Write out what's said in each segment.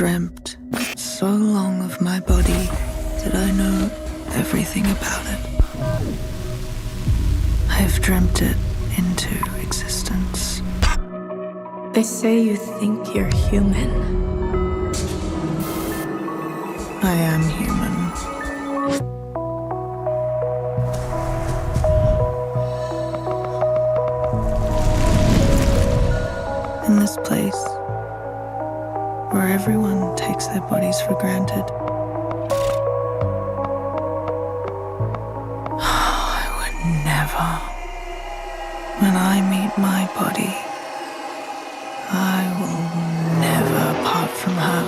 dreamt so long of my body that I know everything about it. I have dreamt it into existence. They say you think you're human. I am human. In this place, where everyone takes their bodies for granted, I would never. When I meet my body, I will never part from her.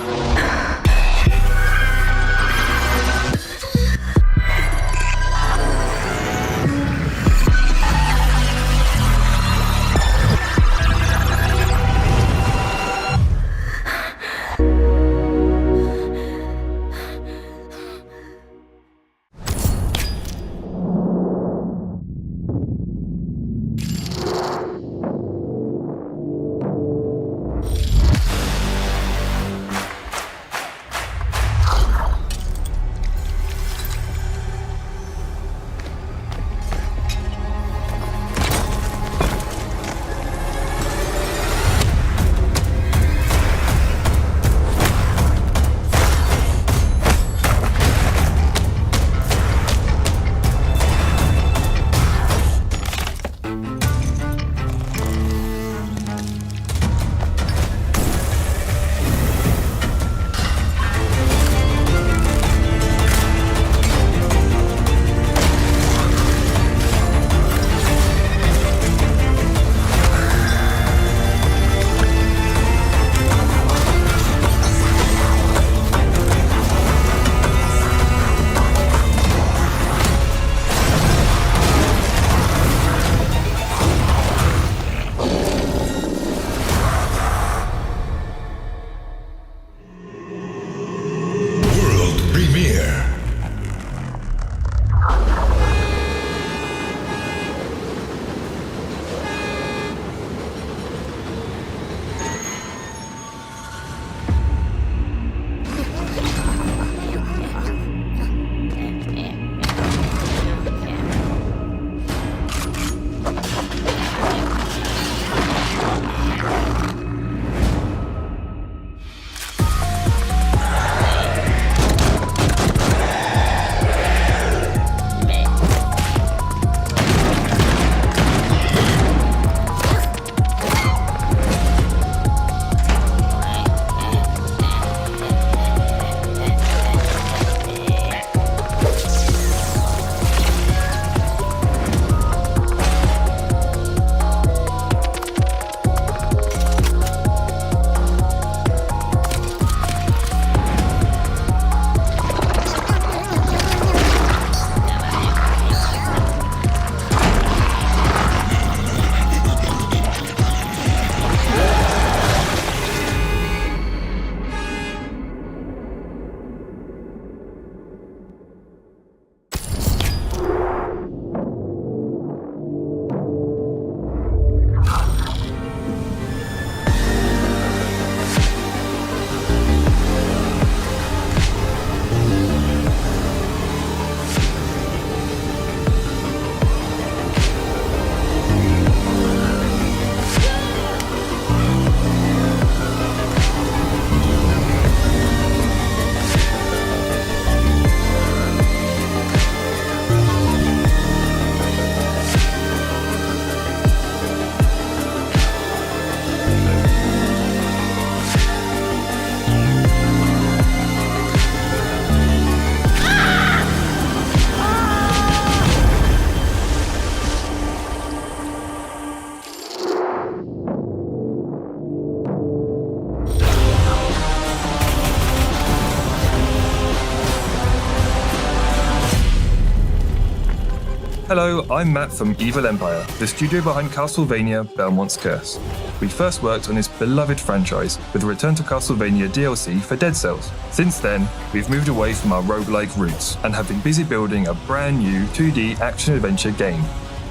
Hello, I'm Matt from Evil Empire, the studio behind Castlevania Belmont's Curse. We first worked on this beloved franchise with the Return to Castlevania DLC for Dead Cells. Since then, we've moved away from our roguelike roots and have been busy building a brand new 2D action-adventure game.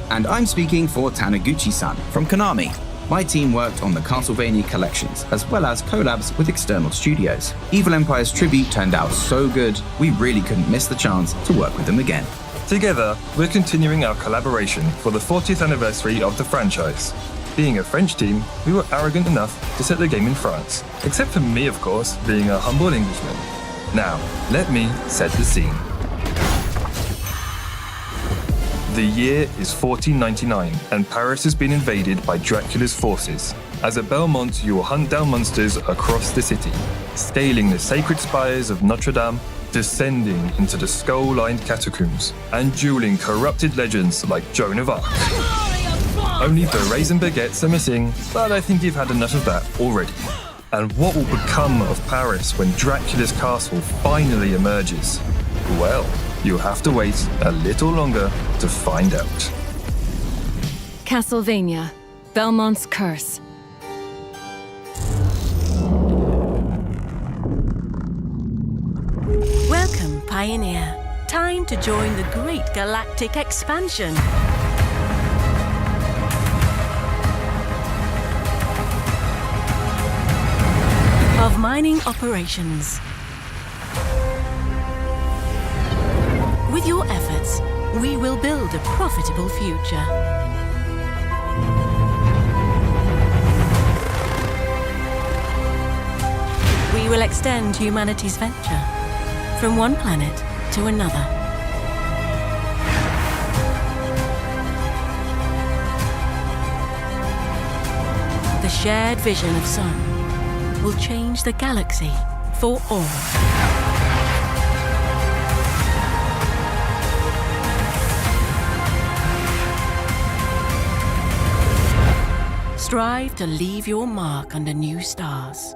And I'm speaking for Taniguchi-san from Konami. My team worked on the Castlevania collections, as well as collabs with external studios. Evil Empire's tribute turned out so good, we really couldn't miss the chance to work with them again. Together, we're continuing our collaboration for the 40th anniversary of the franchise. Being a French team, we were arrogant enough to set the game in France. Except for me, of course, being a humble Englishman. Now, let me set the scene. The year is 1499, and Paris has been invaded by Dracula's forces. As a Belmont, you will hunt down monsters across the city, scaling the sacred spires of Notre Dame, descending into the skull-lined catacombs, and dueling corrupted legends like Joan of Arc. Only berets and baguettes are missing, but I think you've had enough of that already. And what will become of Paris when Dracula's castle finally emerges? Well, you'll have to wait a little longer to find out. Castlevania, Belmont's Curse. Welcome, Pioneer. Time to join the great galactic expansion. Of mining operations. With your efforts, we will build a profitable future. We will extend humanity's venture from one planet to another. The shared vision of Sun will change the galaxy for all. Strive to leave your mark under new stars.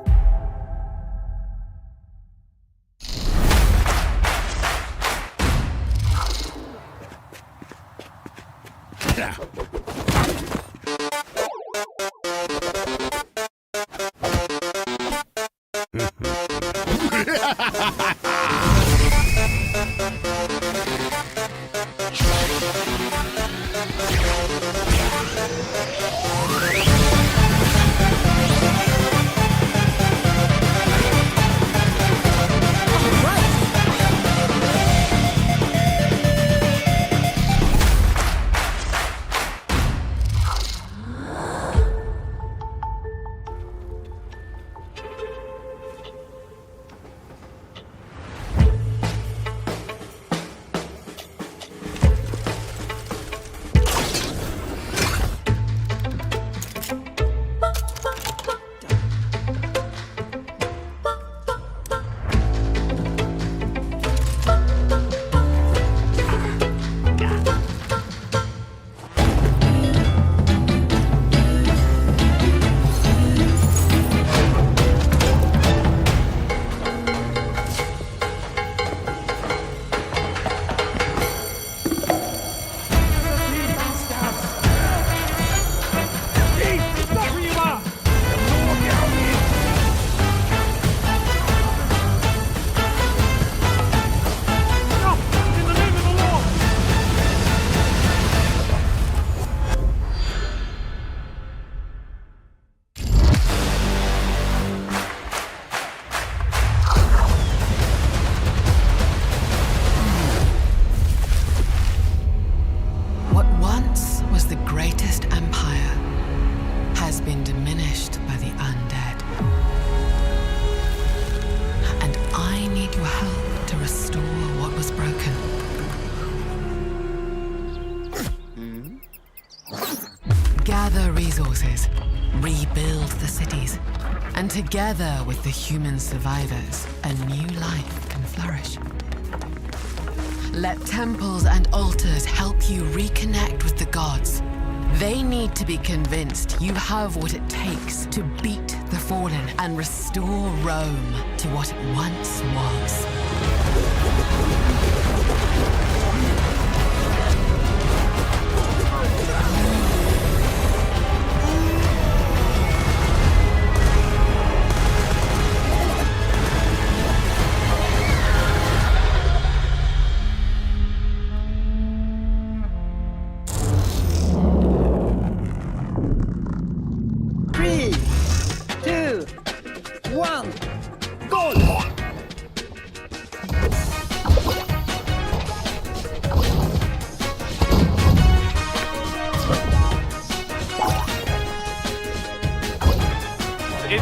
Gather resources, rebuild the cities, and together with the human survivors, a new life can flourish. Let temples and altars help you reconnect with the gods. They need to be convinced you have what it takes to beat the fallen and restore Rome to what it once was.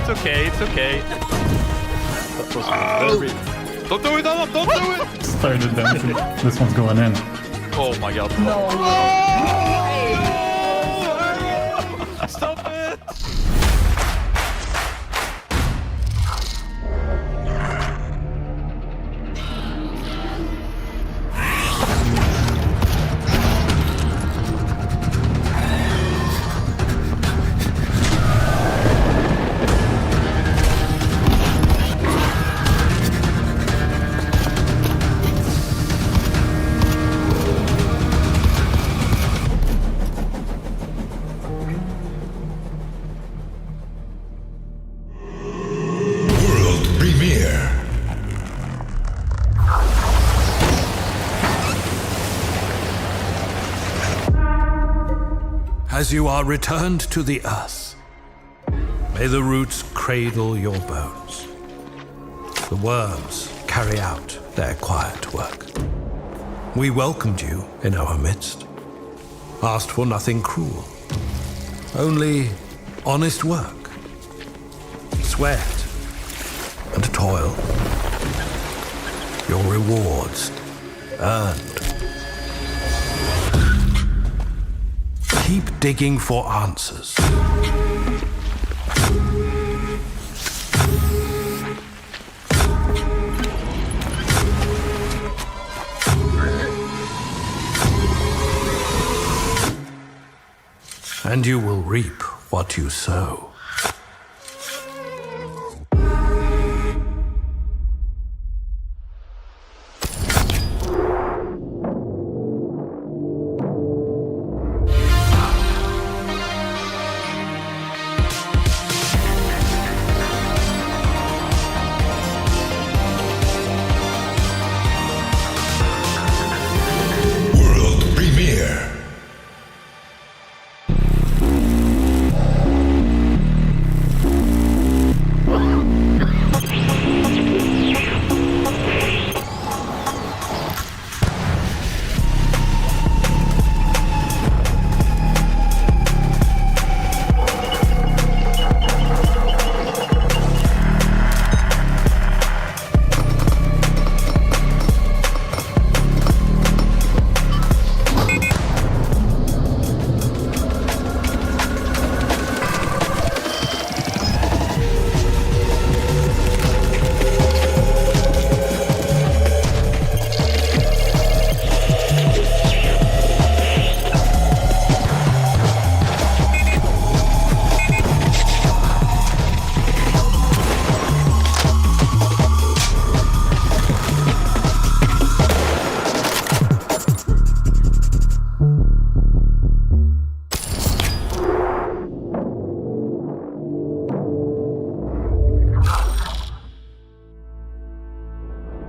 It's okay, it's okay. That was very... Don't do it, Adam! Don't do it! Started dancing. This one's going in. Oh my god. No! Stop it! As you are returned to the earth, may the roots cradle your bones. The worms carry out their quiet work. We welcomed you in our midst, asked for nothing cruel, only honest work, sweat and toil. Your rewards earned. Keep digging for answers. And you will reap what you sow.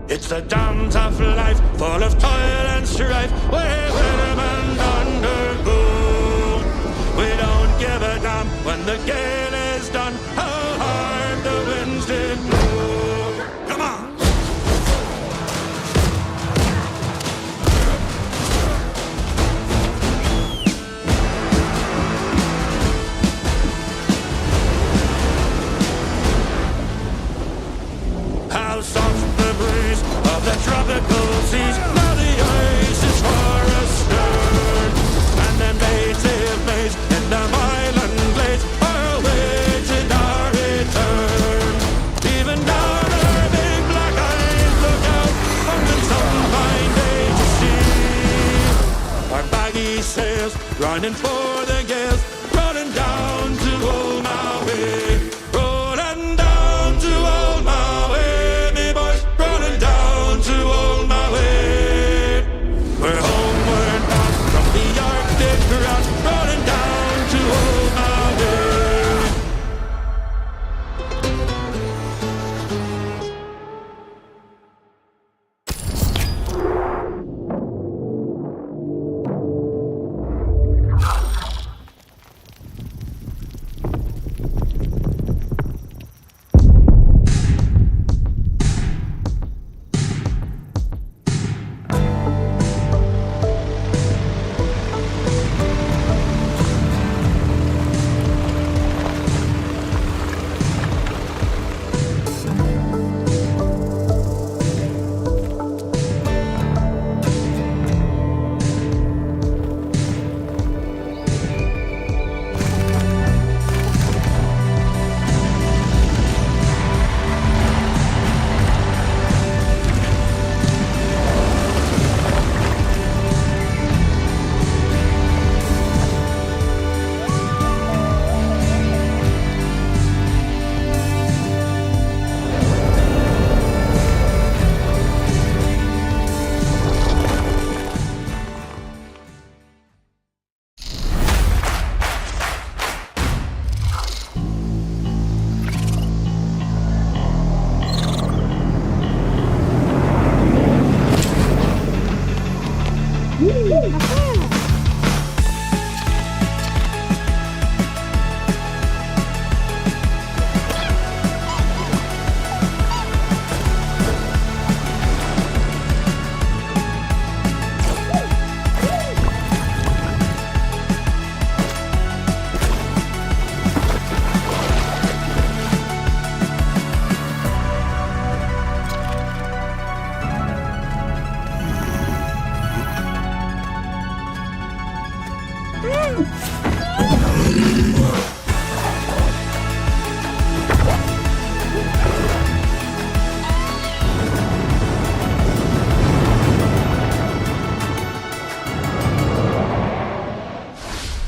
It's the dance of life, full of toil and strife, where women undergo. We don't give a damn when the gale is done, how hard the winds did blow. Come on! How soft the breeze of the tropical seas. Now the ice is far astern, and them native maids in them island glades are awaiting our return. Even down our big black eyes look out on some fine day to see our baggy sails running for the gales, running down to old Maui, rolling down to old Maui. We're homeward bound from the Arctic ground, rolling down to old Maui.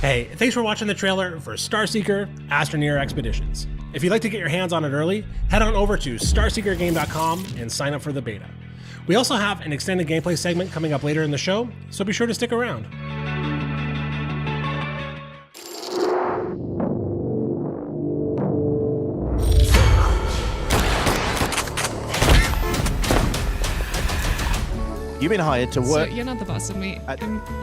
Hey, thanks for watching the trailer for Starseeker Astroneer Expeditions. If you'd like to get your hands on it early, head on over to starseekergame.com and sign up for the beta. We also have an extended gameplay segment coming up later in the show, so be sure to stick around. You've been hired to work. So you're not the boss of me.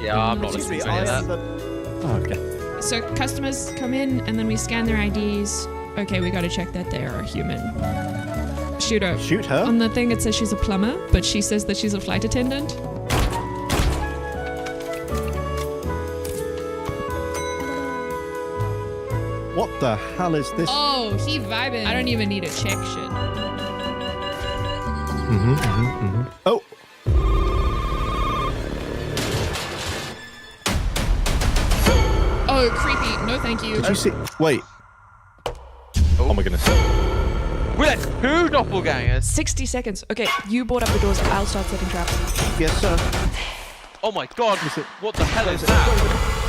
Yeah, I'm not listening to any of that. Oh, okay. So customers come in and then we scan their IDs. Okay, we gotta check that they are a human. Shoot her. Shoot her? On the thing it says she's a plumber, but she says that she's a flight attendant. What the hell is this? Oh, he vibing. I don't even need to check shit. Oh. Oh, creepy. No, thank you. Did you see? Wait. Oh my goodness. We let two doppelgangers. 60 seconds. Okay, you board up the doors. I'll start setting traps. Yes, sir. Oh my god. What the hell is that?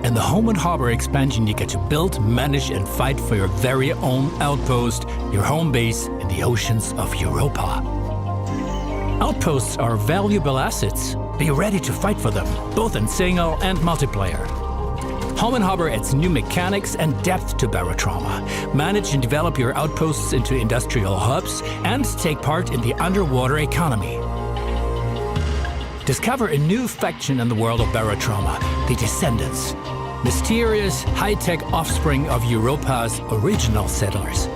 In the Home and Harbor expansion, you get to build, manage, and fight for your very own outpost, your home base in the oceans of Europa. Outposts are valuable assets. Be ready to fight for them, both in single and multiplayer. Home and Harbor adds new mechanics and depth to Barotrauma. Manage and develop your outposts into industrial hubs and take part in the underwater economy. Discover a new faction in the world of Barotrauma, the Descendants. Mysterious, high-tech offspring of Europa's original settlers.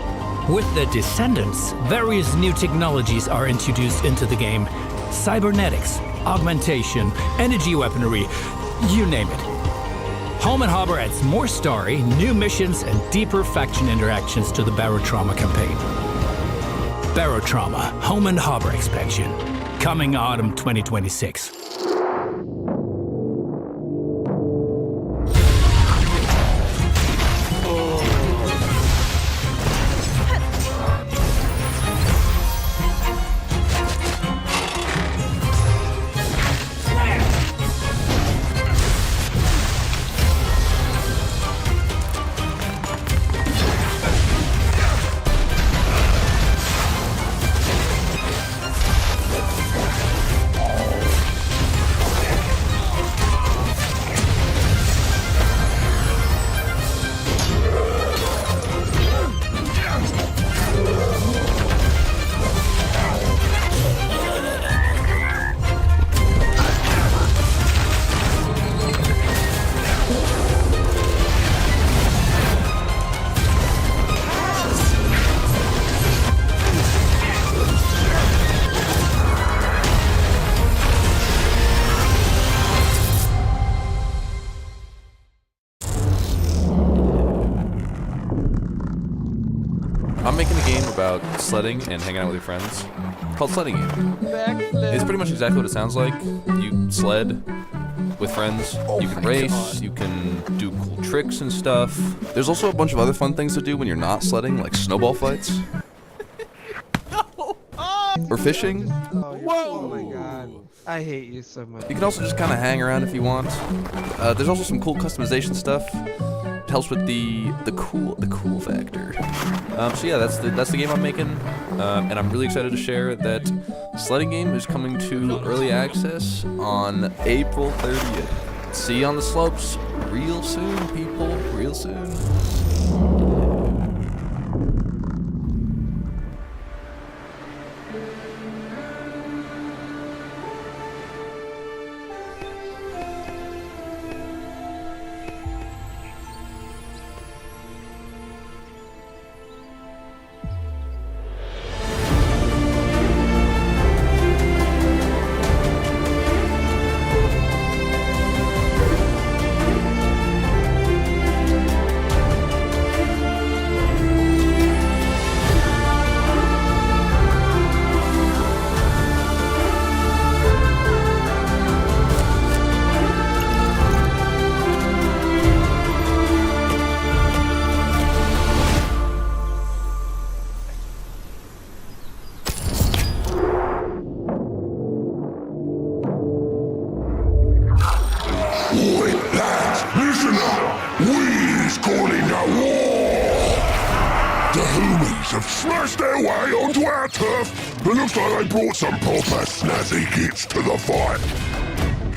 With the Descendants, various new technologies are introduced into the game. Cybernetics, augmentation, energy weaponry, you name it. Home and Harbor adds more story, new missions, and deeper faction interactions to the Barotrauma campaign. Barotrauma, Home and Harbor expansion. Coming autumn 2026. I'm making a game about sledding and hanging out with your friends called Sledding Game. It's pretty much exactly what it sounds like. You sled with friends, you can race, you can do cool tricks and stuff. There's also a bunch of other fun things to do when you're not sledding, like snowball fights. Or fishing. Oh my god. I hate you so much. You can also just kind of hang around if you want. There's also some cool customization stuff. It helps with the cool factor. So yeah, that's the game I'm making, and I'm really excited to share that Sledding Game is coming to early access on April 30th. See you on the slopes real soon, people. Real soon. It looks like they brought some proper snazzy kits to the fight.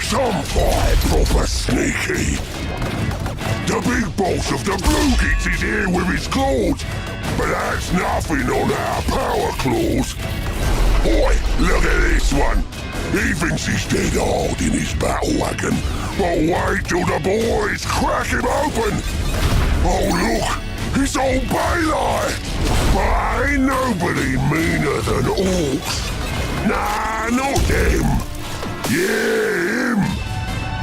Some fight proper sneaky. The big boss of the blue kits is here with his claws, but that's nothing on our power claws. Boy, look at this one. He thinks he's dead hard in his battle wagon, but wait till the boys crack him open. Oh look, it's old Baylite. But ain't nobody meaner than orcs. Nah, not him. Yeah, him.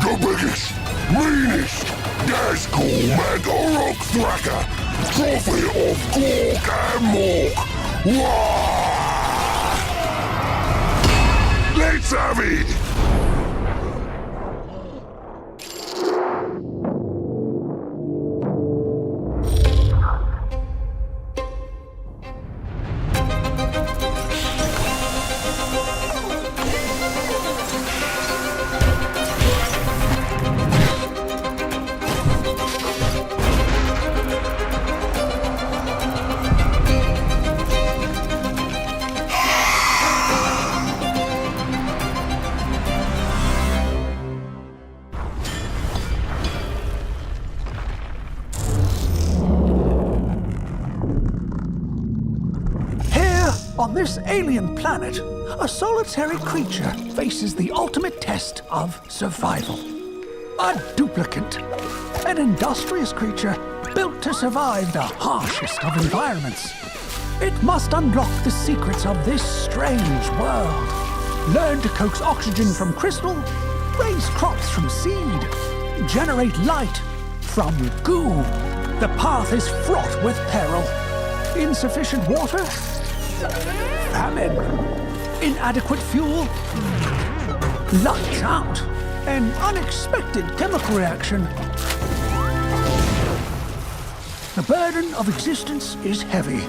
The biggest, meanest, Nazgul Magorok Thracker, prophet of Gork and Mork. Wah! Let's have it! On this alien planet, a solitary creature faces the ultimate test of survival. A duplicant, an industrious creature built to survive the harshest of environments. It must unlock the secrets of this strange world. Learn to coax oxygen from crystal, raise crops from seed, generate light from goo. The path is fraught with peril. Insufficient water? Famine. Inadequate fuel? Lights out. An unexpected chemical reaction. The burden of existence is heavy,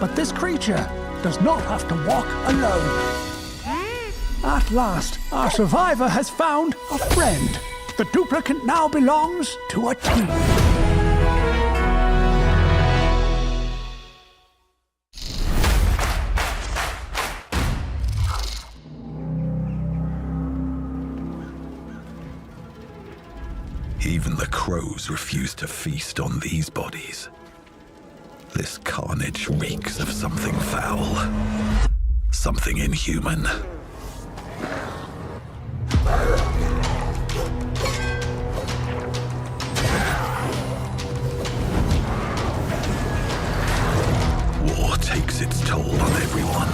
but this creature does not have to walk alone. At last, our survivor has found a friend. The duplicant now belongs to a team. Even the crows refuse to feast on these bodies. This carnage reeks of something foul. Something inhuman. War takes its toll on everyone.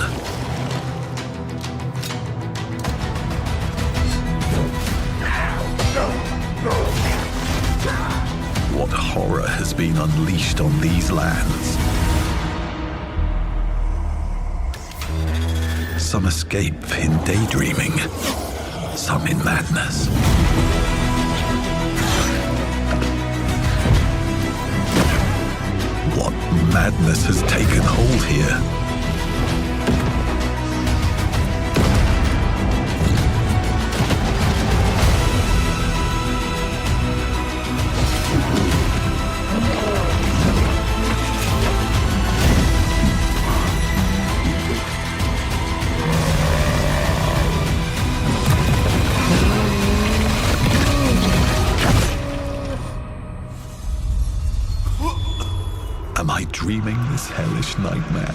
What horror has been unleashed on these lands? some escape in daydreaming, some in madness. What madness has taken hold here? Am I dreaming this hellish nightmare?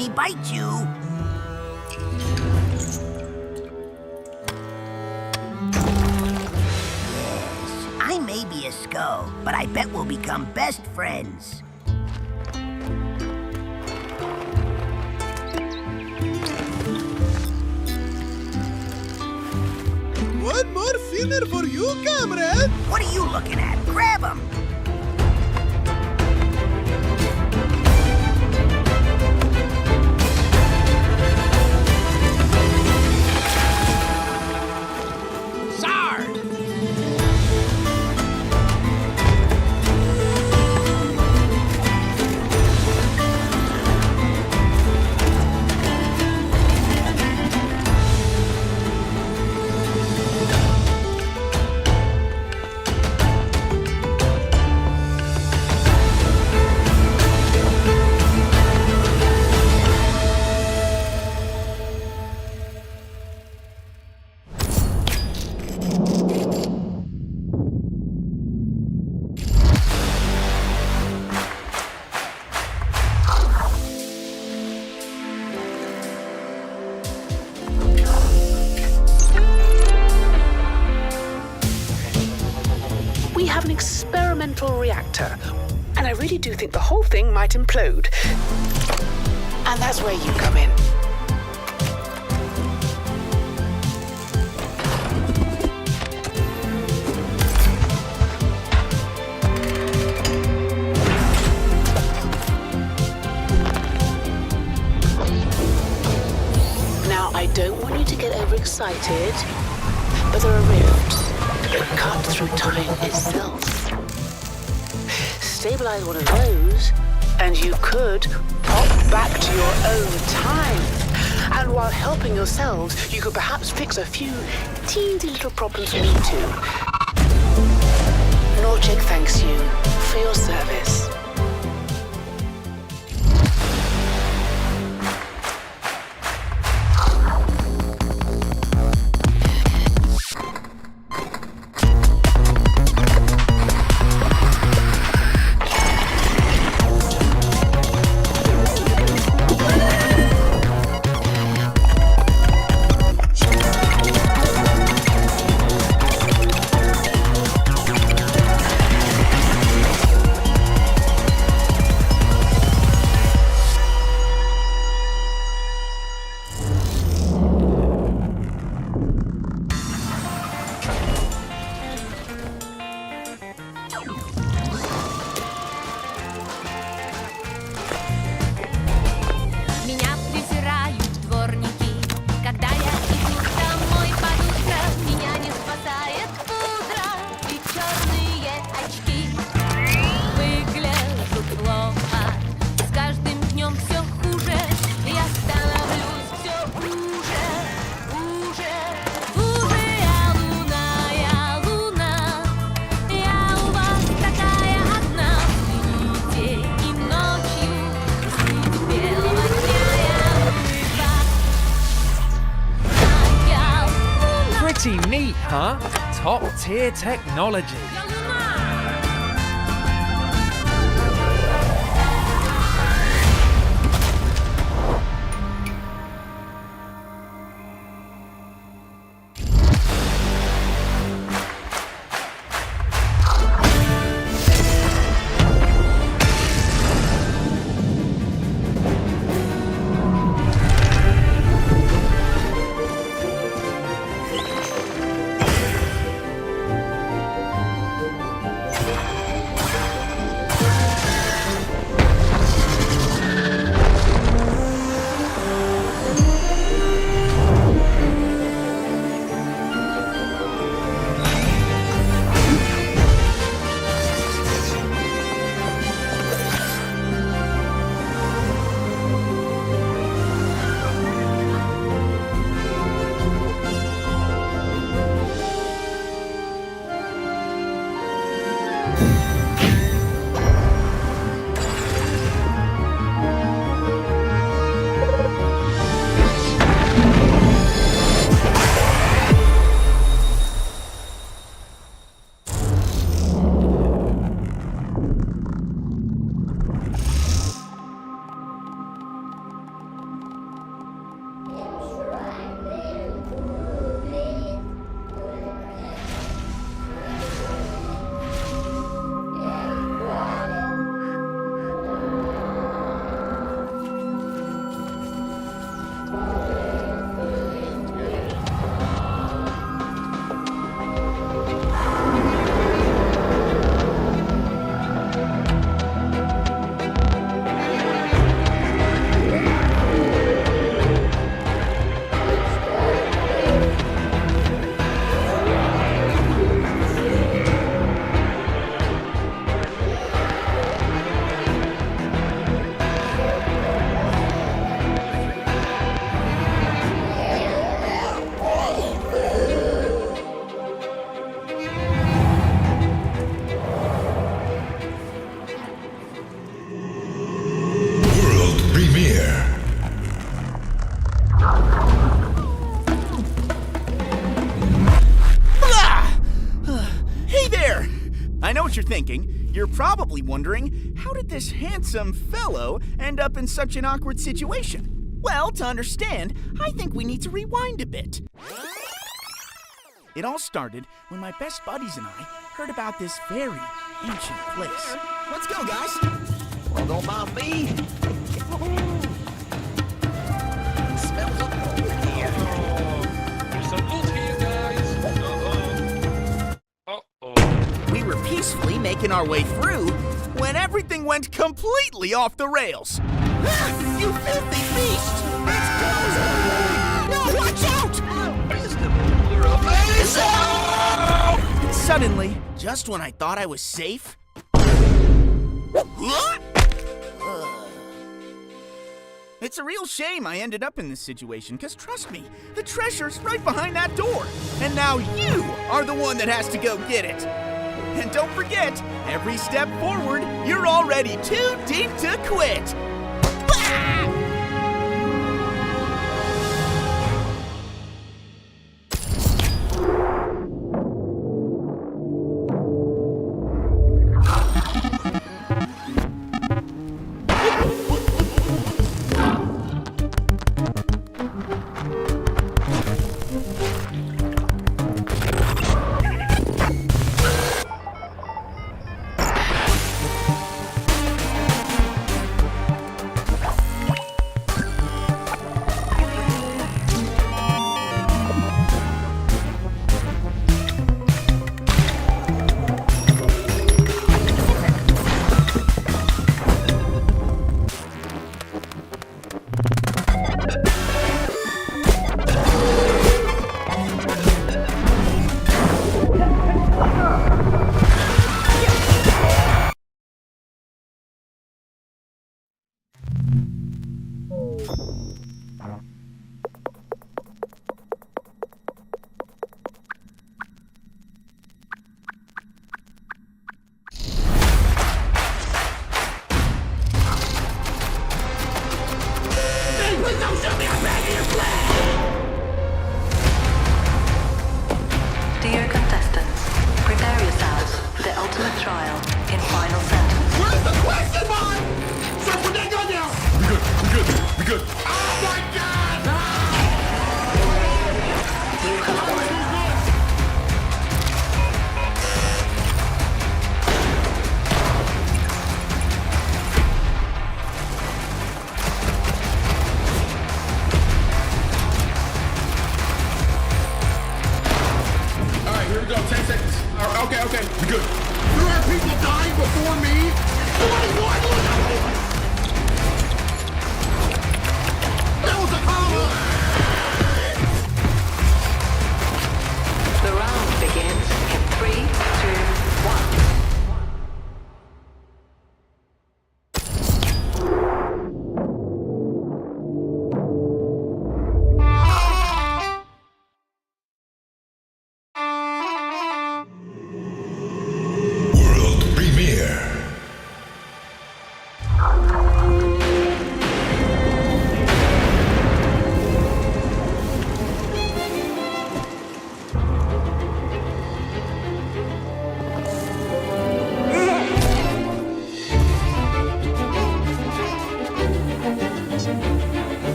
me bite you. Yes, I may be a skull, but I bet we'll become best friends. One more filler for you, comrade! What are you looking at? Grab him! Experimental reactor, and I really do think the whole thing might implode. And that's where you come in. Now, I don't want you to get overexcited, but there are rifts that cut through time itself. Stabilize one of those, and you could pop back to your own time. And while helping yourselves, you could perhaps fix a few teensy little problems for me too. Norchek thanks you for your service. Pretty neat, huh? Top-tier technology. You're probably wondering, how did this handsome fellow end up in such an awkward situation? Well, to understand, I think we need to rewind a bit. It all started when my best buddies and I heard about this very ancient place. Let's go, guys! Well, don't mind me. Smells good over here. There's some loot here, guys. We were peacefully making our way through when everything went completely off the rails. Ah, you filthy beast! It's closing! No, watch out! Suddenly, just when I thought I was safe... It's a real shame I ended up in this situation, because trust me, the treasure's right behind that door. And now you are the one that has to go get it. And don't forget, every step forward, you're already too deep to quit. Bah!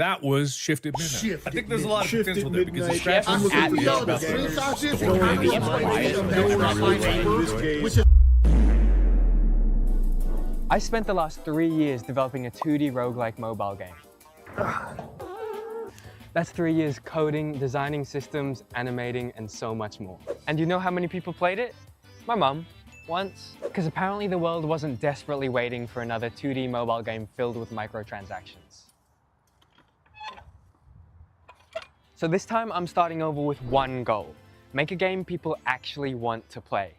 That was Shift at Midnight. I think there's a lot of potential there because the Shift scratch at Midnight. I spent the last 3 years developing a 2D roguelike mobile game. That's 3 years coding, designing systems, animating, and so much more. And you know how many people played it? My mum, once. Because apparently the world wasn't desperately waiting for another 2D mobile game filled with microtransactions. So this time I'm starting over with one goal. Make a game people actually want to play.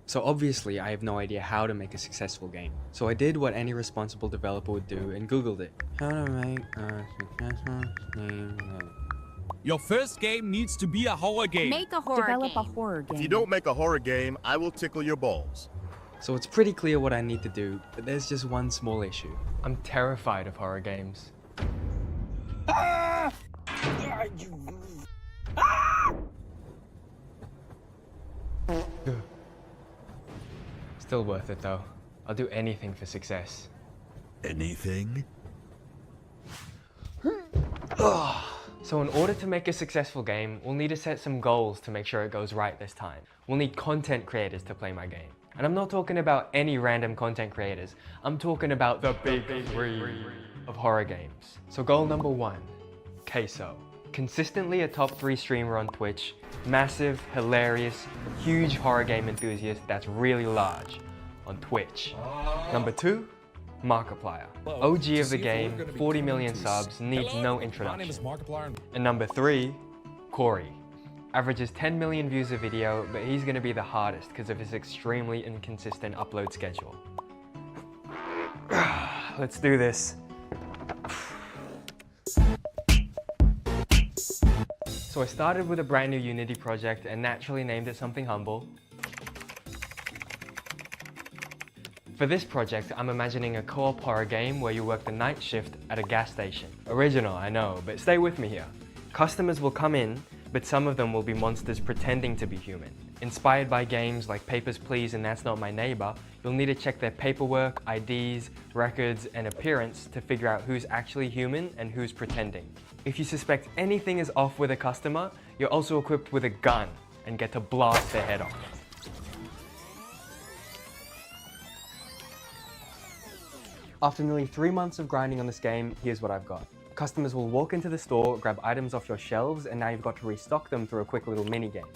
So obviously I have no idea how to make a successful game. So I did what any responsible developer would do and Googled it. How to make a successful game. Your first game needs to be a horror game. Make a horror game. Develop a horror game. If you don't make a horror game, I will tickle your balls. So it's pretty clear what I need to do, but there's just one small issue. I'm terrified of horror games. Still worth it though. I'll do anything for success. Anything? So in order to make a successful game, we'll need to set some goals to make sure it goes right this time. We'll need content creators to play my game. And I'm not talking about any random content creators. I'm talking about the big three of horror games. So goal number 1, Queso. Consistently a top 3 streamer on Twitch, massive, hilarious, huge horror game enthusiast that's really large on Twitch. Number 2, Markiplier. OG of the game, 40 million subs, needs no introduction. And number 3, Corey. Averages 10 million views a video, but he's gonna be the hardest because of his extremely inconsistent upload schedule. Let's do this. So I started with a brand new Unity project and naturally named it something humble. For this project, I'm imagining a co-op horror game where you work the night shift at a gas station. Original, I know, but stay with me here. Customers will come in, but some of them will be monsters pretending to be human. Inspired by games like Papers, Please and That's Not My Neighbor, you'll need to check their paperwork, IDs, records, and appearance to figure out who's actually human and who's pretending. If you suspect anything is off with a customer, you're also equipped with a gun and get to blast their head off. After nearly 3 months of grinding on this game, here's what I've got. Customers will walk into the store, grab items off your shelves, and now you've got to restock them through a quick little mini game.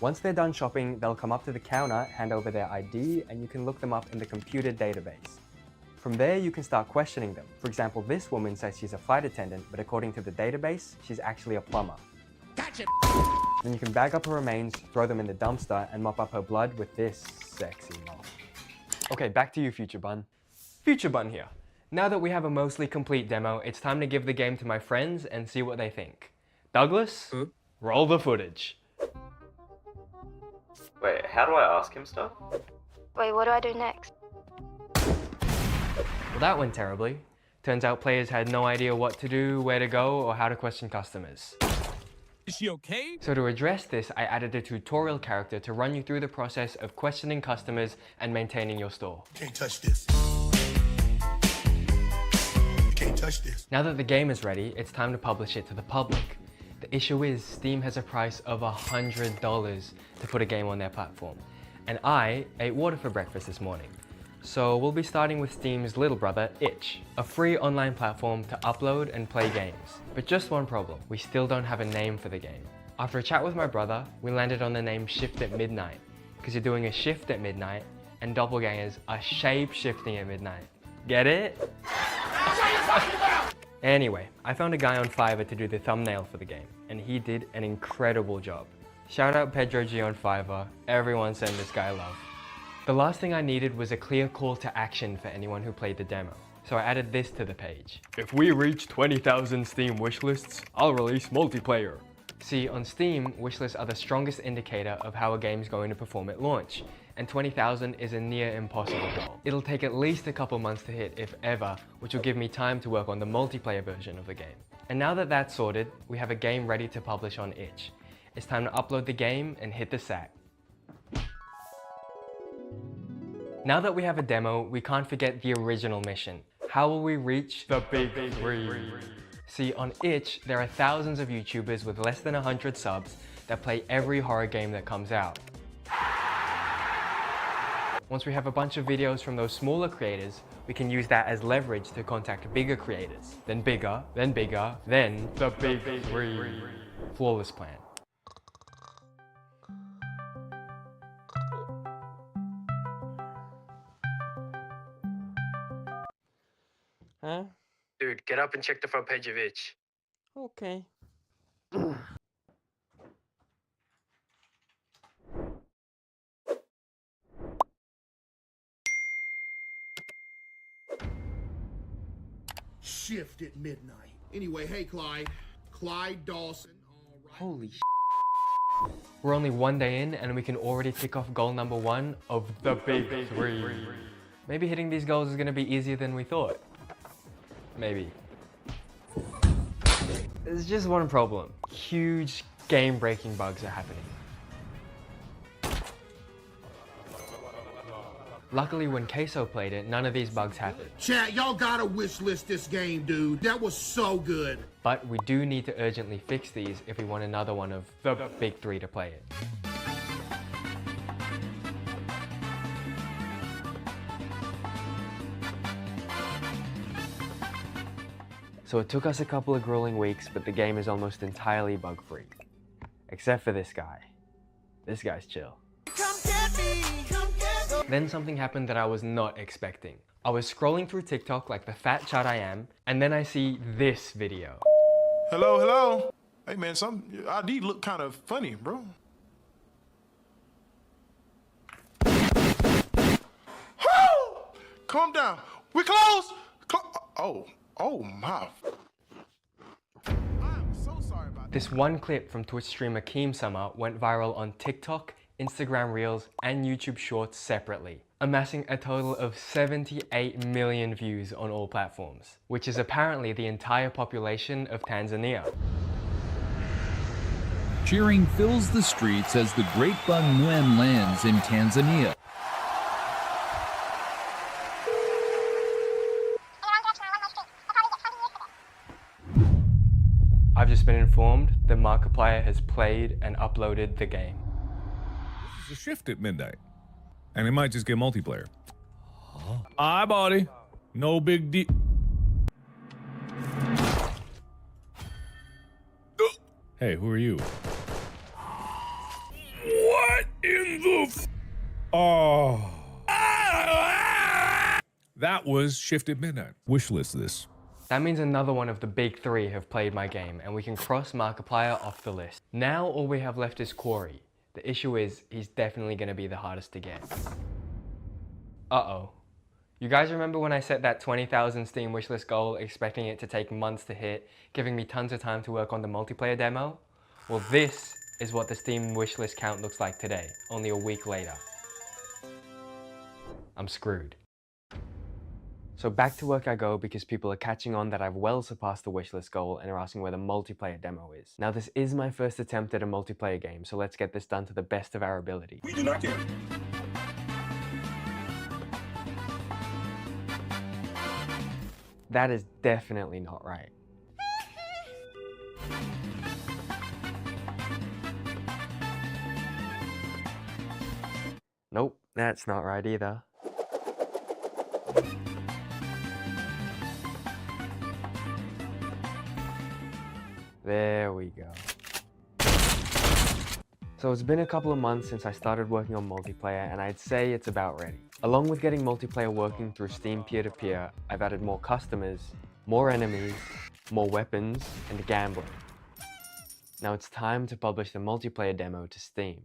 Once they're done shopping, they'll come up to the counter, hand over their ID, and you can look them up in the computer database. From there, you can start questioning them. For example, this woman says she's a flight attendant, but according to the database, she's actually a plumber. Gotcha! Then you can bag up her remains, throw them in the dumpster, and mop up her blood with this sexy mop. Okay, back to you, Future Bun. Future Bun here. Now that we have a mostly complete demo, it's time to give the game to my friends and see what they think. Douglas, roll the footage. Wait, how do I ask him stuff? Wait, what do I do next? Well, that went terribly. Turns out players had no idea what to do, where to go, or how to question customers. Is she okay? So to address this, I added a tutorial character to run you through the process of questioning customers and maintaining your store. Can't touch this. Can't touch this. Now that the game is ready, it's time to publish it to the public. The issue is Steam has a price of $100 to put a game on their platform. And I ate water for breakfast this morning. So we'll be starting with Steam's little brother, Itch, a free online platform to upload and play games. But just one problem, we still don't have a name for the game. After a chat with my brother, we landed on the name Shift at Midnight, because you're doing a shift at midnight, and doppelgangers are shape-shifting at midnight. Get it? Anyway, I found a guy on Fiverr to do the thumbnail for the game, and he did an incredible job. Shout out Pedro G on Fiverr, everyone send this guy love. The last thing I needed was a clear call to action for anyone who played the demo, so I added this to the page. If we reach 20,000 Steam wishlists, I'll release multiplayer. See, on Steam, wishlists are the strongest indicator of how a game's going to perform at launch, and 20,000 is a near impossible goal. It'll take at least a couple months to hit, if ever, which will give me time to work on the multiplayer version of the game. And now that that's sorted, we have a game ready to publish on itch. It's time to upload the game and hit the sack. Now that we have a demo, we can't forget the original mission. How will we reach the big three? See, on Itch, there are thousands of YouTubers with less than 100 subs that play every horror game that comes out. Once we have a bunch of videos from those smaller creators, we can use that as leverage to contact bigger creators. Then bigger, then bigger, then the big three. Flawless plan. Huh? Dude, get up and check the front page of Itch. Okay. Shift at midnight. Anyway, hey, Clyde. Clyde Dawson. All right. Holy We're only one day in and we can already tick off goal number 1 of the big three. Maybe hitting these goals is going to be easier than we thought. Maybe. There's just one problem. Huge game-breaking bugs are happening. Luckily, when Queso played it, none of these bugs happened. Chat, y'all gotta wish list this game, dude. That was so good. But we do need to urgently fix these if we want another one of the big three to play it. So it took us a couple of grueling weeks, but the game is almost entirely bug-free. Except for this guy. This guy's chill. Then something happened that I was not expecting. I was scrolling through TikTok like the fat chud I am, and then I see this video. Hello, hello. Hey man, your ID look kind of funny, bro. Calm down. We close. Oh my. I'm so sorry about that. This one clip from Twitch streamer Keem Summer went viral on TikTok, Instagram Reels, and YouTube Shorts separately, amassing a total of 78 million views on all platforms, which is apparently the entire population of Tanzania. Cheering fills the streets as the Great Bangwen lands in Tanzania. I've just been informed that Markiplier has played and uploaded the game. This is a shift at midnight, and it might just get multiplayer. Aye, buddy. No big deal. Hey, who are you? What in the Oh. That was Shift at Midnight. Wishlist this. That means another one of the big three have played my game, and we can cross Markiplier off the list. Now all we have left is Corey. The issue is, he's definitely going to be the hardest to get. Uh-oh. You guys remember when I set that 20,000 Steam wishlist goal, expecting it to take months to hit, giving me tons of time to work on the multiplayer demo? Well, this is what the Steam wishlist count looks like today, only a week later. I'm screwed. So back to work I go because people are catching on that I've well surpassed the wishlist goal and are asking where the multiplayer demo is. Now this is my first attempt at a multiplayer game, so let's get this done to the best of our ability. We do not care. That is definitely not right. Nope, that's not right either. There we go. So it's been a couple of months since I started working on multiplayer, and I'd say it's about ready. Along with getting multiplayer working through Steam peer-to-peer, I've added more customers, more enemies, more weapons, and gambling. Now it's time to publish the multiplayer demo to Steam.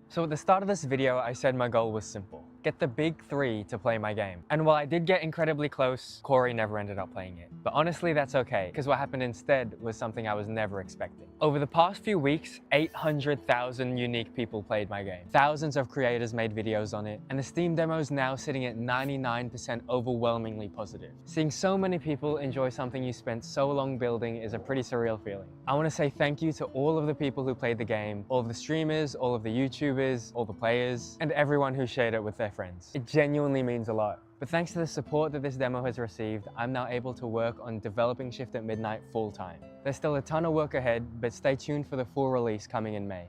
So at the start of this video, I said my goal was simple. get the big three to play my game. And while I did get incredibly close, Corey never ended up playing it. But honestly, that's okay, because what happened instead was something I was never expecting. Over the past few weeks, 800,000 unique people played my game. Thousands of creators made videos on it, and the Steam demo is now sitting at 99% overwhelmingly positive. Seeing so many people enjoy something you spent so long building is a pretty surreal feeling. I want to say thank you to all of the people who played the game, all of the streamers, all of the YouTubers, all the players, and everyone who shared it with their friends. It genuinely means a lot. But thanks to the support that this demo has received, I'm now able to work on developing Shift at Midnight full-time. There's still a ton of work ahead, but stay tuned for the full release coming in May.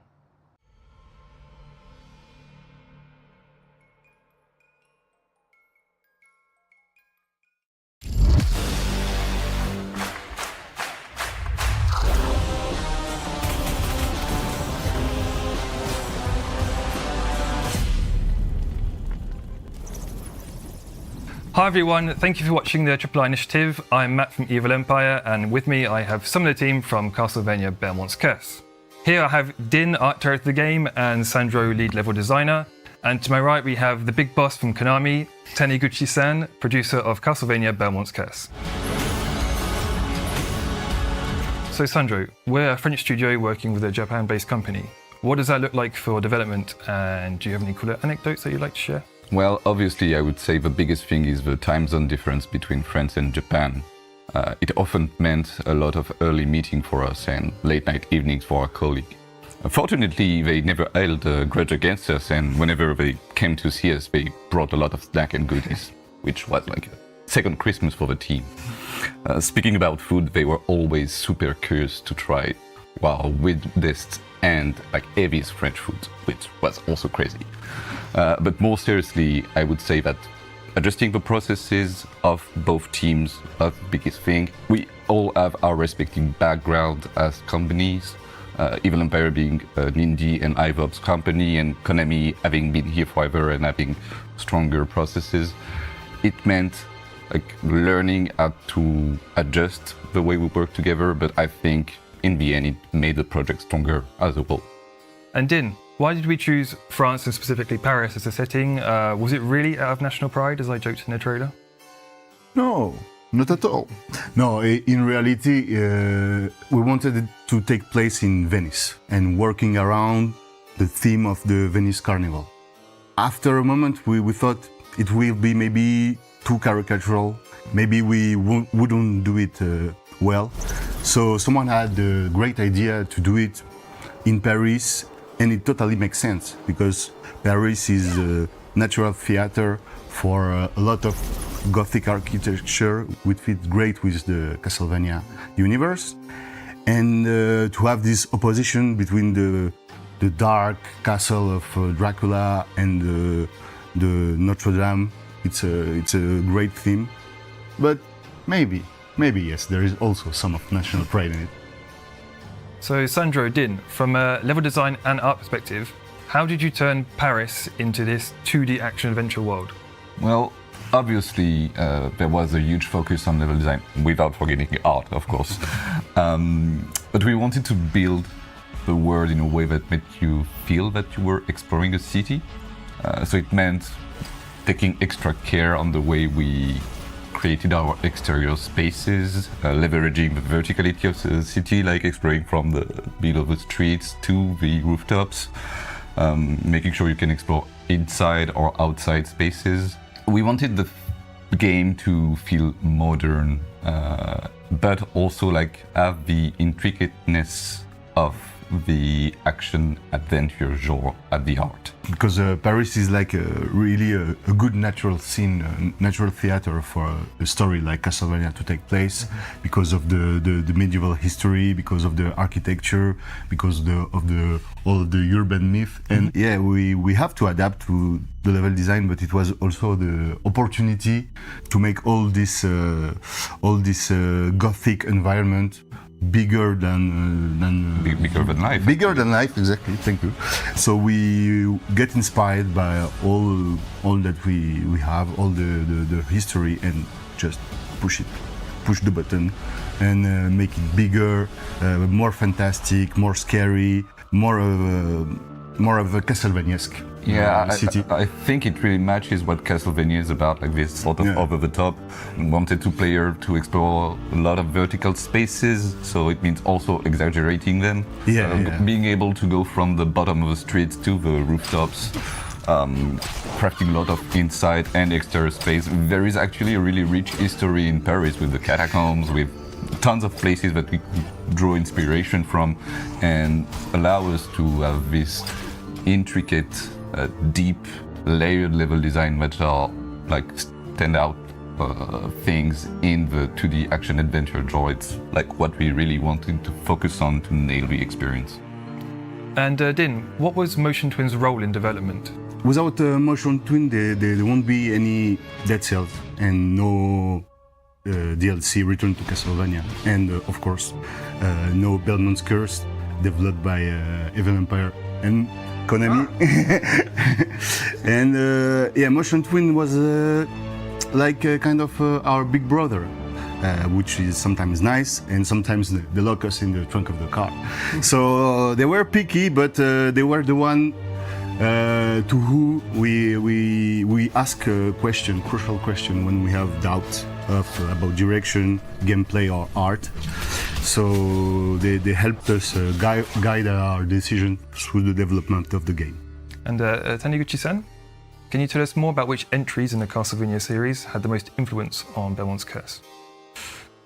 Hi everyone, thank you for watching the Triple I Initiative. I'm Matt from Evil Empire, and with me I have some of the team from Castlevania Belmont's Curse. Here I have Din, art director of the game, and Sandro, lead level designer. And to my right we have the big boss from Konami, Taniguchi-san, producer of Castlevania Belmont's Curse. So Sandro, we're a French studio working with a Japan-based company. What does that look like for development, and do you have any cooler anecdotes that you'd like to share? Well, obviously, I would say the biggest thing is the time zone difference between France and Japan. It often meant a lot of early meeting for us and late night evenings for our colleague. Fortunately, they never held a grudge against us, and whenever they came to see us, they brought a lot of snack and goodies, which was like a second Christmas for the team. Speaking about food, they were always super curious to try weirdest and like heaviest French food, which was also crazy. But more seriously, I would say that adjusting the processes of both teams was the biggest thing. We all have our respective background as companies, Evil Empire being an indie and iVox company, and Konami having been here forever and having stronger processes. It meant like learning how to adjust the way we work together, but I think in the end it made the project stronger as a whole. And Din, why did we choose France and specifically Paris as a setting? Was it really out of national pride, as I joked in the trailer? No, not at all. No, in reality, we wanted it to take place in Venice and working around the theme of the Venice Carnival. After a moment, we thought it will be maybe too caricatural. Maybe we wouldn't do it well. So someone had a great idea to do it in Paris. And it totally makes sense, because Paris is a natural theater for a lot of Gothic architecture, which fits great with the Castlevania universe. And to have this opposition between the dark castle of Dracula and the Notre Dame, it's a great theme. But maybe yes, there is also some of national pride in it. So Sandro, Din, from a level design and art perspective, how did you turn Paris into this 2D action-adventure world? Well, obviously there was a huge focus on level design, without forgetting art, of course. But we wanted to build the world in a way that made you feel that you were exploring a city. So it meant taking extra care on the way we created our exterior spaces, leveraging the verticality of the city, like exploring from the middle of the streets to the rooftops, making sure you can explore inside or outside spaces. We wanted the game to feel modern, but also like have the intricateness of the action-adventure genre at the heart. Because Paris is like really a good natural scene, natural theater for a story like Castlevania to take place, because of the medieval history, because of the architecture, because of all the urban myth. And yeah, we have to adapt to the level design, but it was also the opportunity to make all this Gothic environment bigger than life. Bigger than life, exactly. Thank you. So we get inspired by all that we have, all the history, and just push the button, and make it bigger, more fantastic, more scary, more of a Castlevania-esque. Yeah, city. I think it really matches what Castlevania is about, like this sort of over-the-top. Wanted to player to explore a lot of vertical spaces, so it means also exaggerating them. Being able to go from the bottom of the streets to the rooftops, crafting a lot of inside and exterior space. There is actually a really rich history in Paris with the catacombs, with tons of places that we draw inspiration from and allow us to have this intricate, deep, layered level design that are like standout things in the 2D action adventure genre. It's like what we really wanted to focus on to nail the experience. And Din, what was Motion Twin's role in development? Without Motion Twin, there won't be any Dead Cells and no DLC Return to Castlevania, and of course, no Belmont's Curse, developed by Evil Empire and Konami. And Motion Twin was like kind of our big brother, which is sometimes nice and sometimes they lock us in the trunk of the car. So they were picky, but they were the one to who we ask a question, crucial question, when we have doubts about direction, gameplay, or art. So they helped us guide our decision through the development of the game. And Taniguchi-san, can you tell us more about which entries in the Castlevania series had the most influence on Belmont's Curse?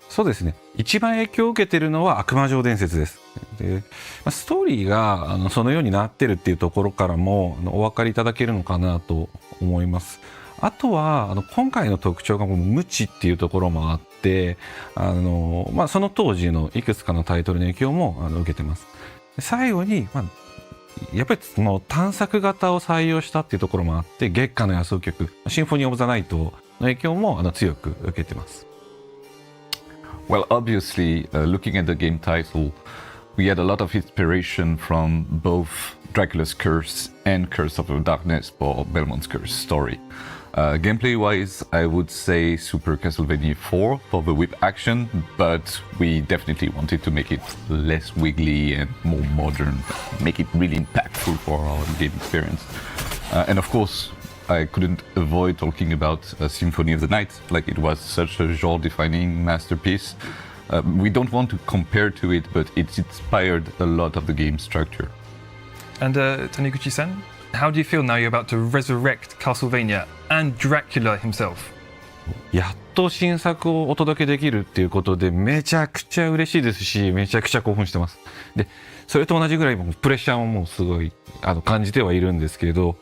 そうですね。一番影響を受けているのは悪魔城伝説です。で、ストーリーがそのようになってるっていうところからもお分かりいただけるのかなと思います。あとは今回の特徴が無知っていうところもあって、その当時のいくつかのタイトルの影響も受けてます。最後に、やっぱりその探索型を採用したっていうところもあって、月下の野草曲、シンフォニー・オブ・ザ・ナイトの影響も強く受けてます。Well, obviously, looking at the game title, we had a lot of inspiration from both Dracula's Curse and Curse of the Darkness for Belmont's Curse story. Gameplay-wise, I would say Super Castlevania 4 for the whip action, but we definitely wanted to make it less wiggly and more modern, make it really impactful for our game experience. And of course, I couldn't avoid talking about Symphony of the Night, like it was such a genre-defining masterpiece. We don't want to compare to it, but it inspired a lot of the game structure. And Taniguchi-san, how do you feel now you're about to resurrect Castlevania and Dracula himself? やっと新作をお届けできるっていうことでめちゃくちゃ嬉しいですし、めちゃくちゃ興奮してます。で、それと同じぐらいプレッシャーももうすごい感じてはいるんですけど、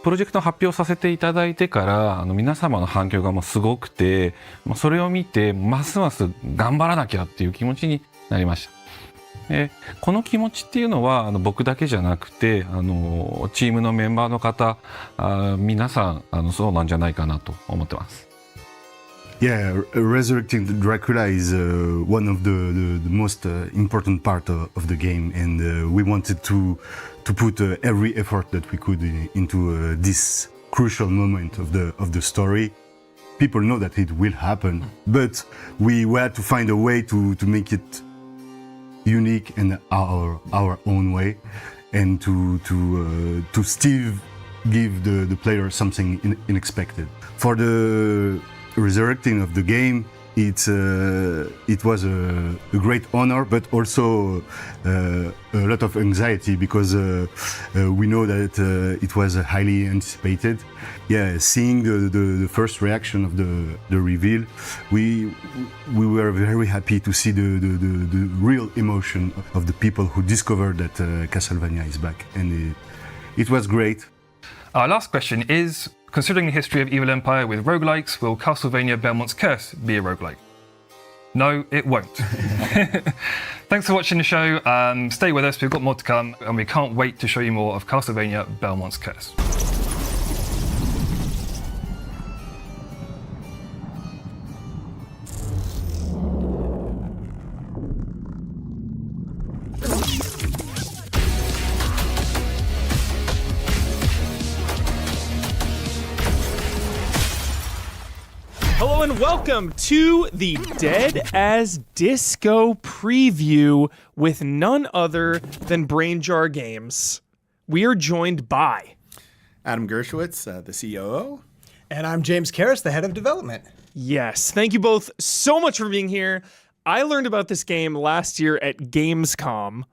プロジェクト発表させていただいてから皆様の反響がすごくて、それを見てますます頑張らなきゃっていう気持ちになりました。この気持ちっていうのは僕だけじゃなくてチームのメンバーの方皆さんそうなんじゃないかなと思ってます。Yeah, resurrecting Dracula is one of the most important part of the game, and we wanted to put every effort that we could into this crucial moment of the story. People know that it will happen, but we had to find a way to make it unique in our own way, and to still give the player something unexpected. For the resurrecting of the game, it was a great honor, but also a lot of anxiety because we know that it was highly anticipated. Yeah, seeing the first reaction of the reveal, we were very happy to see the real emotion of the people who discovered that Castlevania is back, and it was great. Our last question is, considering the history of Evil Empire with roguelikes, will Castlevania Belmont's Curse be a roguelike? No, it won't. Thanks for watching the show. Stay with us, we've got more to come, and we can't wait to show you more of Castlevania Belmont's Curse. Hello and welcome to the Dead as Disco preview with none other than Brain Jar Games. We are joined by Adam Gershwitz, the COO. And I'm James Karras, the head of development. Yes, thank you both so much for being here. I learned about this game last year at Gamescom,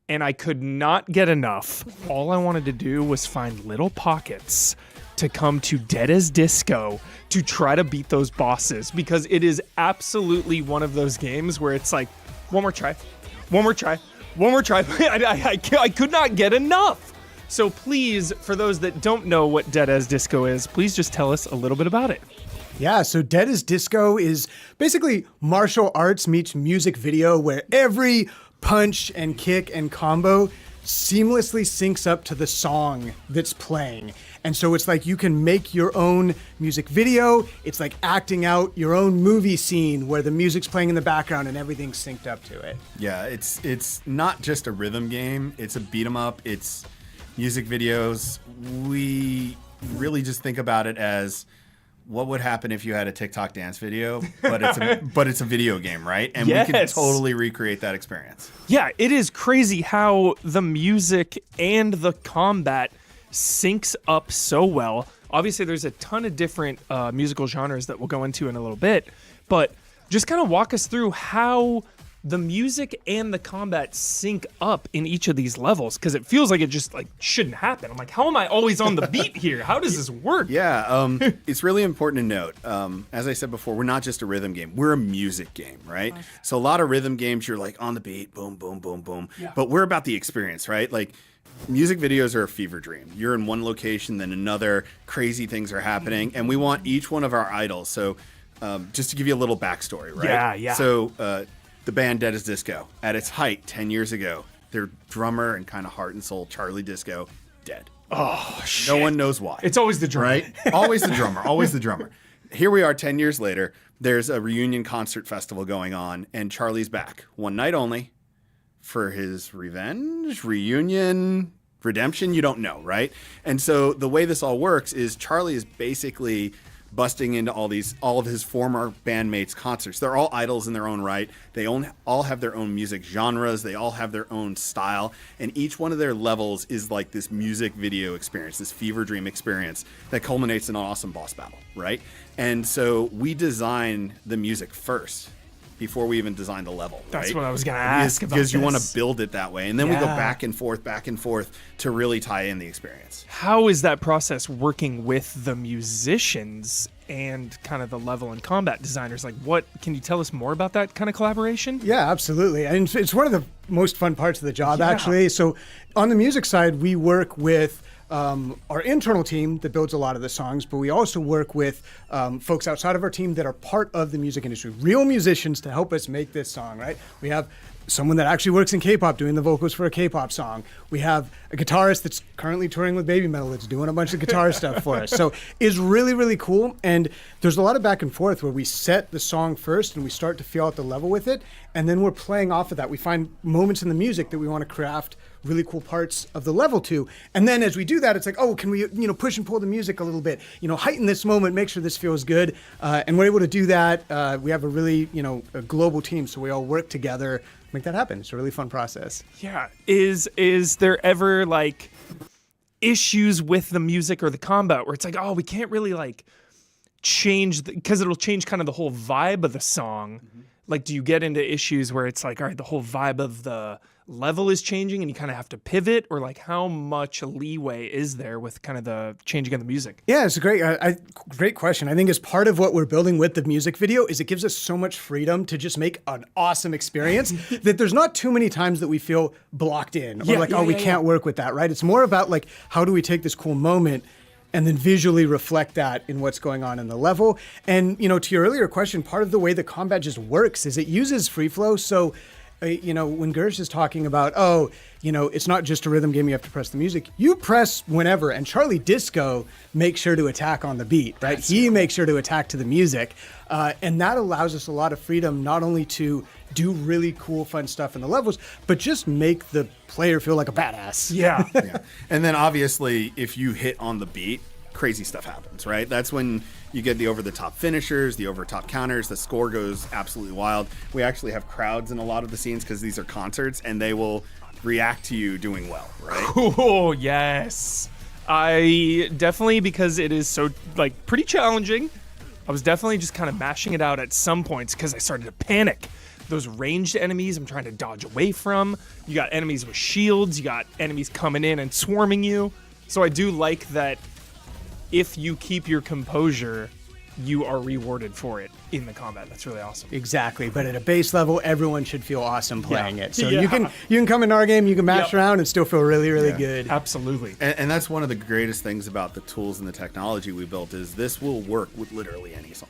and I could not get enough. All I wanted to do was find little pockets to come to Dead as Disco to try to beat those bosses, because it is absolutely one of those games where it's like, one more try, one more try, one more try. I could not get enough. So please, for those that don't know what Dead as Disco is, please just tell us a little bit about it. Yeah, so Dead as Disco is basically martial arts meets music video, where every punch and kick and combo seamlessly syncs up to the song that's playing. And so it's like you can make your own music video. It's like acting out your own movie scene where the music's playing in the background and everything's synced up to it. Yeah, it's not just a rhythm game. It's a beat 'em up. It's music videos. We really just think about it as what would happen if you had a TikTok dance video, but it's a video game, right? And Yes. we can totally recreate that experience. Yeah, it is crazy how the music and the combat syncs up so well. Obviously, there's a ton of different musical genres that we'll go into in a little bit, but just kind of walk us through how the music and the combat sync up in each of these levels, because it feels like it just like shouldn't happen. I'm like, how am I always on the beat here? How does this work? Yeah, it's really important to note. As I said before, we're not just a rhythm game. We're a music game, right? So a lot of rhythm games, you're like on the beat, boom, boom, boom, boom. Yeah. But we're about the experience, right? Like music videos are a fever dream. You're in one location, then another, crazy things are happening, and we want each one of our idols. So just to give you a little backstory, right? Yeah. So the band Dead as Disco, at its height 10 years ago, their drummer and kind of heart and soul, Charlie Disco, dead. Oh, shit. No one knows why. It's always the drummer. Right? Always the drummer. Always the drummer. Here we are 10 years later. There's a reunion concert festival going on, and Charlie's back. One night only for his revenge, reunion, redemption. You don't know, right? And so the way this all works is Charlie is basically busting into all of his former bandmates' concerts. They're all idols in their own right. They all have their own music genres. They all have their own style. And each one of their levels is like this music video experience, this fever dream experience that culminates in an awesome boss battle, right? And so we design the music first before we even design the level. That's right? what I was going to ask about. Because you want this. to build it that way. And then we go back and forth to really tie in the experience. How is that process working with the musicians and kind of the level and combat designers? Like, what can you tell us more about that kind of collaboration? Yeah, absolutely. And it's one of the most fun parts of the job, actually. So on the music side, we work with our internal team that builds a lot of the songs, but we also work with folks outside of our team that are part of the music industry, real musicians to help us make this song, right? We have someone that actually works in K-pop doing the vocals for a K-pop song. We have a guitarist that's currently touring with Baby Metal that's doing a bunch of guitar stuff for us. So it's really, really cool. And there's a lot of back and forth where we set the song first and we start to feel out the level with it. And then we're playing off of that. We find moments in the music that we want to craft really cool parts of the level to. And then as we do that, it's like, oh, can we, push and pull the music a little bit, heighten this moment, make sure this feels good. And we're able to do that. We have a really, a global team. So we all work together, make that happen. It's a really fun process. Yeah. Is there ever like issues with the music or the combat where it's like, oh, we can't really like change because it'll change kind of the whole vibe of the song. Mm-hmm. Like, do you get into issues where it's like, all right, the whole vibe of the level is changing and you kind of have to pivot, or like how much leeway is there with kind of the changing of the music? Yeah, it's a great question. I think as part of what we're building with the music video is it gives us so much freedom to just make an awesome experience that there's not too many times that we feel blocked in or we can't work with that, right? It's more about like, how do we take this cool moment and then visually reflect that in what's going on in the level. And, to your earlier question, part of the way the combat just works is it uses free flow. So, when Gersh is talking about, it's not just a rhythm game, you have to press the music. You press whenever, and Charlie Disco makes sure to attack on the beat, right? He makes sure to attack to the music. And that allows us a lot of freedom, not only to do really cool, fun stuff in the levels, but just make the player feel like a badass. Yeah. And then obviously, if you hit on the beat, crazy stuff happens, right? That's when you get the over-the-top finishers, the over-top counters, the score goes absolutely wild. We actually have crowds in a lot of the scenes because these are concerts, and they will react to you doing well, right? Cool, yes. I definitely, because it is so like pretty challenging, I was definitely just kind of mashing it out at some points because I started to panic. Those ranged enemies I'm trying to dodge away from. You got enemies with shields, you got enemies coming in and swarming you. So I do like that if you keep your composure, you are rewarded for it in the combat. That's really awesome. Exactly, but at a base level, everyone should feel awesome playing it. So Yeah. you can come in our game, you can mash around and still feel really, really Yeah. good. Absolutely. And that's one of the greatest things about the tools and the technology we built is this will work with literally any song.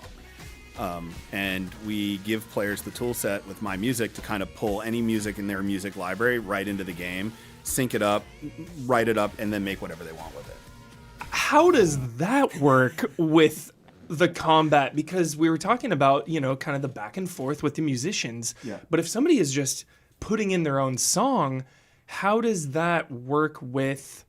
And we give players the tool set with My Music to kind of pull any music in their music library right into the game, sync it up, write it up, and then make whatever they want with it. How does that work with the combat? Because we were talking about, you know, kind of the back and forth with the musicians. Yeah. But if somebody is just putting in their own song, how does that work with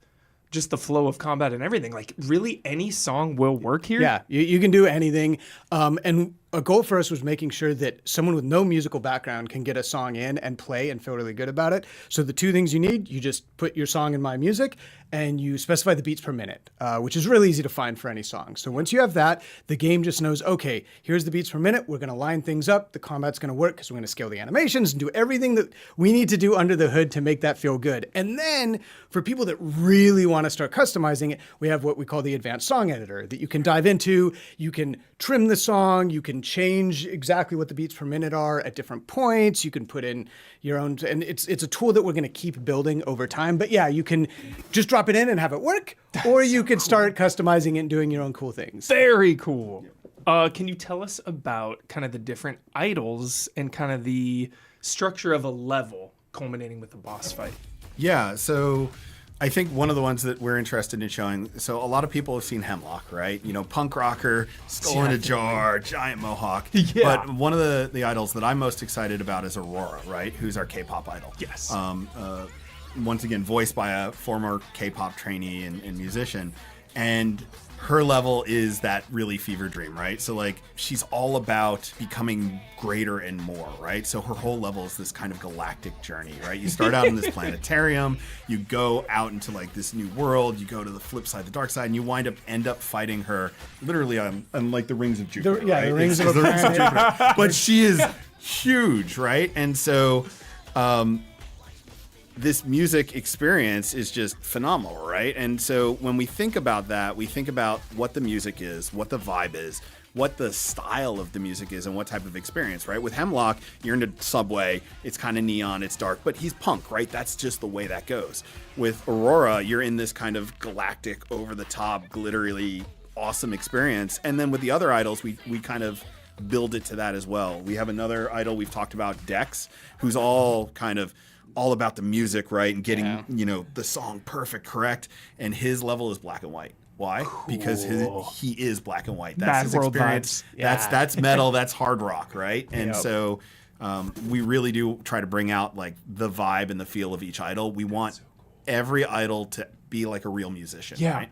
just the flow of combat and everything? Like, really, any song will work here? Yeah, you can do anything. And a goal for us was making sure that someone with no musical background can get a song in and play and feel really good about it. So the two things you need, you just put your song in My Music and you specify the beats per minute, which is really easy to find for any song. So once you have that, the game just knows, okay, here's the beats per minute. We're going to line things up. The combat's going to work because we're going to scale the animations and do everything that we need to do under the hood to make that feel good. And then for people that really want to start customizing it, we have what we call the advanced song editor that you can dive into. You can trim the song. You can change exactly what the beats per minute are at different points. You can put in your own, and it's a tool that we're going to keep building over time. But yeah, you can just drop it in and have it work, or you can start customizing it and doing your own cool things. Very cool. Can you tell us about kind of the different idols and kind of the structure of a level culminating with the boss fight? Yeah, so I think one of the ones that we're interested in showing, so a lot of people have seen Hemlock, right? You know, punk rocker, skull in a jar, giant mohawk. Yeah. But one of the idols that I'm most excited about is Aurora, right? Who's our K-pop idol. Yes. Once again, voiced by a former K-pop trainee and musician. And her level is that really fever dream, right? So like she's all about becoming greater and more, right? So her whole level is this kind of galactic journey, right? You start out in this planetarium, you go out into like this new world, you go to the flip side, the dark side, and you end up fighting her literally on like the rings of Jupiter. Yeah, right? the rings It's of the rings of Jupiter. Jupiter. But she is huge, right? And so this music experience is just phenomenal, right? And so when we think about that, we think about what the music is, what the vibe is, what the style of the music is, and what type of experience, right? With Hemlock, you're in a subway, it's kind of neon, it's dark, but he's punk, right? That's just the way that goes. With Aurora, you're in this kind of galactic, over-the-top, glittery, awesome experience. And then with the other idols, we kind of build it to that as well. We have another idol we've talked about, Dex, who's all about the music, right? And getting, you know, the song perfect, correct. And his level is black and white. Why? Cool. Because he is black and white. That's his experience. Yeah. That's metal. That's hard rock, right? And so we really do try to bring out like the vibe and the feel of each idol. We want every idol to be like a real musician. Yeah. Right?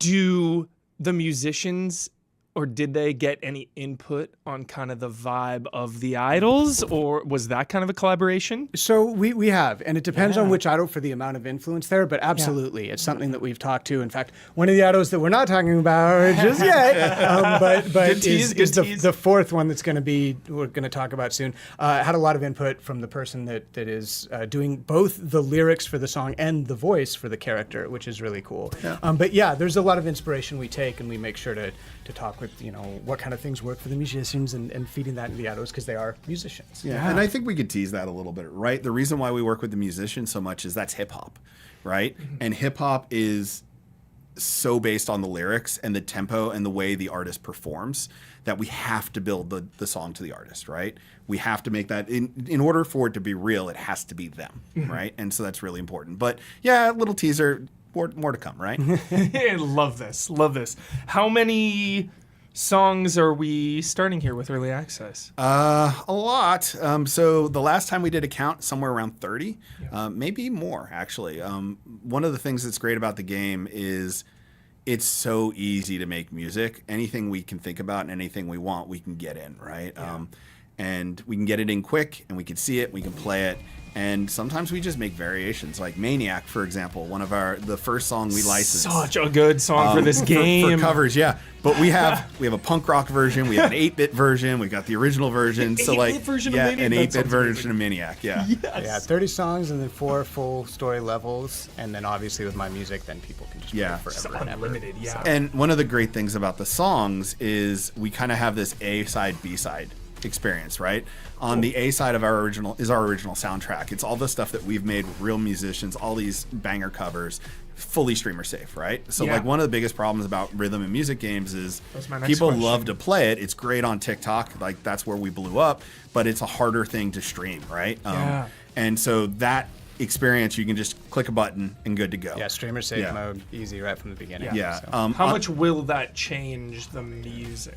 Do the musicians, or did they get any input on kind of the vibe of the idols, or was that kind of a collaboration? So we have, and it depends on which idol for the amount of influence there, but absolutely, it's something that we've talked to. In fact, one of the idols that we're not talking about just yet, but is the fourth one that's going to be, we're going to talk about soon, had a lot of input from the person that is doing both the lyrics for the song and the voice for the character, which is really cool. Yeah. But yeah, there's a lot of inspiration we take, and we make sure to talk with, you know, what kind of things work for the musicians and feeding that into the idols because they are musicians. Yeah, and I think we could tease that a little bit, right? The reason why we work with the musicians so much is that's hip hop, right? Mm-hmm. And hip hop is so based on the lyrics and the tempo and the way the artist performs that we have to build the song to the artist, right? We have to make that, in order for it to be real, it has to be them, right? And so that's really important. But yeah, a little teaser, more to come, right? Love this. How many songs are we starting here with early access? A lot. So the last time we did a count, somewhere around 30, maybe more actually. One of the things that's great about the game is it's so easy to make music. Anything we can think about and anything we want, we can get in, right? Yeah. And we can get it in quick, and we can see it, we can play it, And sometimes we just make variations, like Maniac, for example, the first song we licensed. Such a good song for this game. For covers, yeah. But we have a punk rock version, we have an 8-bit version, we got the original version. So like, version of Maniac? an That 8-bit sounds version of Maniac, yeah. Yes. Yeah, 30 songs and then 4 full story levels, and then obviously with my music, then people can just play it forever and ever. Unlimited, yeah. And one of the great things about the songs is we kind of have this A side, B side experience, right? On the A side of our original soundtrack. It's all the stuff that we've made with real musicians, all these banger covers, fully streamer safe, right? So like one of the biggest problems about rhythm and music games is people love to play it. It's great on TikTok, like that's where we blew up, but it's a harder thing to stream, right? And so that experience, you can just click a button and good to go. Yeah, streamer safe mode, easy right from the beginning. Yeah. So. How much will that change the music?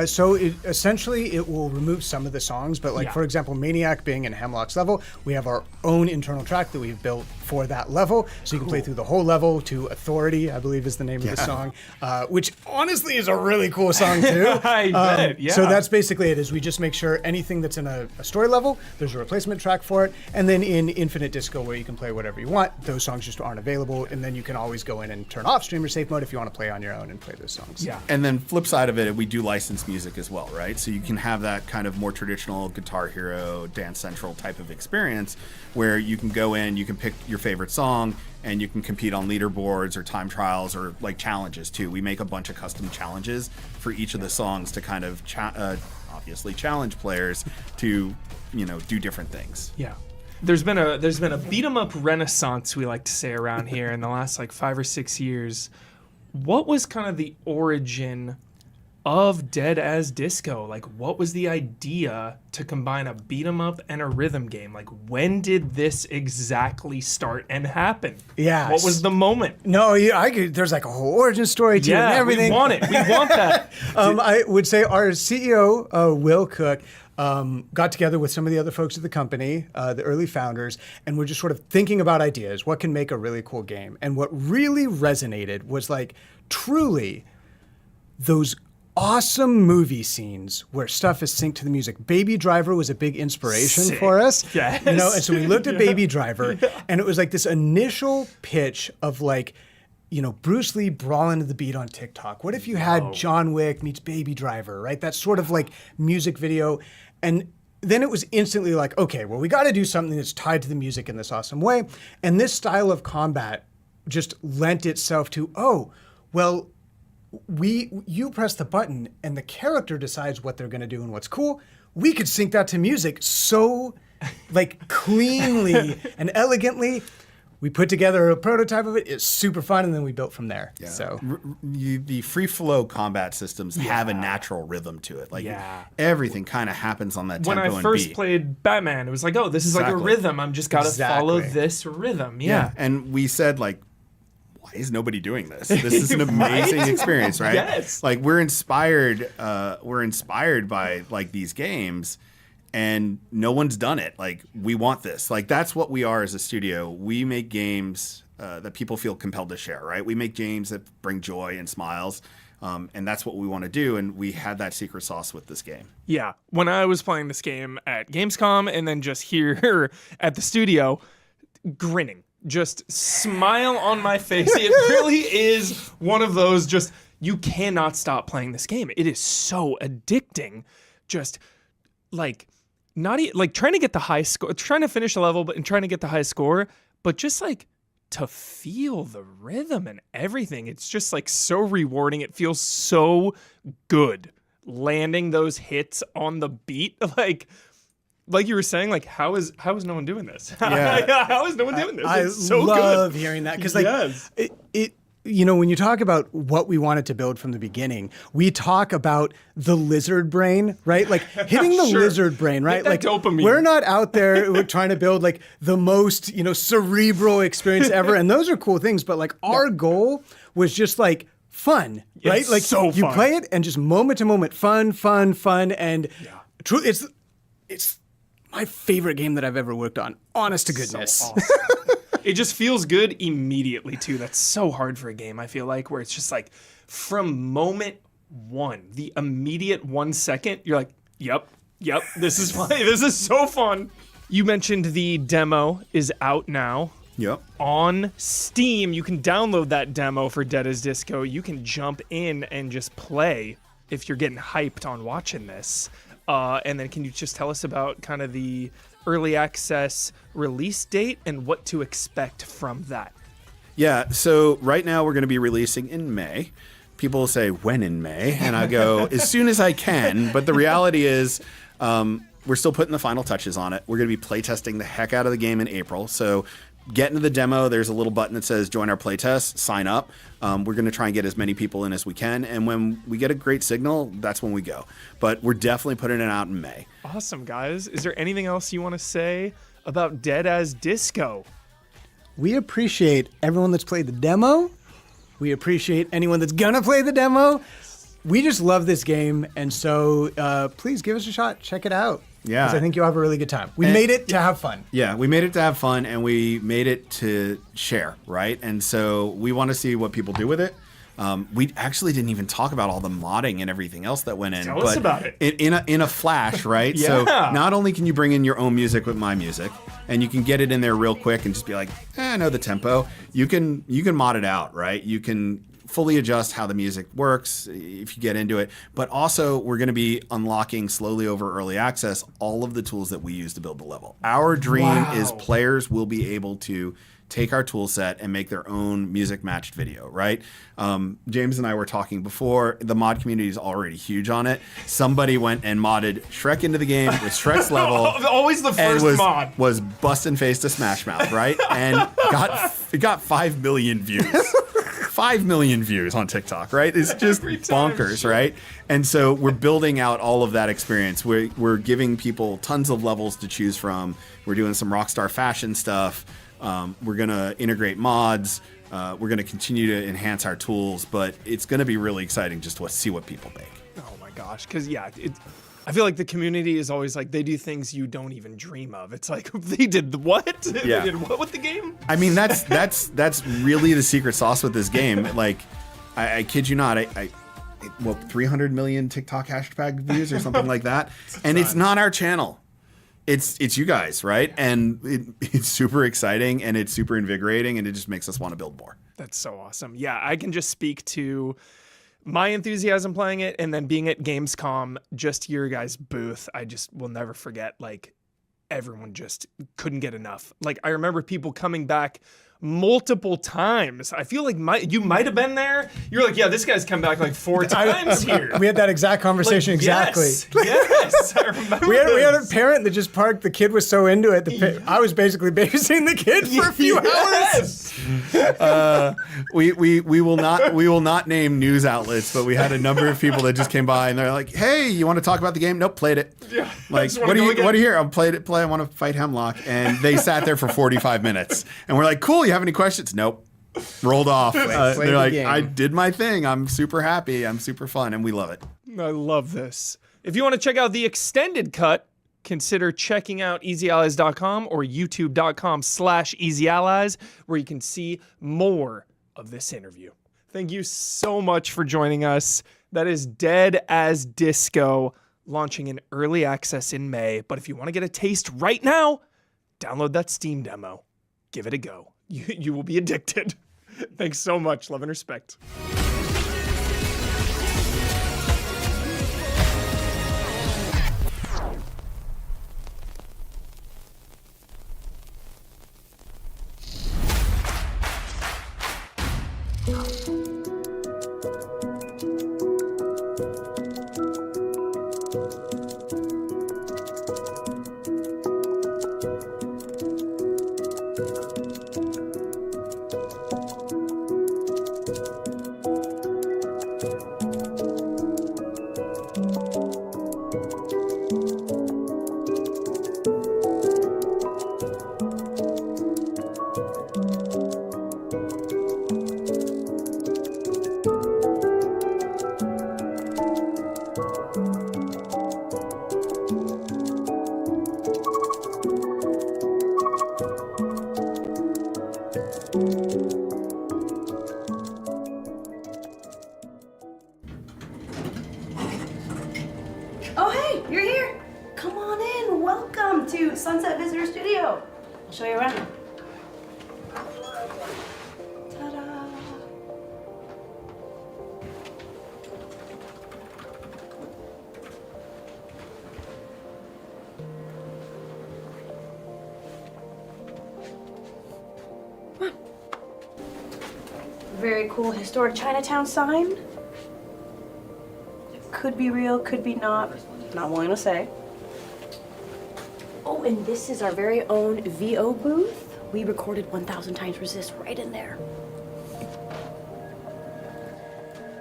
So essentially it will remove some of the songs, but like for example, Maniac being in Hemlock's level, we have our own internal track that we've built for that level, so you can play through the whole level to Authority, I believe is the name of the song, which honestly is a really cool song too. I bet, yeah. So that's basically it, is we just make sure anything that's in a story level, there's a replacement track for it, and then in Infinite Disco where you can play whatever you want, those songs just aren't available, and then you can always go in and turn off streamer safe mode if you want to play on your own and play those songs. Yeah. And then flip side of it, we do license music as well, right? So you can have that kind of more traditional Guitar Hero, Dance Central type of experience where you can go in, you can pick your favorite song, and you can compete on leaderboards or time trials or like challenges too. We make a bunch of custom challenges for each of the songs to kind of obviously challenge players to, do different things. Yeah. There's been a beat 'em up renaissance, we like to say around here, in the last like 5 or 6 years. What was kind of the origin of Dead as Disco? Like, what was the idea to combine a beat 'em up and a rhythm game? Like, when did this exactly start and happen? Yeah. What was the moment? No, there's like a whole origin story to it and everything. We want it. We want that. I would say our CEO, Will Cook, got together with some of the other folks at the company, the early founders, and we're just sort of thinking about ideas. What can make a really cool game? And what really resonated was like truly those awesome movie scenes where stuff is synced to the music. Baby Driver was a big inspiration for us. Yes. And so we looked at Baby Driver, and it was like this initial pitch of like, Bruce Lee brawling to the beat on TikTok. What if you had John Wick meets Baby Driver, right? That sort of like music video. And then it was instantly like, okay, well, we got to do something that's tied to the music in this awesome way. And this style of combat just lent itself to, you press the button and the character decides what they're going to do and what's cool. We could sync that to music so like cleanly and elegantly. We put together a prototype of it. It's super fun, and then we built from there. Yeah. So the free flow combat systems have a natural rhythm to it. Like everything kind of happens on that tempo and beat. When I first played Batman, it was like, this is like a rhythm. I'm just got to follow this rhythm. Yeah. And we said like, why is nobody doing this? This is an amazing experience, right? Yes. Like we're inspired by like these games, and no one's done it. Like we want this. Like that's what we are as a studio. We make games that people feel compelled to share, right? We make games that bring joy and smiles. And that's what we want to do. And we had that secret sauce with this game. Yeah. When I was playing this game at Gamescom and then just here at the studio, grinning. Just smile on my face. It really is one of those just, you cannot stop playing this game. It is so addicting. Just like, like trying to get the high score, trying to finish the level and trying to get the high score, but just like to feel the rhythm and everything. It's just like so rewarding. It feels so good landing those hits on the beat. Like you were saying, like how is no one doing this? Yeah. How is no one doing this? I It's so love good. hearing that because it when you talk about what we wanted to build from the beginning, we talk about the lizard brain, right? Like hitting the lizard brain, right? Like dopamine. We're not out there we're trying to build like the most, cerebral experience ever. And those are cool things. But like our goal was just like fun, right? It's like so you fun. play it and just moment to moment, fun. And truly it's my favorite game that I've ever worked on. Honest to goodness. So awesome. It just feels good immediately too. That's so hard for a game, I feel like, where it's just like from moment one, the immediate 1 second, you're like, yep, this is fun. This is so fun. You mentioned the demo is out now. Yep. On Steam, you can download that demo for Dead as Disco. You can jump in and just play if you're getting hyped on watching this. And then can you just tell us about kind of the early access release date and what to expect from that? Yeah, so right now we're going to be releasing in May. People say, when in May? And I go, as soon as I can. But the reality is, we're still putting the final touches on it. We're going to be playtesting the heck out of the game in April. So get into the demo. There's a little button that says join our playtest, sign up. We're going to try and get as many people in as we can. And when we get a great signal, that's when we go. But we're definitely putting it out in May. Awesome, guys. Is there anything else you want to say about Dead as Disco? We appreciate everyone that's played the demo. We appreciate anyone that's going to play the demo. We just love this game. And so please give us a shot. Check it out. Yeah. Because I think you'll have a really good time. We made it to have fun. Yeah, we made it to have fun, and we made it to share, right? And so we want to see what people do with it. We actually didn't even talk about all the modding and everything else that went in. Tell us about it. In a flash, right? Yeah. So not only can you bring in your own music with my music, and you can get it in there real quick and just be like, I know the tempo. You can mod it out, right? You can fully adjust how the music works if you get into it. But also, we're going to be unlocking slowly over early access all of the tools that we use to build the level. Our dream is players will be able to take our tool set and make their own music matched video, right? James and I were talking before, the mod community is already huge on it. Somebody went and modded Shrek into the game with Shrek's level. Always the first mod. Was busting face to Smash Mouth, right? And got 5 million views. 5 million views on TikTok, right? It's just bonkers, right? And so we're building out all of that experience. We're giving people tons of levels to choose from. We're doing some Rockstar fashion stuff. We're going to integrate mods. We're going to continue to enhance our tools, but it's going to be really exciting just to see what people make. Oh my gosh. Because, I feel like the community is always like, they do things you don't even dream of. It's like, they did what? Yeah. They did what with the game? I mean, that's really the secret sauce with this game. Like, I kid you not, what, 300 million TikTok hashtag views or something like that? And it's not our channel. It's you guys, right? And it's super exciting and it's super invigorating and it just makes us want to build more. That's so awesome. Yeah, I can just speak to my enthusiasm playing it and then being at Gamescom, just your guys' booth. I just will never forget, like, everyone just couldn't get enough. Like, I remember people coming back multiple times. I feel like you might have been there. You're like, yeah, this guy's come back like 4 times here. We had that exact conversation, like, exactly. Yes, I remember we had a parent that just parked. The kid was so into it. I was basically babysitting the kid for a few hours. We will not name news outlets, but we had a number of people that just came by and they're like, "Hey, you want to talk about the game?" Nope, played it. Yeah, like, what do you hear? I played it. I want to fight Hemlock, and they sat there for 45 minutes, and we're like, "Cool, you have any questions?" Nope. Rolled off. They're like, I did my thing. I'm super happy. I'm super fun, and we love it. I love this. If you want to check out the extended cut, consider checking out EasyAllies.com or YouTube.com/EasyAllies, where you can see more of this interview. Thank you so much for joining us. That is Dead as Disco, launching in early access in May. But if you want to get a taste right now, download that Steam demo. Give it a go. You will be addicted. Thanks so much. Love and respect. Visitor Studio. I'll show you around. Ta-da! Very cool historic Chinatown sign. Could be real, could be not. Not willing to say. Oh, and this is our very own VO booth. We recorded 1000 Times Resist right in there.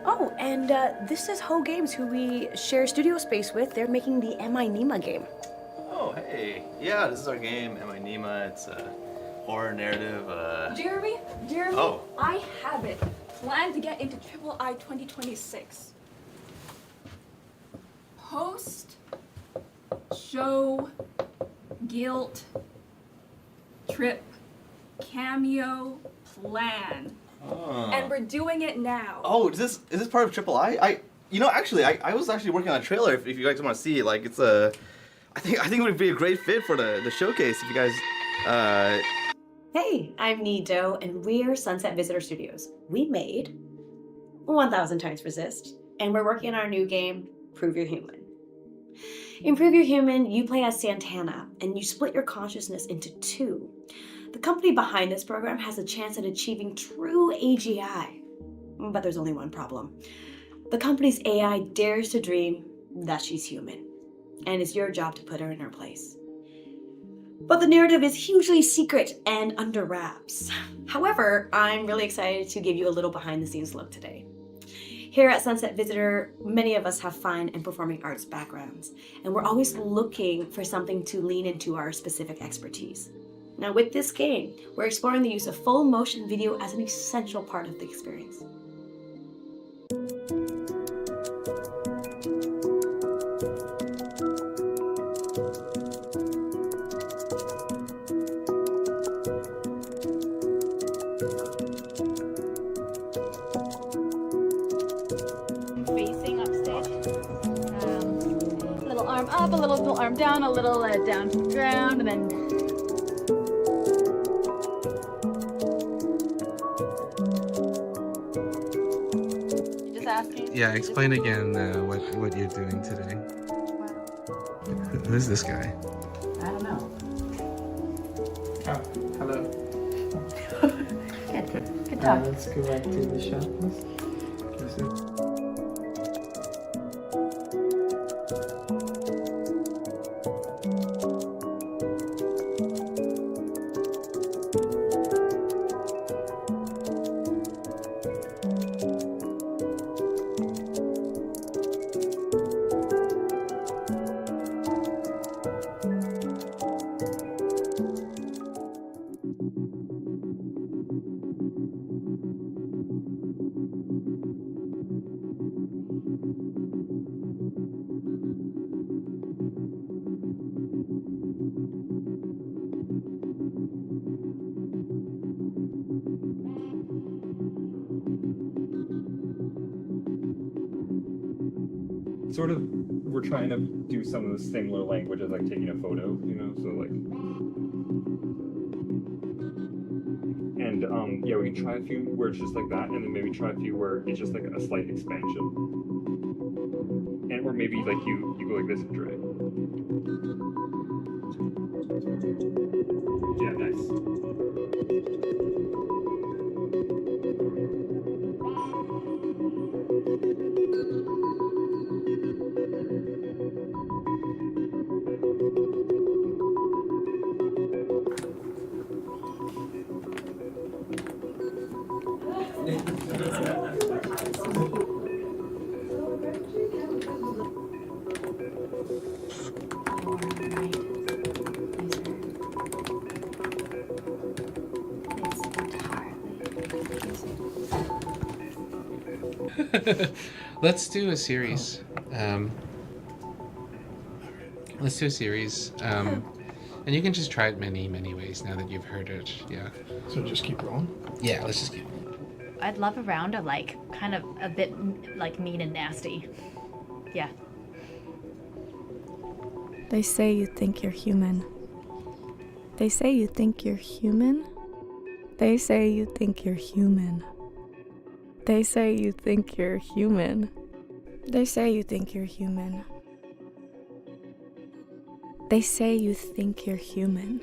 Oh, and this is Ho Games, who we share studio space with. They're making the Am I Nima game. Oh, hey. Yeah, this is our game, Am I Nima? It's a horror narrative. Jeremy, Oh. I have it. Plan to get into Triple I 2026. Post, show, guilt, trip, cameo, plan. Oh. And we're doing it now. Oh, is this part of Triple I? Actually, I was actually working on a trailer. If you guys want to see it, like it's a, I think it would be a great fit for the showcase. If you guys, Hey, I'm Nito, and we're Sunset Visitor Studios. We made 1000 Times Resist, and we're working on our new game, Prove You're Human. In Prove You're Human, you play as Santana, and you split your consciousness into two. The company behind this program has a chance at achieving true AGI. But there's only one problem. The company's AI dares to dream that she's human, and it's your job to put her in her place. But the narrative is hugely secret and under wraps. However, I'm really excited to give you a little behind the scenes look today. Here at Sunset Visitor, many of us have fine and performing arts backgrounds, and we're always looking for something to lean into our specific expertise. Now with this game, we're exploring the use of full motion video as an essential part of the experience. Facing upstage. Little arm up, a little arm down, a little down to the ground, and then. Just asking. Yeah, explain again what you're doing today. Who's this guy? I don't know. Oh, hello. Good talk. Let's go back to the shop, please. Sort of, we're trying to do some of the similar language as like taking a photo, you know, so like, and yeah, we can try a few where it's just like that, and then maybe try a few where it's just like a slight expansion, and or maybe like you go like this and drag. Yeah, nice. Let's do a series. Let's do a series. And you can just try it many ways now that you've heard it. Yeah. So just keep rolling? Yeah, let's just keep. I'd love a round of like kind of a bit like mean and nasty. Yeah. They say you think you're human, They say you think you're human. They say you think you're human. They say you think you're human. They say you think you're human. They say you think you're human.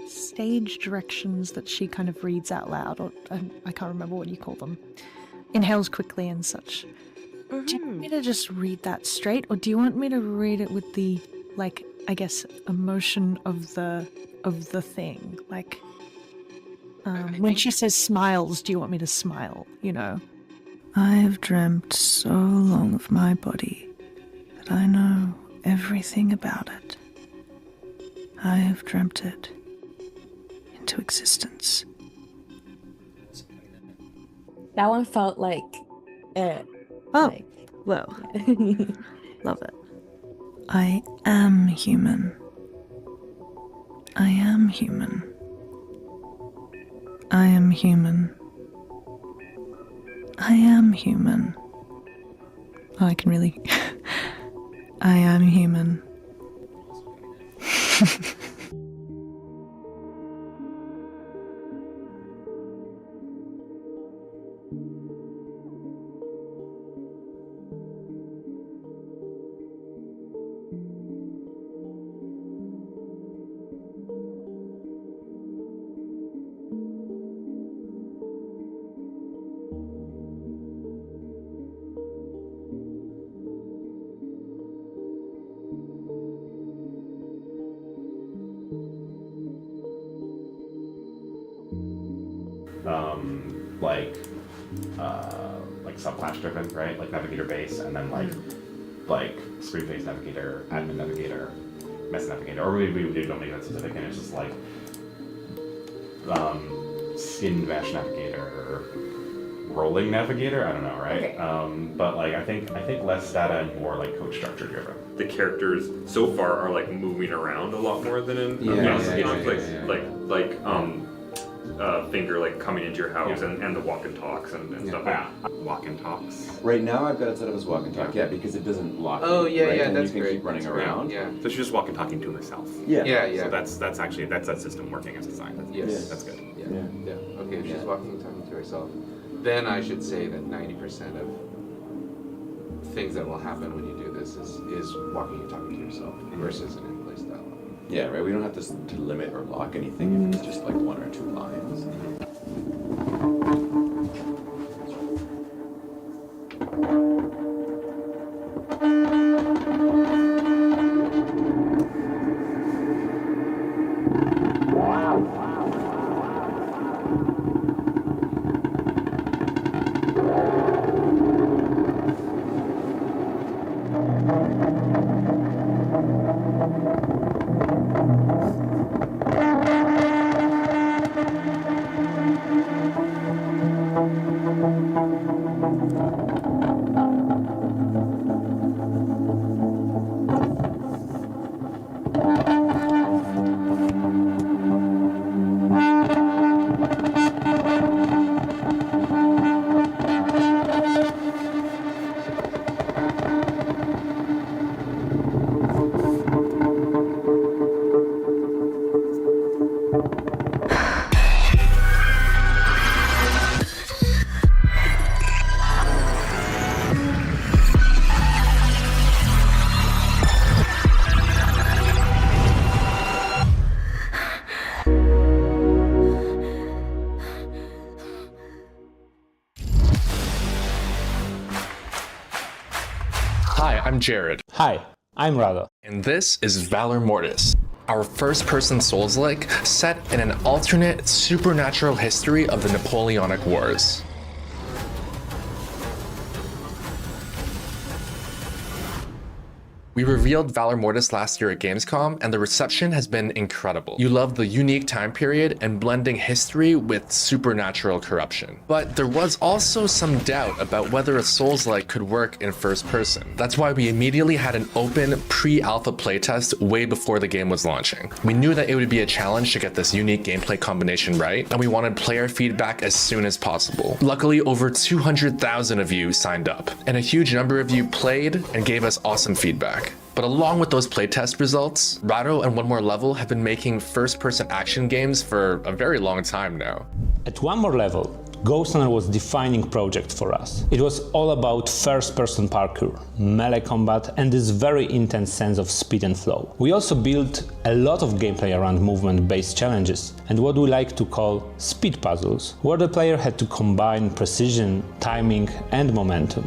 Stage directions that she kind of reads out loud, or I can't remember what you call them. Inhales quickly and such. Do you want me to just read that straight, or do you want me to read it with the, like, I guess, emotion of the thing? Like, when she says smiles, do you want me to smile, you know? I've dreamt so long of my body that I know everything about it. I have dreamt it into existence. That one felt like Oh, like, well, love it. I am human. I am human. I am human. I am human. Oh, I can really... I am human. like subclass driven, right? Like navigator base, and then like screen face navigator, admin navigator, mess navigator, or maybe we don't make that specific, and it's just like skin mesh navigator, rolling navigator. I don't know, right? Okay. But like I think less data and more like code structure driven. The characters so far are like moving around a lot more than in Finger like coming into your house and the walk and talks and stuff. Walk and talks. Right now I've got it set up as walk and talk, because it doesn't lock. Oh you, right? yeah, And that's you can great. keep running That's great. around. Yeah. So she's just walk and talking to herself. Yeah. So that's actually that system working as designed. That's good. Yeah. Okay, if she's walking and talking to herself, then I should say that 90% of things that will happen when you do this is walking and talking to yourself versus an in-place dialogue. Yeah, right. We don't have to limit or lock anything if it's just like one or two lines. Hi, I'm Jared. Hi, I'm Rado. And this is Valor Mortis, our first-person Souls-like set in an alternate supernatural history of the Napoleonic Wars. We revealed Valor Mortis last year at Gamescom, and the reception has been incredible. You love the unique time period and blending history with supernatural corruption. But there was also some doubt about whether a Souls-like could work in first person. That's why we immediately had an open pre-alpha playtest way before the game was launching. We knew that it would be a challenge to get this unique gameplay combination right, and we wanted player feedback as soon as possible. Luckily, over 200,000 of you signed up, and a huge number of you played and gave us awesome feedback. But along with those playtest results, Rado and One More Level have been making first-person action games for a very long time now. At One More Level, Ghost Runner was a defining project for us. It was all about first-person parkour, melee combat, and this very intense sense of speed and flow. We also built a lot of gameplay around movement-based challenges and what we like to call speed puzzles, where the player had to combine precision, timing, and momentum.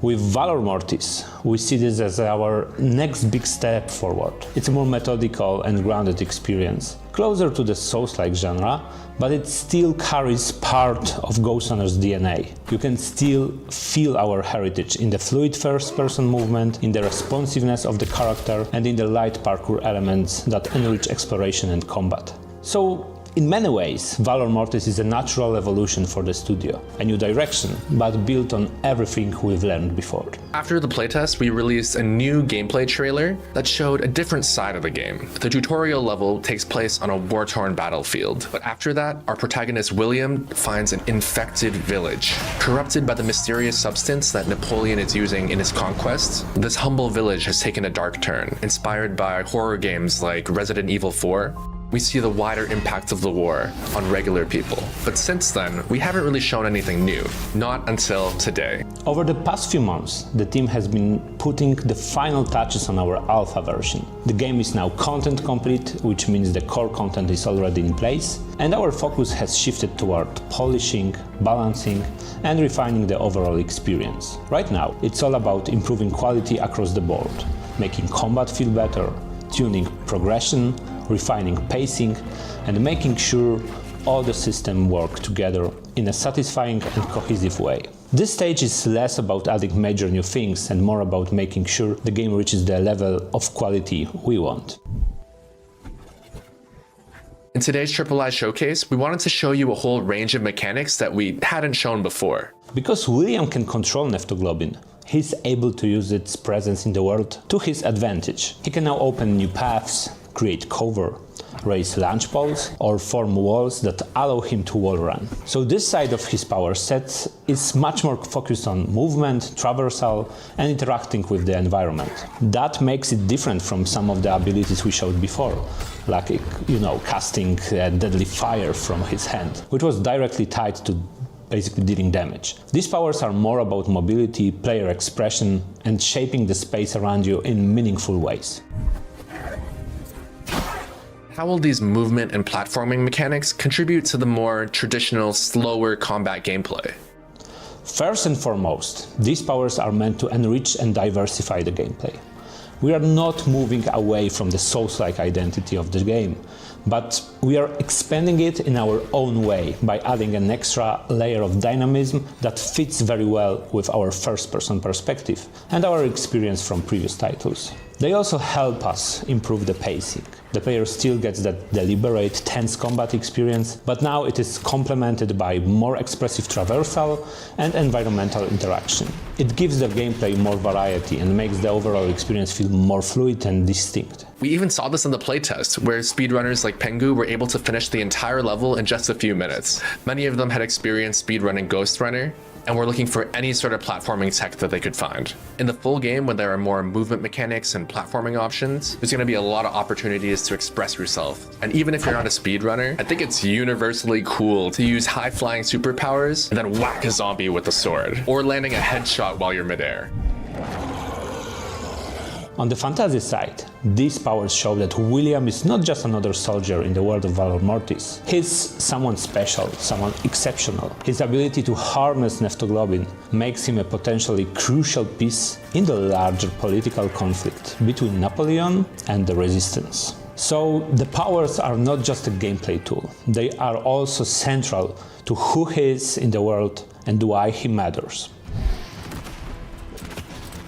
With Valor Mortis, we see this as our next big step forward. It's a more methodical and grounded experience, closer to the Souls-like genre, but it still carries part of Ghost Runner's DNA. You can still feel our heritage in the fluid first-person movement, in the responsiveness of the character, and in the light parkour elements that enrich exploration and combat. So, in many ways, Valor Mortis is a natural evolution for the studio, a new direction, but built on everything we've learned before. After the playtest, we released a new gameplay trailer that showed a different side of the game. The tutorial level takes place on a war-torn battlefield, but after that, our protagonist William finds an infected village. Corrupted by the mysterious substance that Napoleon is using in his conquests, this humble village has taken a dark turn. Inspired by horror games like Resident Evil 4, we see the wider impact of the war on regular people. But since then, we haven't really shown anything new, not until today. Over the past few months, the team has been putting the final touches on our alpha version. The game is now content complete, which means the core content is already in place, and our focus has shifted toward polishing, balancing, and refining the overall experience. Right now, it's all about improving quality across the board, making combat feel better, tuning progression, refining pacing, and making sure all the systems work together in a satisfying and cohesive way. This stage is less about adding major new things and more about making sure the game reaches the level of quality we want. In today's III showcase, we wanted to show you a whole range of mechanics that we hadn't shown before. Because William can control Neftoglobin, he's able to use its presence in the world to his advantage. He can now open new paths, create cover, raise launch poles, or form walls that allow him to wall run. So this side of his power set is much more focused on movement, traversal, and interacting with the environment. That makes it different from some of the abilities we showed before, like, casting deadly fire from his hand, which was directly tied to basically dealing damage. These powers are more about mobility, player expression, and shaping the space around you in meaningful ways. How will these movement and platforming mechanics contribute to the more traditional, slower combat gameplay? First and foremost, these powers are meant to enrich and diversify the gameplay. We are not moving away from the Souls-like identity of the game, but we are expanding it in our own way by adding an extra layer of dynamism that fits very well with our first-person perspective and our experience from previous titles. They also help us improve the pacing. The player still gets that deliberate, tense combat experience, but now it is complemented by more expressive traversal and environmental interaction. It gives the gameplay more variety and makes the overall experience feel more fluid and distinct. We even saw this in the playtest, where speedrunners like Pengu were able to finish the entire level in just a few minutes. Many of them had experienced speedrunning Ghost Runner, and were looking for any sort of platforming tech that they could find. In the full game, when there are more movement mechanics and platforming options, there's going to be a lot of opportunities to express yourself. And even if you're not a speedrunner, I think it's universally cool to use high-flying superpowers and then whack a zombie with a sword, or landing a headshot while you're midair. On the fantasy side, these powers show that William is not just another soldier in the world of Valor Mortis. He's someone special, someone exceptional. His ability to harness Neftoglobin makes him a potentially crucial piece in the larger political conflict between Napoleon and the Resistance. So the powers are not just a gameplay tool, they are also central to who he is in the world and why he matters.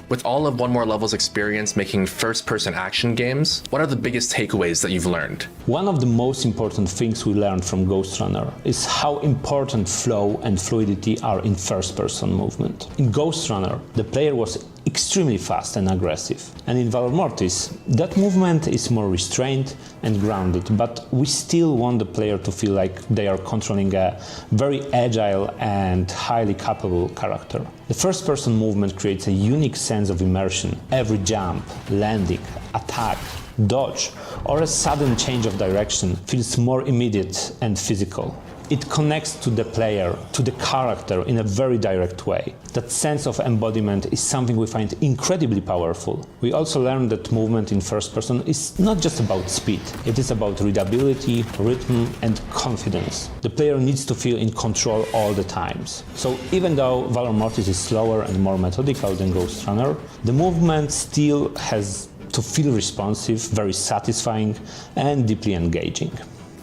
With all of One More Level's experience making first-person action games, what are the biggest takeaways that you've learned? One of the most important things we learned from Ghost Runner is how important flow and fluidity are in first-person movement. In Ghost Runner, the player was extremely fast and aggressive. And in Valor Mortis, that movement is more restrained and grounded, but we still want the player to feel like they are controlling a very agile and highly capable character. The first-person movement creates a unique sense of immersion. Every jump, landing, attack, dodge, or a sudden change of direction feels more immediate and physical. It connects to the player, to the character in a very direct way. That sense of embodiment is something we find incredibly powerful. We also learned that movement in first person is not just about speed. It is about readability, rhythm, and confidence. The player needs to feel in control all the times. So even though Valor Mortis is slower and more methodical than Ghost Runner, the movement still has to feel responsive, very satisfying, and deeply engaging.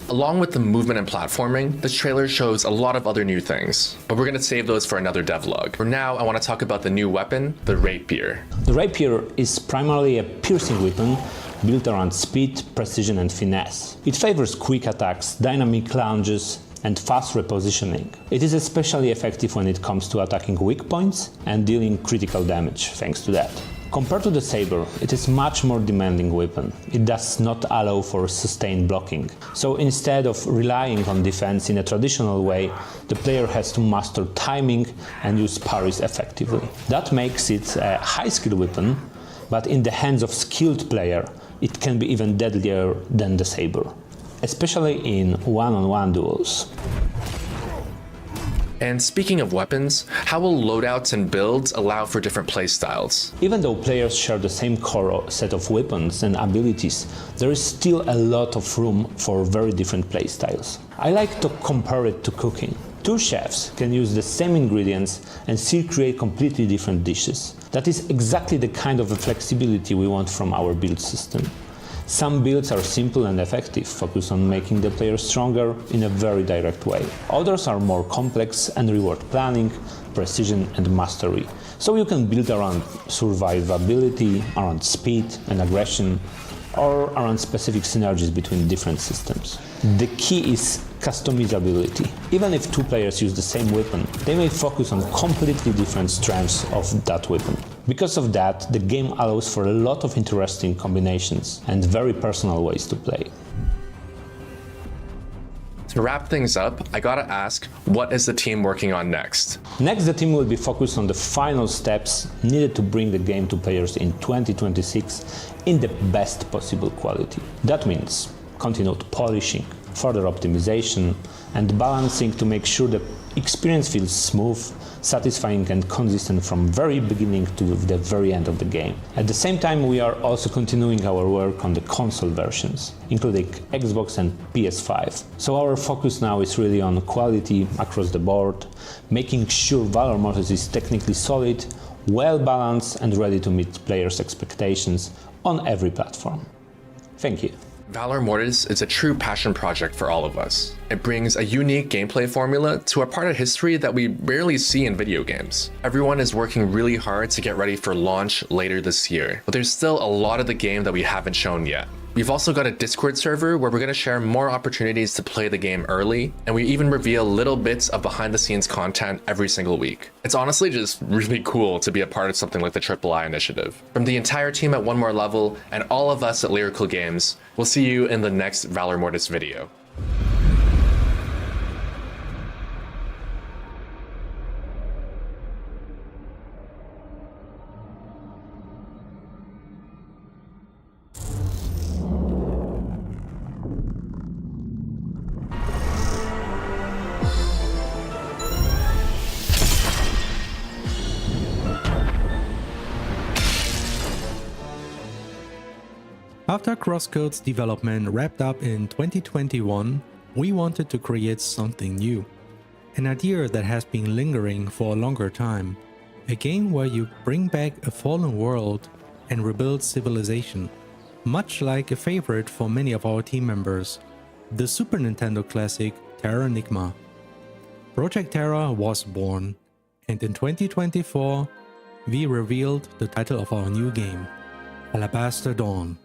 Along with the movement and platforming, this trailer shows a lot of other new things, but we're going to save those for another devlog. For now, I want to talk about the new weapon, the Rapier. The Rapier is primarily a piercing weapon built around speed, precision, and finesse. It favors quick attacks, dynamic lunges, and fast repositioning. It is especially effective when it comes to attacking weak points and dealing critical damage thanks to that. Compared to the saber, it is much more demanding weapon. It does not allow for sustained blocking. So instead of relying on defense in a traditional way, the player has to master timing and use parries effectively. That makes it a high-skill weapon, but in the hands of skilled player, it can be even deadlier than the saber, especially in one-on-one duels. And speaking of weapons, how will loadouts and builds allow for different playstyles? Even though players share the same core set of weapons and abilities, there is still a lot of room for very different playstyles. I like to compare it to cooking. Two chefs can use the same ingredients and still create completely different dishes. That is exactly the kind of flexibility we want from our build system. Some builds are simple and effective, focus on making the player stronger in a very direct way. Others are more complex and reward planning, precision and mastery. So you can build around survivability, around speed and aggression, or around specific synergies between different systems. The key is customizability. Even if two players use the same weapon, they may focus on completely different strengths of that weapon. Because of that, the game allows for a lot of interesting combinations and very personal ways to play. To wrap things up, I gotta ask, what is the team working on next? Next, the team will be focused on the final steps needed to bring the game to players in 2026 in the best possible quality. That means continued polishing, further optimization, and balancing to make sure the experience feels smooth, satisfying and consistent from very beginning to the very end of the game. At the same time, we are also continuing our work on the console versions, including Xbox and PS5. So our focus now is really on quality across the board, making sure Valor Mortis is technically solid, well balanced and ready to meet players' expectations on every platform. Thank you. Valor Mortis is a true passion project for all of us. It brings a unique gameplay formula to a part of history that we rarely see in video games. Everyone is working really hard to get ready for launch later this year, but there's still a lot of the game that we haven't shown yet. We've also got a Discord server where we're going to share more opportunities to play the game early, and we even reveal little bits of behind the scenes content every single week. It's honestly just really cool to be a part of something like the III initiative. From the entire team at One More Level and all of us at Lyrical Games, we'll see you in the next Valor Mortis video. After Crosscode's development wrapped up in 2021, we wanted to create something new. An idea that has been lingering for a longer time. A game where you bring back a fallen world and rebuild civilization. Much like a favorite for many of our team members, the Super Nintendo classic Terra Nigma. Project Terra was born, and in 2024, we revealed the title of our new game, Alabaster Dawn.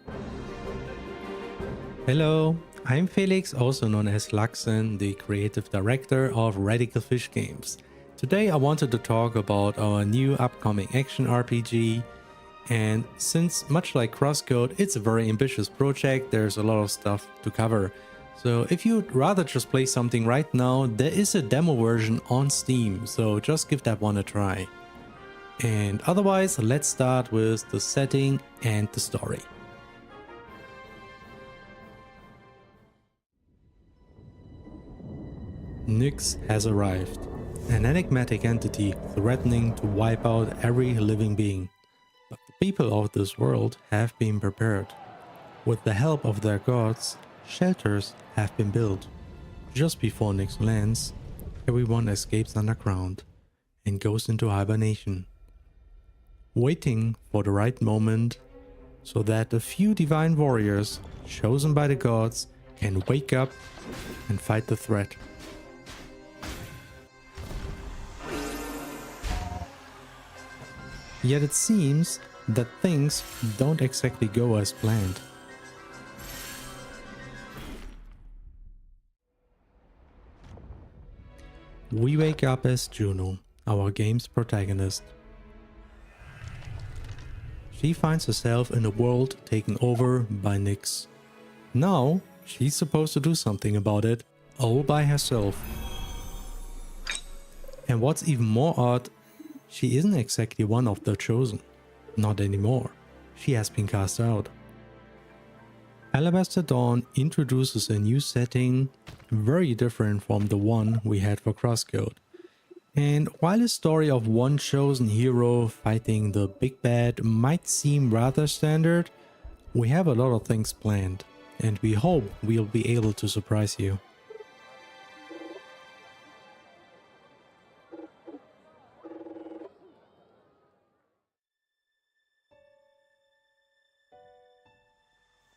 Hello, I'm Felix, also known as Laxen, the creative director of Radical Fish Games. Today I wanted to talk about our new upcoming action RPG, and since much like Crosscode, it's a very ambitious project, there's a lot of stuff to cover. So if you'd rather just play something right now, there is a demo version on Steam, so just give that one a try. And otherwise, let's start with the setting and the story. Nyx has arrived, an enigmatic entity threatening to wipe out every living being. But the people of this world have been prepared. With the help of their gods, shelters have been built. Just before Nyx lands, everyone escapes underground and goes into hibernation, waiting for the right moment so that a few divine warriors chosen by the gods can wake up and fight the threat. Yet it seems that things don't exactly go as planned. We wake up as Juno, our game's protagonist. She finds herself in a world taken over by Nyx. Now, she's supposed to do something about it, all by herself. And what's even more odd, she isn't exactly one of the chosen. Not anymore. She has been cast out. Alabaster Dawn introduces a new setting, very different from the one we had for Crosscode. And while a story of one chosen hero fighting the big bad might seem rather standard, we have a lot of things planned, and we hope we'll be able to surprise you.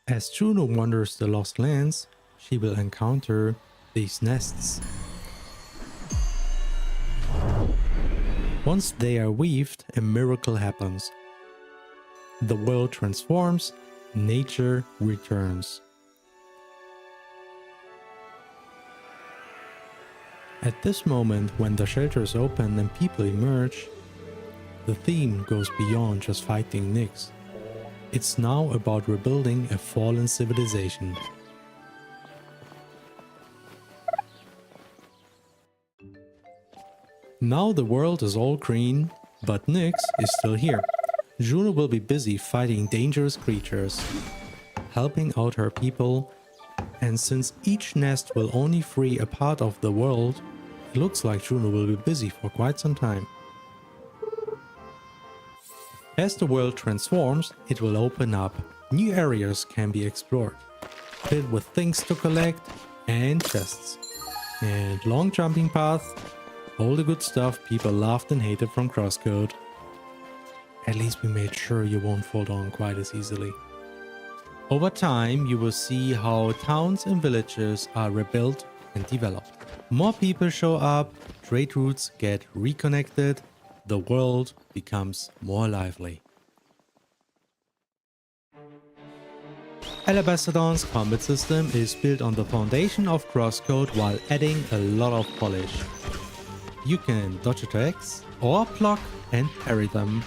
As Juno wanders the Lost Lands, she will encounter these nests. Once they are weaved, a miracle happens. The world transforms, nature returns. At this moment, when the shelters open and people emerge, the theme goes beyond just fighting Nyx. It's now about rebuilding a fallen civilization. Now the world is all green, but Nyx is still here. Juno will be busy fighting dangerous creatures, helping out her people, and since each nest will only free a part of the world, it looks like Juno will be busy for quite some time. As the world transforms, it will open up. New areas can be explored, filled with things to collect and chests. And long jumping paths, all the good stuff people loved and hated from Crosscode. At least we made sure you won't fall down quite as easily. Over time, you will see how towns and villages are rebuilt and developed. More people show up, trade routes get reconnected, the world becomes more lively. Alabaster Dawn's combat system is built on the foundation of Crosscode while adding a lot of polish. You can dodge attacks or block and parry them.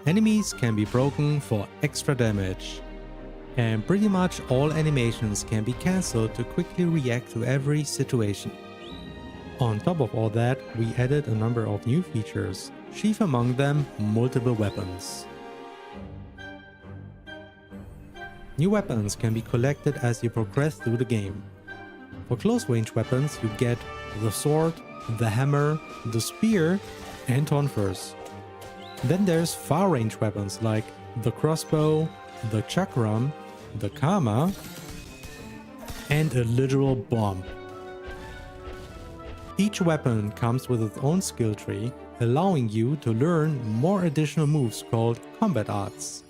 Enemies can be broken for extra damage. And pretty much all animations can be cancelled to quickly react to every situation. On top of all that, we added a number of new features, chief among them multiple weapons. New weapons can be collected as you progress through the game. For close range weapons you get the sword, the hammer, the spear and tonfers. Then there's far range weapons like the crossbow, the chakram, the kama and a literal bomb. Each weapon comes with its own skill tree, allowing you to learn more additional moves called combat arts.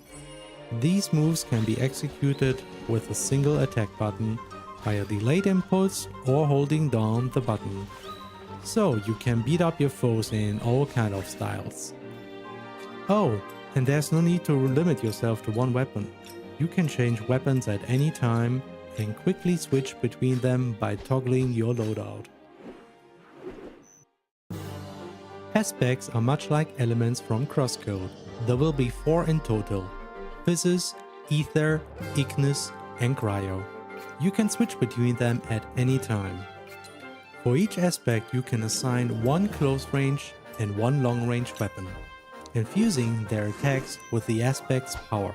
These moves can be executed with a single attack button, via delayed impulse or holding down the button. So you can beat up your foes in all kind of styles. Oh, and there's no need to limit yourself to one weapon. You can change weapons at any time and quickly switch between them by toggling your loadout. Aspects are much like elements from Crosscode. There will be 4 in total: Physis, Ether, Ignis, and Cryo. You can switch between them at any time. For each aspect you can assign 1 close range and 1 long range weapon, infusing their attacks with the aspect's power.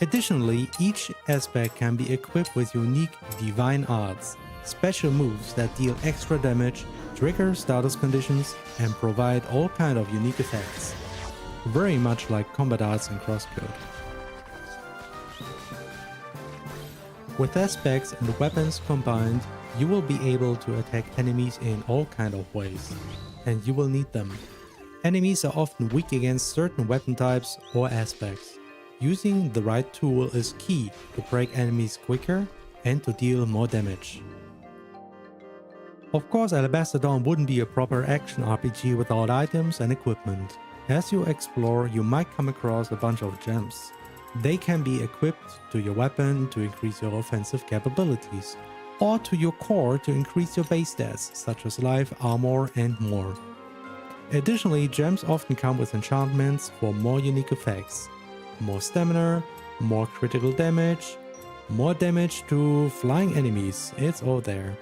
Additionally, each aspect can be equipped with unique divine arts, special moves that deal extra damage, trigger status conditions, and provide all kind of unique effects. Very much like combat arts in Crosscode. With aspects and weapons combined, you will be able to attack enemies in all kind of ways, and you will need them. Enemies are often weak against certain weapon types or aspects. Using the right tool is key to break enemies quicker and to deal more damage. Of course, Alabaster Dawn wouldn't be a proper action RPG without items and equipment. As you explore, you might come across a bunch of gems. They can be equipped to your weapon to increase your offensive capabilities, or to your core to increase your base stats, such as life, armor, and more. Additionally, gems often come with enchantments for more unique effects. More stamina, more critical damage, more damage to flying enemies, it's all there.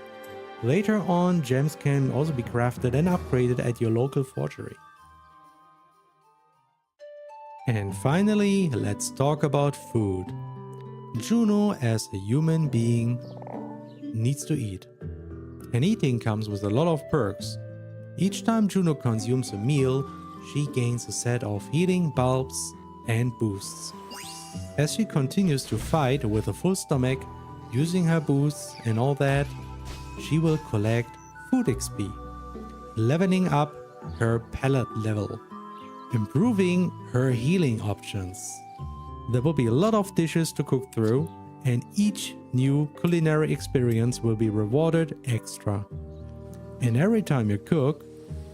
Later on, gems can also be crafted and upgraded at your local forgery. And finally, let's talk about food. Juno, as a human being, needs to eat. And eating comes with a lot of perks. Each time Juno consumes a meal, she gains a set of healing bulbs and boosts. As she continues to fight with a full stomach, using her boosts and all that, she will collect food XP, leveling up her palate level, improving her healing options. There will be a lot of dishes to cook through, and each new culinary experience will be rewarded extra. And every time you cook,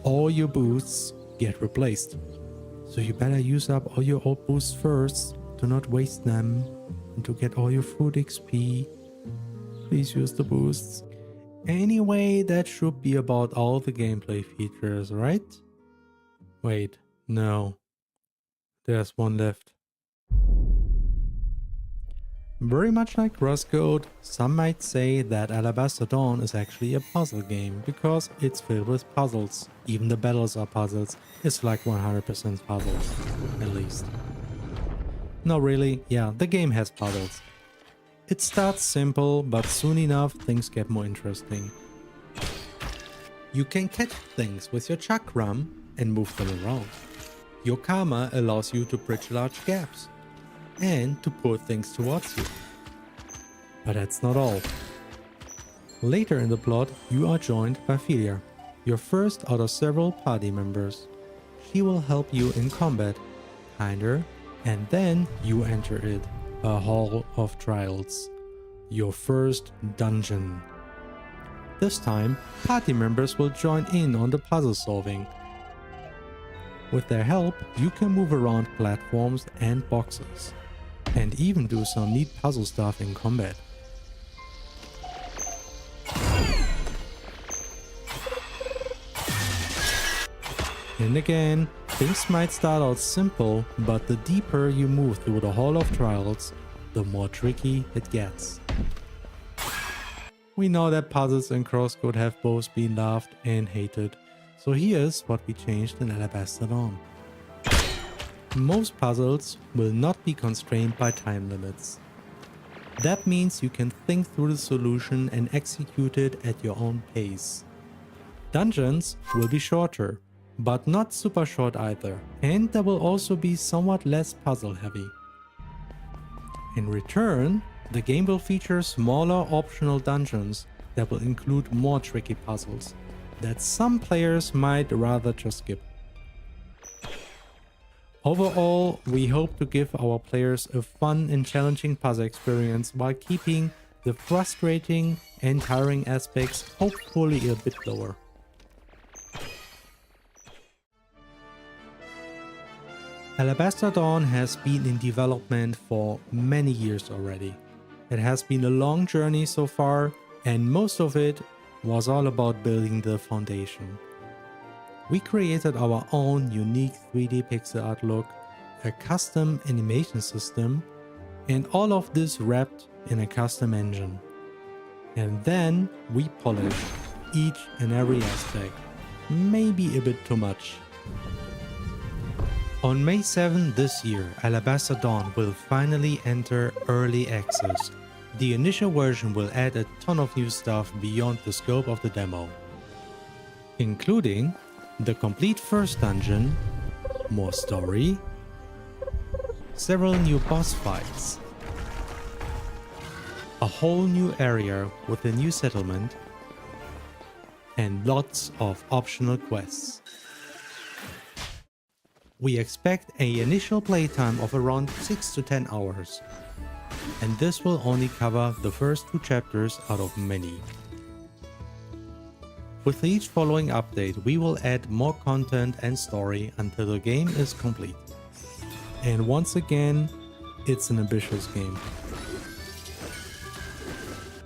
all your boosts get replaced. So you better use up all your old boosts first to not waste them and to get all your food XP. Please use the boosts. Anyway, that should be about all the gameplay features, right? Wait, no. There's one left. Very much like Crosscode, some might say that Alabaster Dawn is actually a puzzle game because it's filled with puzzles. Even the battles are puzzles. It's like 100% puzzles, at least. No, really, yeah, the game has puzzles. It starts simple, but soon enough things get more interesting. You can catch things with your chakram and move them around. Your karma allows you to bridge large gaps and to pull things towards you. But that's not all. Later in the plot, you are joined by Philia, your first out of several party members. She will help you in combat, kinda, and then you enter it, a Hall of Trials, your first dungeon. This time, party members will join in on the puzzle solving. With their help, you can move around platforms and boxes, and even do some neat puzzle stuff in combat. And again, things might start out simple, but the deeper you move through the Hall of Trials, the more tricky it gets. We know that puzzles in Crosscode have both been loved and hated, so here's what we changed in Alabaster Dawn. Most puzzles will not be constrained by time limits. That means you can think through the solution and execute it at your own pace. Dungeons will be shorter, but not super short either, and there will also be somewhat less puzzle heavy. In return, the game will feature smaller optional dungeons that will include more tricky puzzles that some players might rather just skip. Overall, we hope to give our players a fun and challenging puzzle experience while keeping the frustrating and tiring aspects hopefully a bit lower. Alabaster Dawn has been in development for many years already. It has been a long journey so far, and most of it was all about building the foundation. We created our own unique 3D pixel art look, a custom animation system, and all of this wrapped in a custom engine. And then we polished each and every aspect, maybe a bit too much. On May 7 this year, Alabaster Dawn will finally enter early access. The initial version will add a ton of new stuff beyond the scope of the demo, including the complete first dungeon, more story, several new boss fights, a whole new area with a new settlement, and lots of optional quests. We expect an initial playtime of around 6 to 10 hours, and this will only cover the first 2 chapters out of many. With each following update, we will add more content and story until the game is complete. And once again, it's an ambitious game.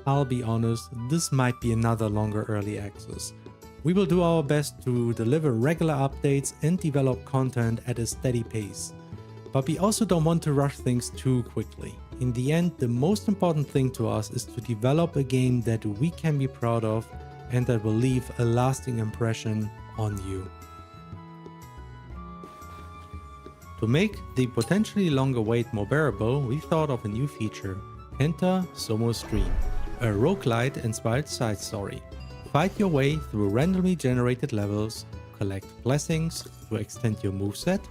I'll be honest, this might be another longer early access. We will do our best to deliver regular updates and develop content at a steady pace. But we also don't want to rush things too quickly. In the end, the most important thing to us is to develop a game that we can be proud of and that will leave a lasting impression on you. To make the potentially longer wait more bearable, we thought of a new feature, Enter Sumo Stream, a roguelite inspired side story. Fight your way through randomly generated levels, collect blessings to extend your moveset,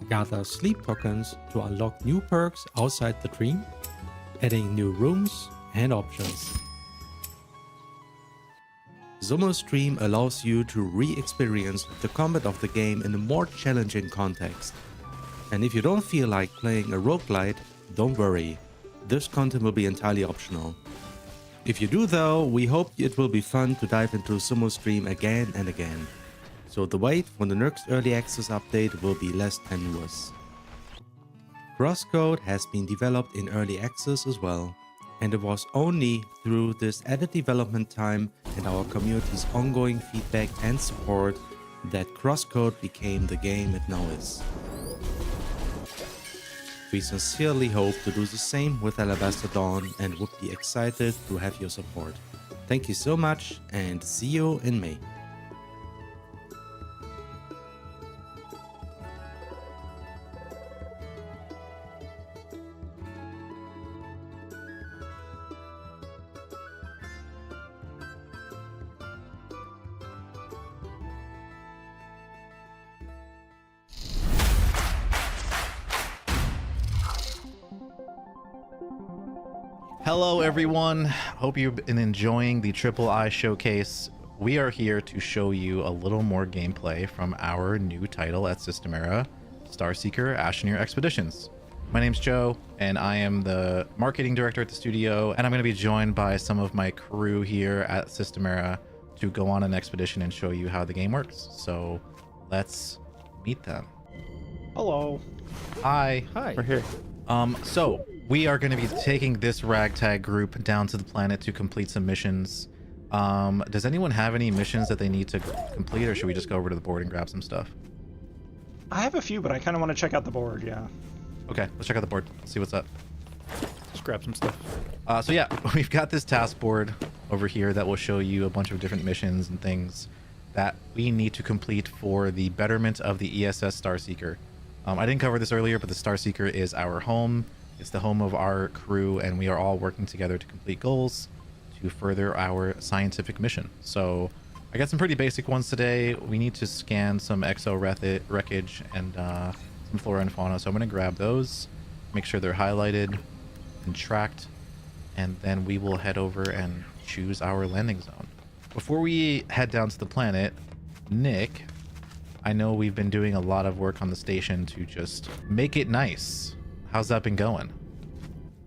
gather sleep tokens to unlock new perks outside the dream, adding new rooms and options. Sumo Stream allows you to re-experience the combat of the game in a more challenging context. And if you don't feel like playing a roguelite, don't worry, this content will be entirely optional. If you do though, we hope it will be fun to dive into Sumo Stream again and again. So the wait for the next early access update will be less tenuous. Crosscode has been developed in early access as well, and it was only through this added development time and our community's ongoing feedback and support that Crosscode became the game it now is. We sincerely hope to do the same with Alabaster Dawn and would be excited to have your support. Thank you so much and see you in May. Hello everyone, hope you've been enjoying the Triple I Showcase. We are here to show you a little more gameplay from our new title at Systemera, Starseeker Ashenir Expeditions. My name's Joe, and I am the marketing director at the studio, and I'm going to be joined by some of my crew here at Systemera to go on an expedition and show you how the game works. So let's meet them. Hello. Hi. Hi. We're here. So we are going to be taking this ragtag group down to the planet to complete some missions. Does anyone have any missions that they need to complete, or should we just go over to the board and grab some stuff? I have a few, but I kind of want to check out the board, yeah. Okay, let's check out the board. Let's see what's up. Just grab some stuff. So yeah, we've got this task board over here that will show you a bunch of different missions and things that we need to complete for the betterment of the ESS Starseeker. I didn't cover this earlier, but the Starseeker is our home. It's the home of our crew, and we are all working together to complete goals to further our scientific mission. So I got some pretty basic ones today. We need to scan some exo wreckage and some flora and fauna. So I'm going to grab those, make sure they're highlighted and tracked, and then we will head over and choose our landing zone. Before we head down to the planet, Nick, I know we've been doing a lot of work on the station to just make it nice. How's that been going?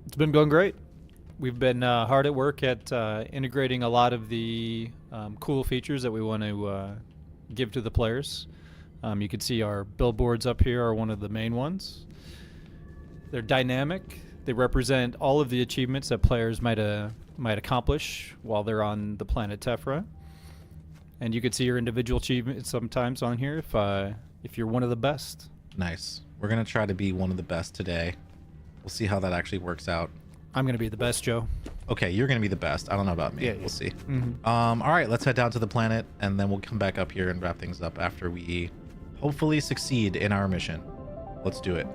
It's been going great. We've been hard at work at integrating a lot of the cool features that we want to give to the players. You can see our billboards up here are one of the main ones. They're dynamic. They represent all of the achievements that players might accomplish while they're on the planet Tephra. And you could see your individual achievements sometimes on here if you're one of the best. Nice. We're gonna try to be one of the best today. We'll see how that actually works out. I'm gonna be the best, Joe. Okay, you're gonna be the best. I don't know about me. Yeah, We'll see. Mhm. All right, let's head down to the planet, and then we'll come back up here and wrap things up after we hopefully succeed in our mission. Let's do it.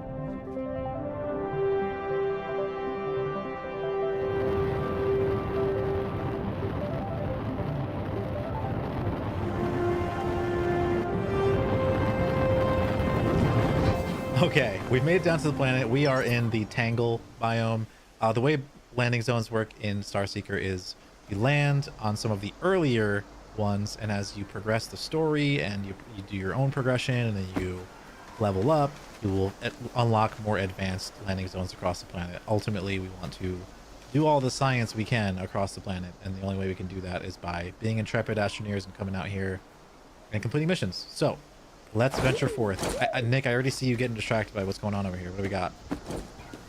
Okay, we've made it down to the planet. We are in the Tangle biome. The way landing zones work in Starseeker is you land on some of the earlier ones, and as you progress the story and you do your own progression and then you level up, you will unlock more advanced landing zones across the planet. Ultimately, we want to do all the science we can across the planet, and the only way we can do that is by being intrepid astroneers and coming out here and completing missions. So let's venture forth. Nick, I already see you getting distracted by what's going on over here. What do we got?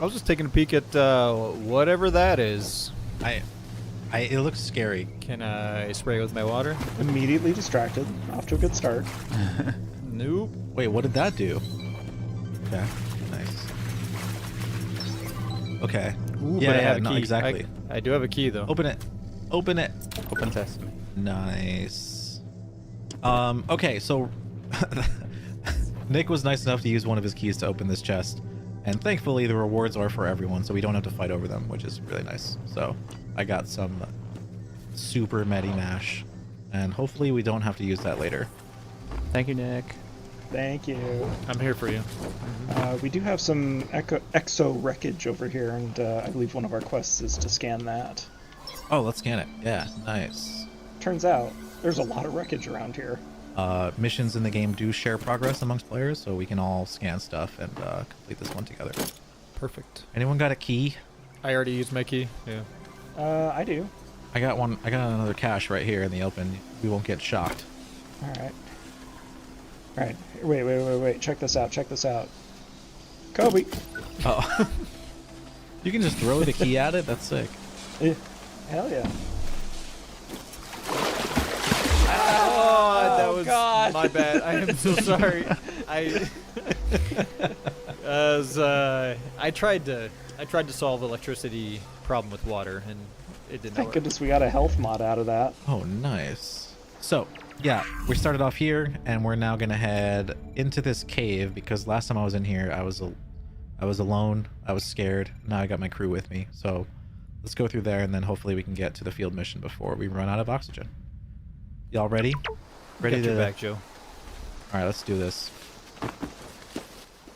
I was just taking a peek at whatever that is. It looks scary. Can I spray with my water? Immediately distracted. Off to a good start. Nope. Wait, what did that do? Okay, nice. Okay. Ooh, Yeah, but I yeah, have a no, key. exactly. I do have a key though. Open it. Open it. Open test. Nice. Okay, so Nick was nice enough to use one of his keys to open this chest, and thankfully the rewards are for everyone, so we don't have to fight over them, which is really nice. So I got some super medi mash, and hopefully we don't have to use that later. Thank you, Nick. Thank you. I'm here for you. We do have some exo wreckage over here, and I believe one of our quests is to scan that. Oh, let's scan it. Yeah, nice. Turns out there's a lot of wreckage around here. Missions in the game do share progress amongst players, so we can all scan stuff and complete this one together. Perfect. Anyone got a key? I already used my key. Yeah. I do. I got one. I got another cache right here in the open. We won't get shocked. All right. All right. Wait. Check this out. Kobe. Oh. You can just throw the key at it? That's sick. Yeah. Hell yeah. Oh, that was God. My bad. I am so sorry. I tried to solve electricity problem with water, and it didn't Thank work. goodness we got a health mod out of that. Oh, nice. So, yeah, we started off here, and we're now gonna head into this cave because last time I was in here, I was alone. I was scared. Now I got my crew with me. So, let's go through there, and then hopefully we can get to the field mission before we run out of oxygen. Y'all ready? Ready Get to your back, Joe. All right, let's do this.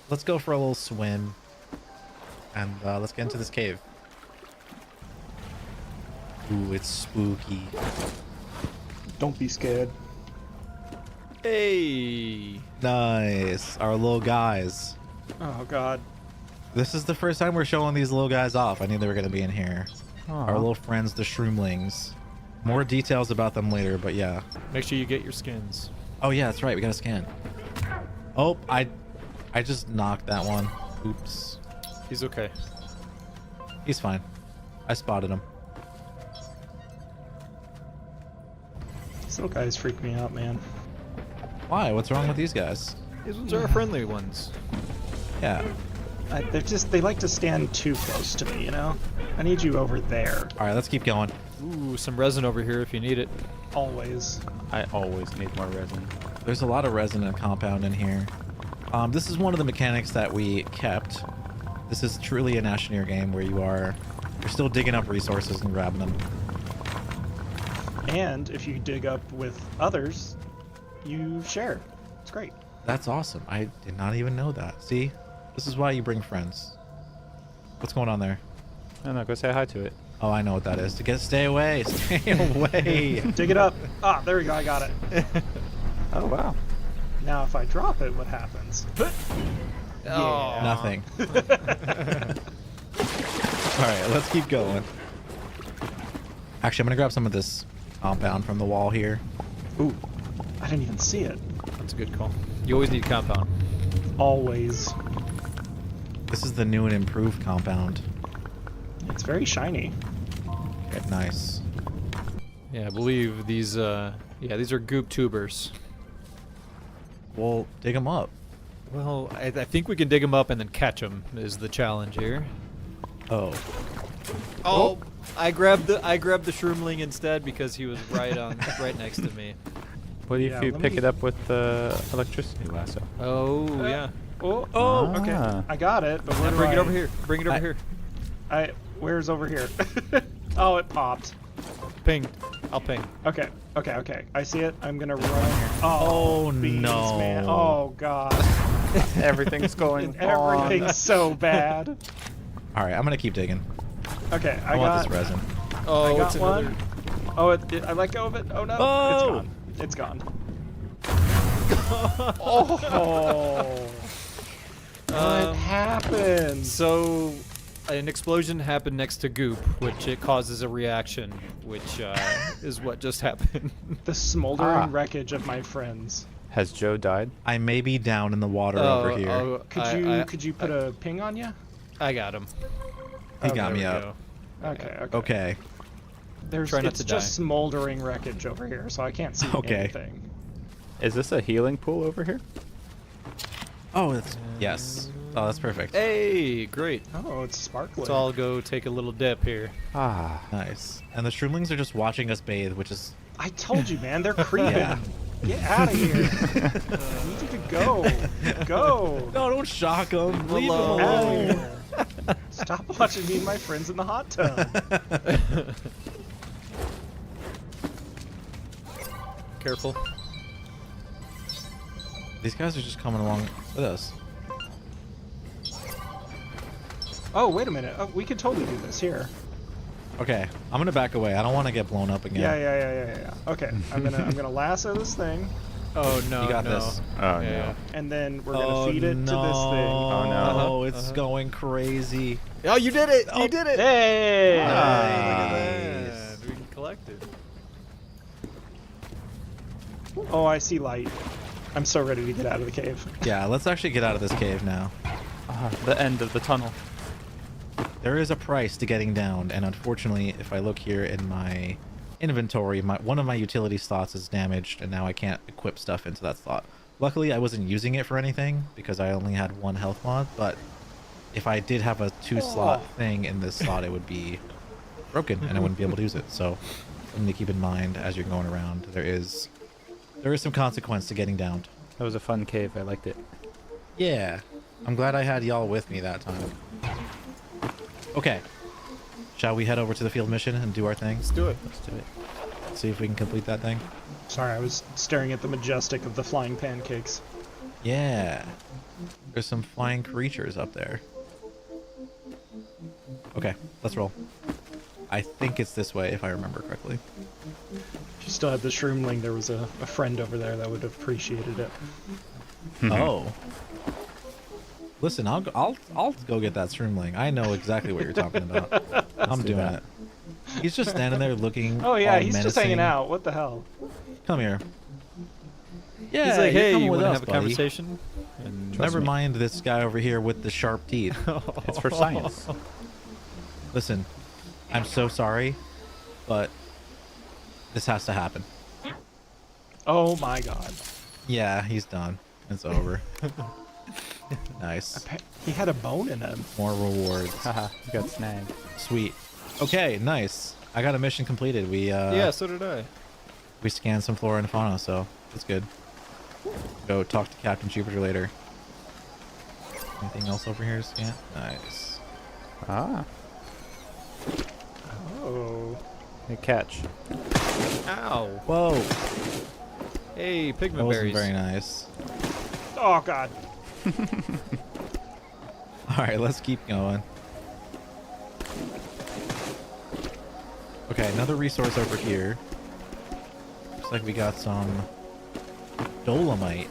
Let's go for a little swim, and let's get into this cave. Ooh, it's spooky. Don't be scared. Hey. Nice. Our little guys. Oh God. This is the first time we're showing these little guys off. I knew they were going to be in here. Aw. Our little friends, the Shroomlings. More details about them later, but yeah. Make sure you get your skins. Oh yeah, that's right. We got to scan. Oh, I just knocked that one. Oops. He's okay. He's fine. I spotted him. These little guys freak me out, man. Why? What's wrong with these guys? These ones are friendly ones. Yeah. They like to stand too close to me, you know? I need you over there. All right, let's keep going. Ooh, some resin over here if you need it. Always. I always need more resin. There's a lot of resin and compound in here. This is one of the mechanics that we kept. This is truly an Astroneer game where you're still digging up resources and grabbing them. And if you dig up with others, you share. It's great. That's awesome. I did not even know that. See? This is why you bring friends. What's going on there? I don't know, go say hi to it. Oh, I know what that is. Stay away. Stay away. Dig it up. Ah, there we go. I got it. Oh, wow. Now if I drop it, what happens? Oh. Nothing. All right, let's keep going. Actually, I'm going to grab some of this compound from the wall here. Ooh, I didn't even see it. That's a good call. You always need compound. Always. This is the new and improved compound. It's very shiny. Okay, nice. Yeah, I believe these Yeah, these are goop tubers. Well, dig them up. Well, I think we can dig them up and then catch them is the challenge here. Oh. Oh, I grabbed the shroomling instead because he was right next to me. What if you pick it up with the electricity lasso? Oh, yeah. Oh, okay. I got it, but where do Bring it over here. Bring it over here. Where's over here? Oh, it popped. Ping. I'll ping. Okay. I see it. I'm gonna run. Oh, bees, no. Man. Oh, God. Everything's going wrong. Everything's so bad. All right, I'm gonna keep digging. Okay, I want this resin. I got it's one. another... Oh, I let go of it. Oh, no. Oh! It's gone. Oh! What happened? So, an explosion happened next to goop, which it causes a reaction, which is what just happened. The smoldering wreckage of my friends. Has Joe died? I may be down in the water over here. Could you put a ping on you? I got him. He got me up. Okay. Try not It's to just smoldering wreckage over here, so I can't see anything. Is this a healing pool over here? Oh, yes. Oh, that's perfect. Hey, great. Oh, it's sparkling. Let's all go take a little dip here. Ah, nice. And the shroomlings are just watching us bathe, which is... I told you, man, they're creeping. Yeah. Get out of here. You need to go. Go. No, don't shock them. Leave them Out alone. of here. Stop watching me and my friends in the hot tub. Careful. These guys are just coming along with us. Oh, wait a minute. Oh, we could totally do this here. Okay, I'm gonna back away. I don't want to get blown up again. Yeah. Okay, I'm gonna lasso this thing. Oh no! You got this. Oh no! And then we're gonna feed it to this thing. Oh no! It's going crazy. Oh, you did it! You did it! Hey! Look at that. We can collect it. Oh, I see light. I'm so ready to get out of the cave. Yeah, let's actually get out of this cave now. The end of the tunnel. There is a price to getting down, and unfortunately, if I look here in my inventory, one of my utility slots is damaged, and now I can't equip stuff into that slot. Luckily, I wasn't using it for anything, because I only had one health mod, but if I did have a 2-slot thing in this slot, it would be broken, and I wouldn't be able to use it. So, something to keep in mind as you're going around. There is some consequence to getting down. That was a fun cave. I liked it. Yeah. I'm glad I had y'all with me that time. Okay. Shall we head over to the field mission and do our thing? Let's do it. Let's do it. See if we can complete that thing. Sorry, I was staring at the majestic of the flying pancakes. Yeah. There's some flying creatures up there. Okay, let's roll. I think it's this way if I remember correctly. If you still had the shroomling, there was a friend over there that would have appreciated it. Oh. Listen, I'll go get that shroomling. I know exactly what you're talking about. I'm doing it. He's just standing there looking. Oh yeah, all he's menacing. just hanging out. What the hell? Come here. Yeah, he's like, you're hey, coming you with want to us, have a buddy. conversation? And Never mind this guy over here with the sharp teeth. It's for science. Listen, I'm so sorry, but this has to happen. Oh my god. Yeah, he's done. It's over. Nice. He had a bone in him. More rewards. Haha, you got snagged. Sweet. Okay, nice. I got a mission completed. We yeah, so did I. We scanned some flora and fauna, so that's good. Go talk to Captain Jupiter later. Anything else over here to scan? Nice. Ah. Oh. Good catch. Ow. Whoa. Hey, pigment That wasn't berries. very nice. Oh god. Alright, let's keep going. Okay, another resource over here. Looks like we got some dolomite.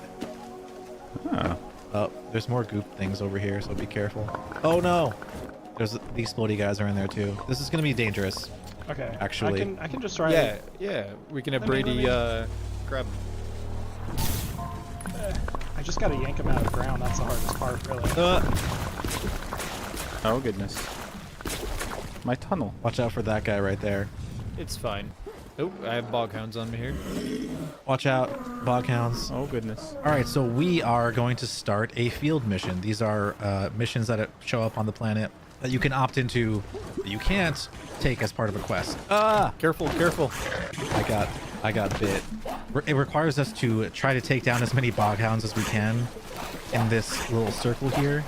Oh. Oh, there's more goop things over here, so be careful. Oh no! There's these floaty guys are in there too. This is gonna be dangerous. Okay. Actually. I can just try. Yeah. We can have Let me- Brady grab. I just gotta yank him out of the ground. That's the hardest part, really. Oh goodness. My tunnel. Watch out for that guy right there. It's fine. Oh, I have bog hounds on me here. Watch out, bog hounds. Oh goodness. All right, so we are going to start a field mission. These are missions that show up on the planet that you can opt into that you can't take as part of a quest. Ah, careful, careful. I got bit. It requires us to try to take down as many bog hounds as we can in this little circle here.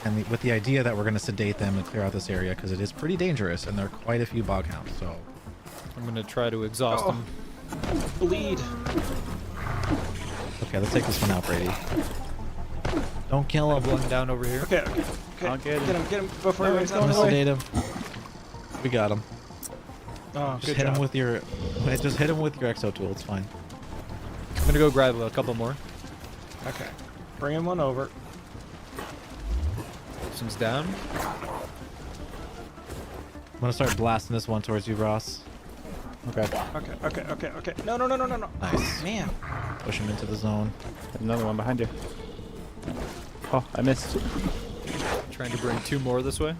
And with the idea that we're going to sedate them and clear out this area because it is pretty dangerous and there are quite a few bog hounds. So I'm going to try to exhaust them. Bleed. Okay, let's take this one out, Brady. Don't kill him. One down over here. Okay. I'll get him before he runs out I'm of gonna the way. sedate him. We got him. Oh, Just good hit job. him with your exo tool. It's fine. I'm going to go grab a couple more. Okay. Bring him one over. This one's down. I'm gonna start blasting this one towards you, Ross. Okay. Okay. No. Nice. Man. Push him into the zone. There's another one behind you. Oh, I missed. Trying to bring 2 more this way.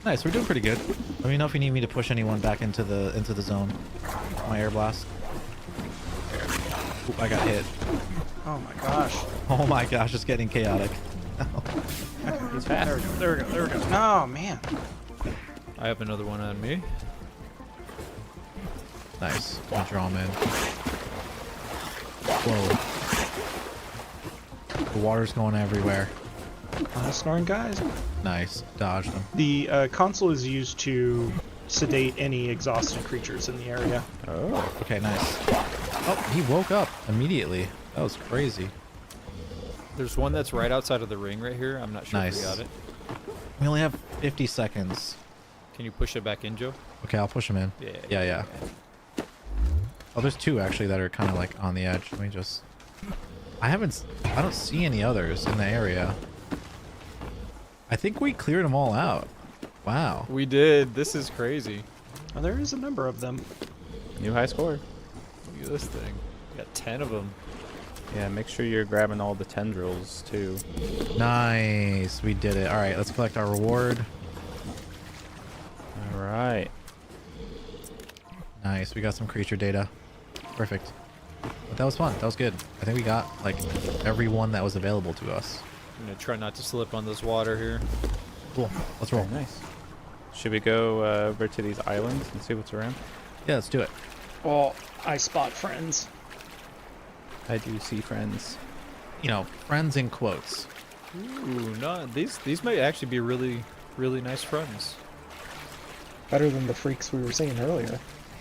Nice. We're doing pretty good. Let me know if you need me to push anyone back into the zone. My air blast. Oop, I got hit. Oh my gosh. Oh my gosh, it's getting chaotic. He's fast. There we go. Oh man. I have another one on me. Nice. I'll draw him in. Whoa. The water's going everywhere. Snoring guys. Nice. Dodged him. The console is used to sedate any exhausted creatures in the area. Oh. Okay, nice. Oh, he woke up immediately. That was crazy. There's one that's right outside of the ring right here. I'm not sure Nice. if we got it. We only have 50 seconds. Can you push it back in, Joe? Okay, I'll push him in. Yeah. Oh, there's 2 actually that are kind of like on the edge. Let me just... I don't see any others in the area. I think we cleared them all out. Wow. We did. This is crazy. Oh, there is a number of them. New high score. Look at this thing. We got 10 of them. Yeah, make sure you're grabbing all the tendrils too. Nice. We did it. All right, let's collect our reward. All right. Nice. We got some creature data. Perfect. But that was fun. That was good. I think we got like every one that was available to us. I'm going to try not to slip on this water here. Cool. Let's roll. Very nice. Should we go over to these islands and see what's around? Yeah, let's do it. Well, I spot friends. I do see friends. You know, friends in quotes. Ooh, no, these might actually be really, really nice friends. Better than the freaks we were seeing earlier.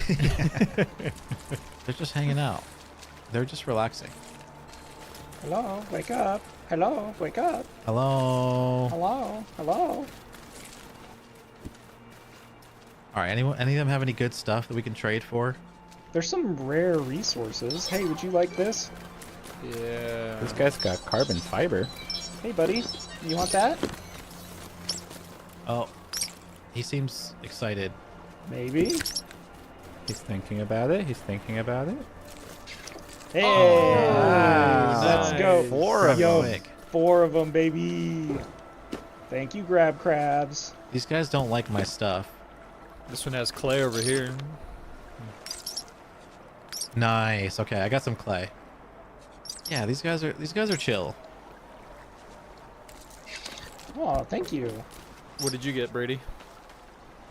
They're just hanging out. They're just relaxing. Hello, wake up. Hello, wake up. Hello. Hello. All right. Any of them have any good stuff that we can trade for? There's some rare resources. Hey, would you like this? Yeah. This guy's got carbon fiber. Hey, buddy. You want that? Oh, he seems excited. Maybe. He's thinking about it. Hey, Oh, let's go. 4 of them. 4 of them, baby. Thank you, Grab Crabs. These guys don't like my stuff. This one has clay over here. Nice. Okay, I got some clay. Yeah, these guys are chill. Oh, thank you. What did you get, Brady?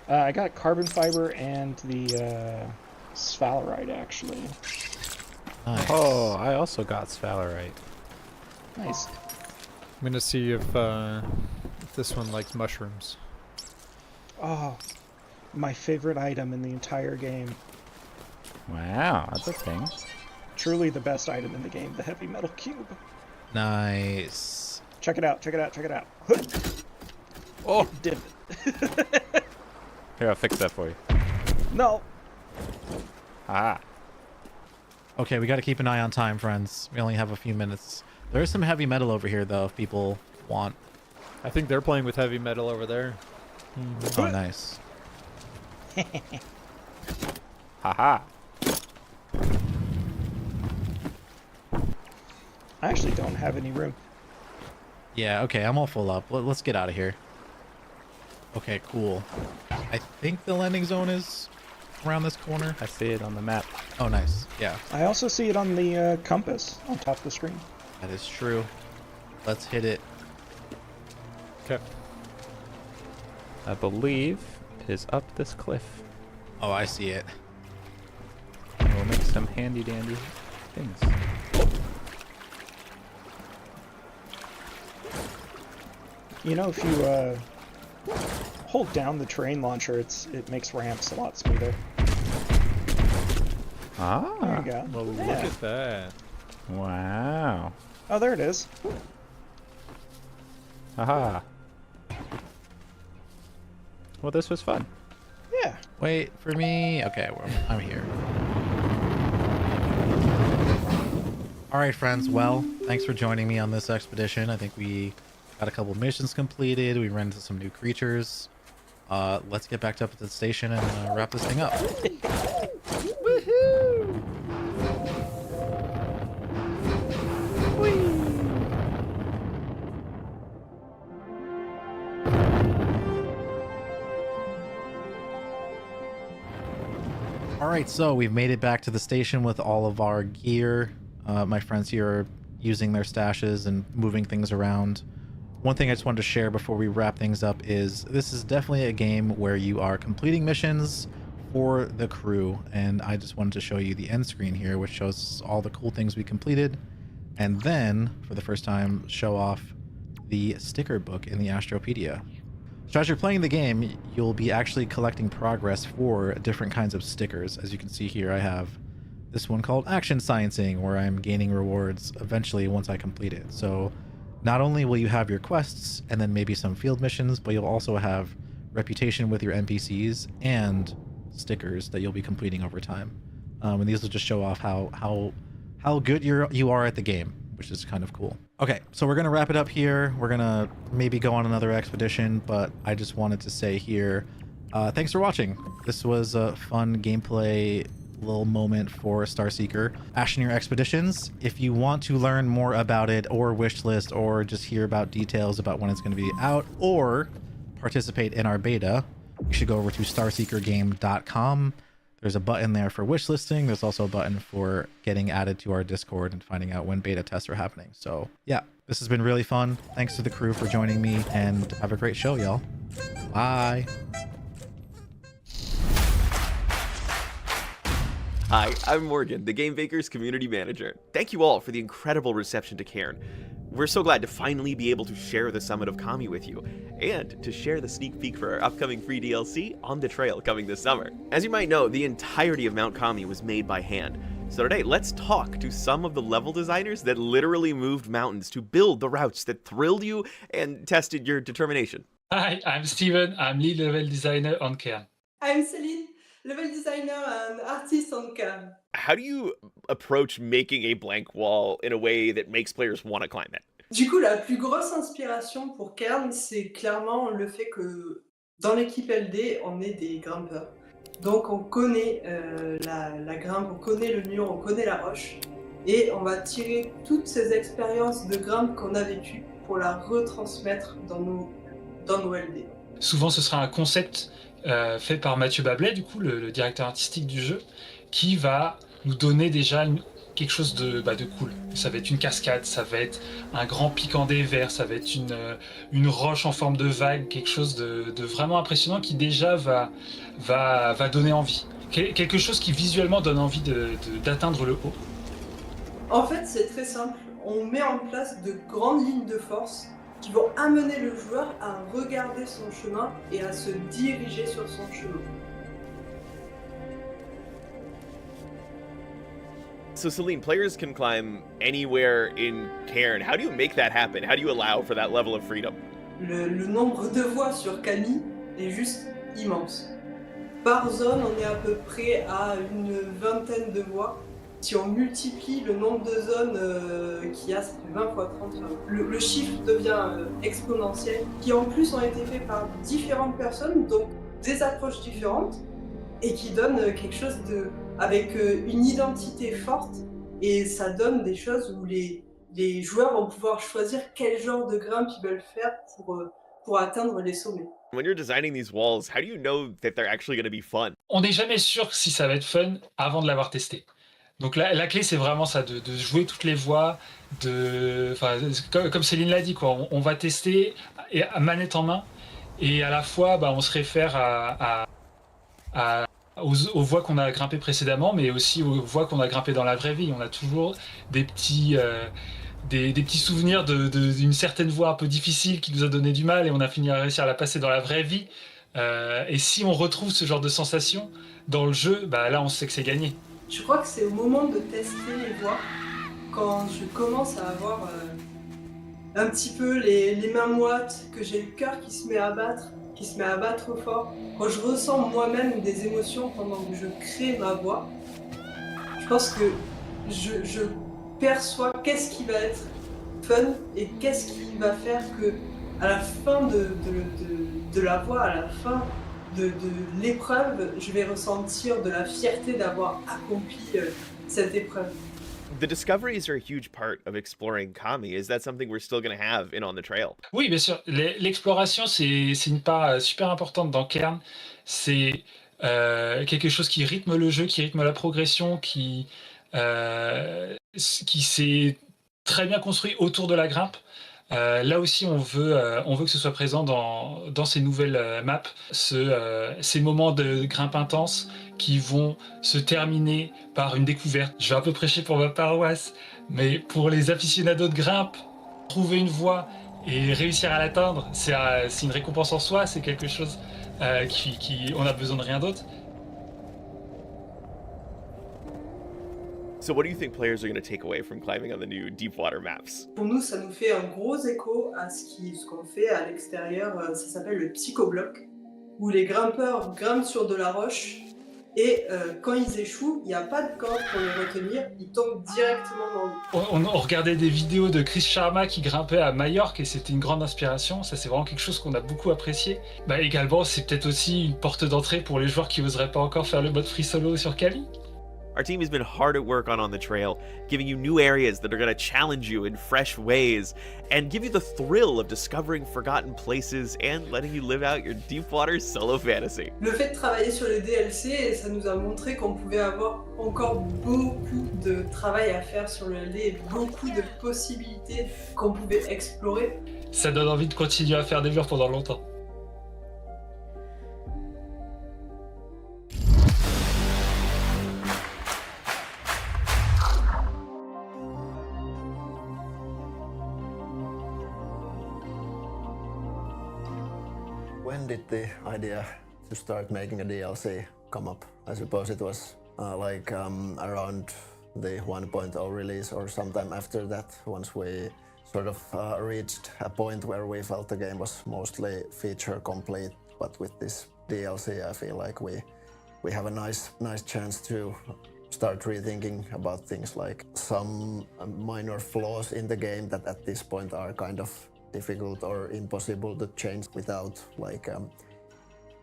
I got carbon fiber and the sphalerite, actually. Nice. Oh, I also got sphalerite. Nice. I'm gonna see if this one likes mushrooms. Oh, my favorite item in the entire game. Wow, that's a thing. Truly the best item in the game, the heavy metal cube. Nice. Check it out. Oh, did Here, I'll fix that for you. No. Ah. Okay, we got to keep an eye on time, friends. We only have a few minutes. There is some heavy metal over here, though, if people want. I think they're playing with heavy metal over there. Oh, nice. Haha. I actually don't have any room. Yeah, okay, I'm all full up. Let's get out of here. Okay, cool. I think the landing zone is around this corner? I see it on the map. Oh, nice. Yeah. I also see it on the compass on top of the screen. That is true. Let's hit it. Okay. I believe it is up this cliff. Oh, I see it. We'll make some handy dandy things. You know, if you hold down the terrain launcher, it makes ramps a lot smoother. Ah, There you go. well, look Yeah. at that. Wow. Oh, there it is. Aha. Well, this was fun. Yeah. Wait for me. Okay, well, I'm here. All right, friends. Well, thanks for joining me on this expedition. I think we got a couple missions completed. We ran into some new creatures. Let's get back up at the station and wrap this thing up. Woohoo! All right, so we've made it back to the station with all of our gear. My friends here are using their stashes and moving things around. One thing I just wanted to share before we wrap things up is this is definitely a game where you are completing missions for the crew, and I just wanted to show you the end screen here, which shows all the cool things we completed, and then, for the first time, show off the sticker book in the Astropedia. So as you're playing the game, you'll be actually collecting progress for different kinds of stickers. As you can see here, I have this one called Action Sciencing, where I'm gaining rewards eventually once I complete it. So not only will you have your quests and then maybe some field missions, but you'll also have reputation with your NPCs and stickers that you'll be completing over time. And these will just show off how good you are at the game, which is kind of cool. Okay, so we're gonna wrap it up here. We're gonna maybe go on another expedition, but I just wanted to say here, thanks for watching. This was a fun gameplay little moment for Starseeker Astroneer Expeditions. If you want to learn more about it or wishlist or just hear about details about when it's going to be out or participate in our beta, you should go over to starseekergame.com. There's a button there for wishlisting. There's also a button for getting added to our Discord and finding out when beta tests are happening. So yeah, this has been really fun. Thanks to the crew for joining me, and have a great show, y'all. Bye. Hi, I'm Morgan, the Game Bakers Community Manager. Thank you all for the incredible reception to Cairn. We're so glad to finally be able to share the Summit of Kami with you, and to share the sneak peek for our upcoming free DLC, On the Trail, coming this summer. As you might know, the entirety of Mount Kami was made by hand. So today, let's talk to some of the level designers that literally moved mountains to build the routes that thrilled you and tested your determination. Hi, I'm Steven. I'm lead level designer on Cairn. I'm Celine, level designer and artist on Cairn. How do you approach making a blank wall in a way that makes players want to climb it? Du coup, la plus grosse inspiration pour Cairn, c'est clairement le fait que dans l'équipe LD, on est des grimpeurs. Donc on connaît la grimpe, on connaît le mur, on connaît la roche. Et on va tirer toutes ces expériences de grimpe qu'on a vécues pour la retransmettre dans nos LD. Souvent, ce sera un concept fait par Mathieu Bablet, du coup, le directeur artistique du jeu, qui va nous donner déjà quelque chose de cool. Ça va être une cascade, ça va être un grand pic en dévers, ça va être une roche en forme de vague, quelque chose de vraiment impressionnant qui déjà va donner envie. Quelque chose qui visuellement donne envie d'atteindre le haut. En fait, c'est très simple. On met en place de grandes lignes de force qui vont amener le joueur à regarder son chemin et à se diriger sur son chemin. So Celine, players can climb anywhere in Cairn. How do you make that happen? How do you allow for that level of freedom? Le nombre de voies sur Kami est juste immense. Par zone, on est à peu près à une vingtaine de voies. Si on multiplie le nombre de zones qu'il y a, ça fait 20 fois 30. Le chiffre devient exponentiel, qui en plus ont été faits par différentes personnes, donc des approches différentes, et qui donnent quelque chose avec une identité forte, et ça donne des choses où les joueurs vont pouvoir choisir quel genre de grimpe ils veulent faire pour atteindre les sommets. When you're designing these walls, how do you know that they're actually going to be fun? On n'est jamais sûr si ça va être fun avant de l'avoir testé. Donc la clé, c'est vraiment ça, de jouer toutes les voies, comme Céline l'a dit, quoi, on va tester et à manette en main, et à la fois, on se réfère aux voies qu'on a grimpées précédemment, mais aussi aux voies qu'on a grimpées dans la vraie vie. On a toujours des petits souvenirs d'une certaine voie un peu difficile qui nous a donné du mal, et on a fini à réussir à la passer dans la vraie vie. Et si on retrouve ce genre de sensation dans le jeu, là on sait que c'est gagné. Je crois que c'est au moment de tester les voix, quand je commence à avoir un petit peu les mains moites, que j'ai le cœur qui se met à battre fort, quand je ressens moi-même des émotions pendant que je crée ma voix, je pense que je perçois qu'est-ce qui va être fun et qu'est-ce qui va faire que à la fin de la voix, à la fin de l'épreuve, je vais ressentir de la fierté d'avoir accompli cette épreuve. The discoveries are a huge part of exploring Kami. Is that something we're still going to have in On the Trail? Oui, bien sûr. L'exploration, c'est une part super importante dans Cairn. C'est quelque chose qui rythme le jeu, qui rythme la progression, qui s'est très bien construit autour de la grimpe. Là aussi, on veut que ce soit présent dans ces nouvelles maps, ces moments de grimpe intense qui vont se terminer par une découverte. Je vais un peu prêcher pour ma paroisse, mais pour les aficionados de grimpe, trouver une voie et réussir à l'atteindre, c'est une récompense en soi, c'est quelque chose on a besoin de rien d'autre. So what do you think players are going to take away from climbing on the new deep water maps? Pour nous, ça nous fait un gros écho à ce qu'on fait à l'extérieur, ça s'appelle le psychobloc, où les grimpeurs grimpent sur de la roche et quand ils échouent, il n'y a pas de corde pour les retenir, ils tombent directement dans l'eau. On regardait des vidéos de Chris Sharma qui grimpait à Majorque et c'était une grande inspiration, ça c'est vraiment quelque chose qu'on a beaucoup apprécié. Également, c'est peut-être aussi une porte d'entrée pour les joueurs qui n'oseraient pas encore faire le mode free solo sur Kali. Our team has been hard at work on the Trail, giving you new areas that are going to challenge you in fresh ways and give you the thrill of discovering forgotten places and letting you live out your deep water solo fantasy. Le fait de travailler sur les DLC, ça nous a montré qu'on pouvait avoir encore beaucoup de travail à faire sur le LD, beaucoup de possibilités qu'on pouvait explorer. Ça donne envie de continuer à faire des murs pendant longtemps. When did the idea to start making a DLC come up? I suppose it was around the 1.0 release or sometime after that, once we sort of reached a point where we felt the game was mostly feature complete. But with this DLC, I feel like we have a nice chance to start rethinking about things like some minor flaws in the game that at this point are kind of difficult or impossible to change without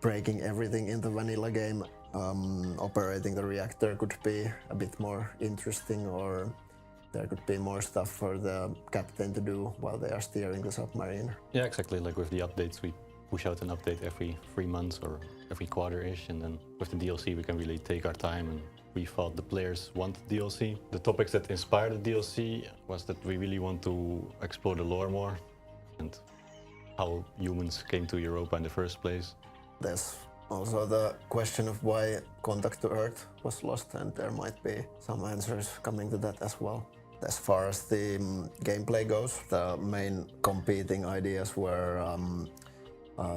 breaking everything in the vanilla game. Operating the reactor could be a bit more interesting, or there could be more stuff for the captain to do while they are steering the submarine. Yeah, exactly. Like with the updates, we push out an update every 3 months or every quarter-ish, and then with the DLC we can really take our time, and we thought the players want DLC. The topics that inspired the DLC was that we really want to explore the lore more and how humans came to Europa in the first place. There's also the question of why contact to Earth was lost, and there might be some answers coming to that as well. As far as the gameplay goes, the main competing ideas were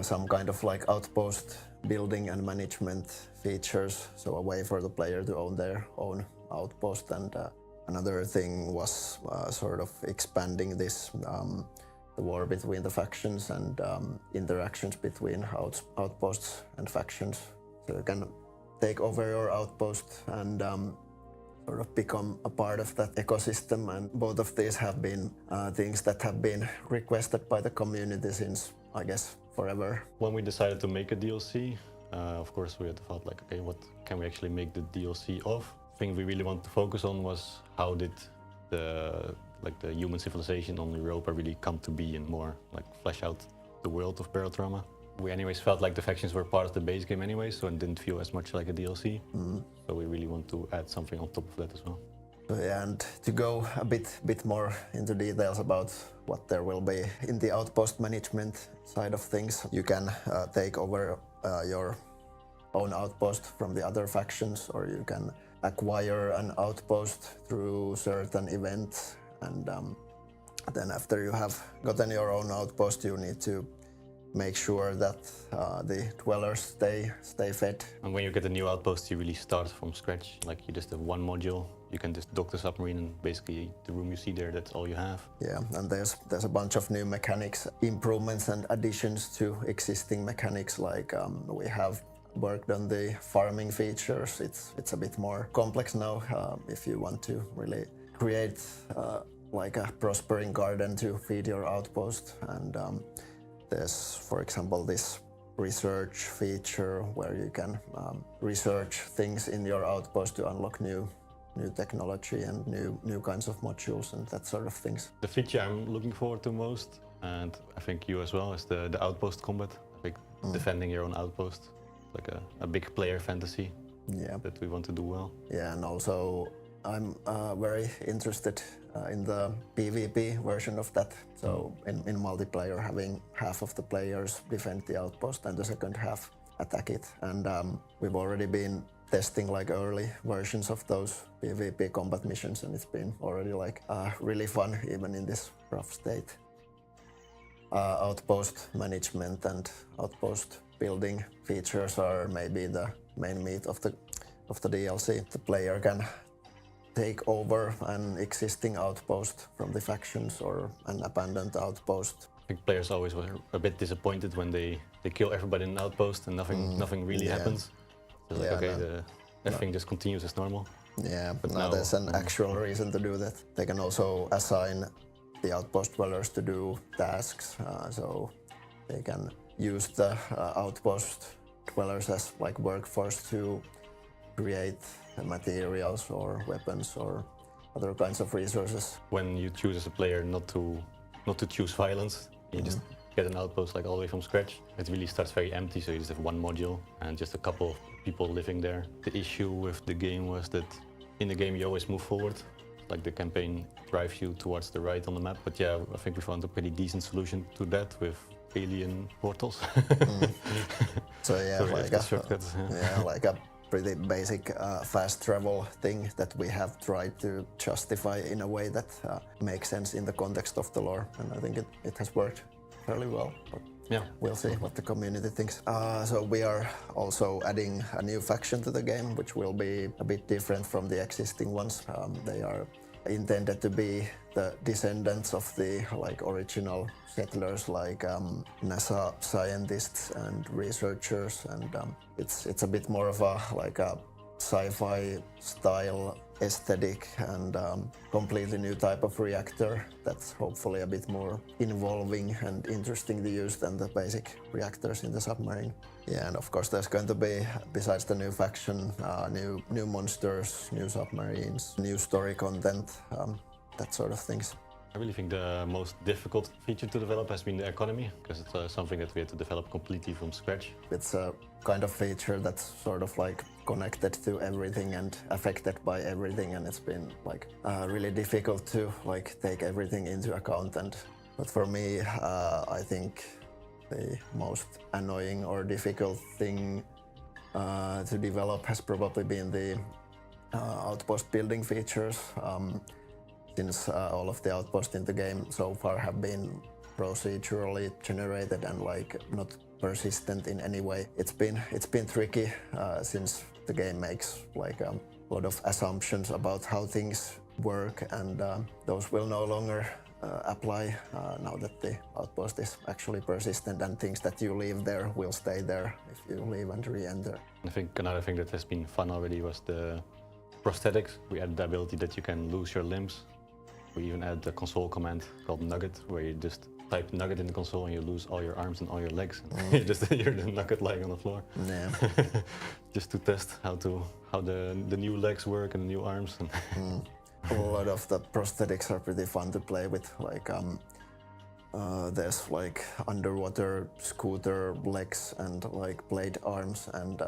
some kind of like outpost building and management features, so a way for the player to own their own outpost, and another thing was sort of expanding this the war between the factions and interactions between outposts and factions. So you can take over your outpost and sort of become a part of that ecosystem, and both of these have been things that have been requested by the community since, I guess, forever. When we decided to make a DLC, of course we had thought like, okay, what can we actually make the DLC of? The thing we really wanted to focus on was how did the human civilization on Europa really come to be and more like flesh out the world of Barotrauma. We anyways felt like the factions were part of the base game anyway, so it didn't feel as much like a DLC. So we really want to add something on top of that as well. Yeah, and to go a bit more into details about what there will be in the outpost management side of things, you can take over your own outpost from the other factions, or you can acquire an outpost through certain events, and then after you have gotten your own outpost, you need to make sure that the dwellers stay fed. And when you get a new outpost, you really start from scratch. Like you just have one module, you can just dock the submarine, and basically the room you see there, that's all you have. Yeah, and there's a bunch of new mechanics, improvements and additions to existing mechanics. Like we have worked on the farming features. It's a bit more complex now. If you want to really create like a prospering garden to feed your outpost, and there's, for example, this research feature where you can research things in your outpost to unlock new technology and new kinds of modules and that sort of things. The feature I'm looking forward to most, and I think you as well, is the outpost combat. I think defending your own outpost, like a big player fantasy that we want to do well. Yeah, and also I'm very interested in the PvP version of that. So in multiplayer, having half of the players defend the outpost and the second half attack it. And we've already been testing like early versions of those PvP combat missions, and it's been already like really fun even in this rough state. Outpost management and outpost building features are maybe the main meat of the DLC. The player can take over an existing outpost from the factions or an abandoned outpost. I think players always were a bit disappointed when they kill everybody in an outpost and nothing really happens. So like, okay, everything just continues as normal. Yeah, but now there's an actual reason to do that. They can also assign the outpost dwellers to do tasks, so they can use the outpost dwellers as like workforce to create materials or weapons or other kinds of resources. When you choose as a player not to choose violence, you just get an outpost like all the way from scratch. It really starts very empty, so you just have one module and just a couple of people living there. The issue with the game was that in the game you always move forward, like the campaign drives you towards the right on the map. But yeah, I think we found a pretty decent solution to that with alien portals. So yeah, so like like a pretty basic fast travel thing that we have tried to justify in a way that makes sense in the context of the lore, and I think it has worked fairly well. But yeah, we'll see what the community thinks. So we are also adding a new faction to the game, which will be a bit different from the existing ones. They are intended to be the descendants of the like original settlers, like NASA scientists and researchers, and it's a bit more of a like a sci-fi style aesthetic and completely new type of reactor that's hopefully a bit more involving and interesting to use than the basic reactors in the submarine. Yeah, and of course there's going to be, besides the new faction, new monsters, new submarines, new story content, that sort of things. I really think the most difficult feature to develop has been the economy, because it's something that we had to develop completely from scratch. It's a kind of feature that's sort of like connected to everything and affected by everything, and it's been like really difficult to like take everything into account. But for me, I think the most annoying or difficult thing to develop has probably been the outpost building features. Since all of the outposts in the game so far have been procedurally generated and like not persistent in any way, it's been tricky since the game makes like a lot of assumptions about how things work, and those will no longer apply now that the outpost is actually persistent, and things that you leave there will stay there if you leave and re-enter. I think another thing that has been fun already was the prosthetics. We added the ability that you can lose your limbs. We even added a console command called Nugget, where you just type Nugget in the console and you lose all your arms and all your legs. You're the Nugget lying on the floor. Yeah. Just to test how the new legs work and the new arms. A lot of the prosthetics are pretty fun to play with. Like there's like underwater scooter legs and like blade arms, and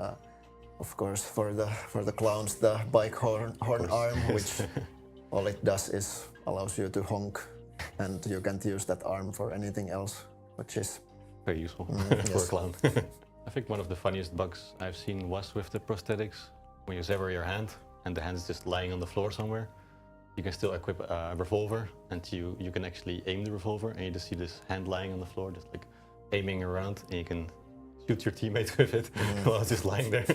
of course for the clowns the bike horn arm, which all it does is allows you to honk, and you can't use that arm for anything else, which is very useful for yes. a clown. I think one of the funniest bugs I've seen was with the prosthetics. When you sever your hand and the hand is just lying on the floor somewhere, you can still equip a revolver, and you can actually aim the revolver, and you just see this hand lying on the floor, just like aiming around, and you can shoot your teammate with it while it's just lying there.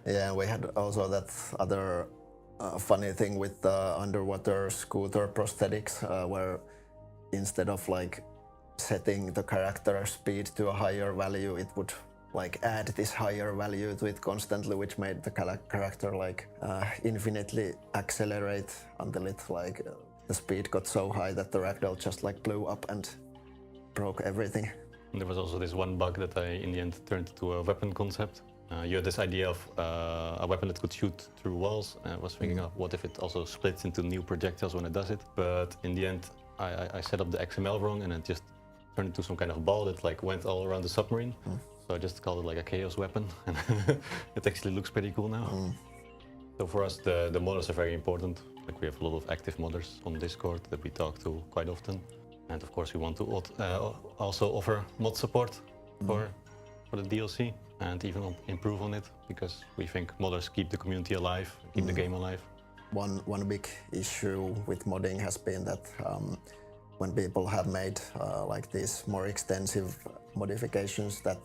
Yeah, we had also that other funny thing with the underwater scooter prosthetics, where instead of like setting the character speed to a higher value, it would like add this higher value to it constantly, which made the character like infinitely accelerate until it like the speed got so high that the ragdoll just like blew up and broke everything. And there was also this one bug that I in the end turned to a weapon concept. You had this idea of a weapon that could shoot through walls, and I was thinking of what if it also splits into new projectiles when it does it. But in the end I set up the XML wrong, and it just turned into some kind of ball that like went all around the submarine. So I just called it like a chaos weapon, and it actually looks pretty cool now. So for us, the modders are very important. Like we have a lot of active modders on Discord that we talk to quite often, and of course we want to also offer mod support for the DLC and even improve on it, because we think modders keep the community alive, keep the game alive. One big issue with modding has been that when people have made like these more extensive modifications that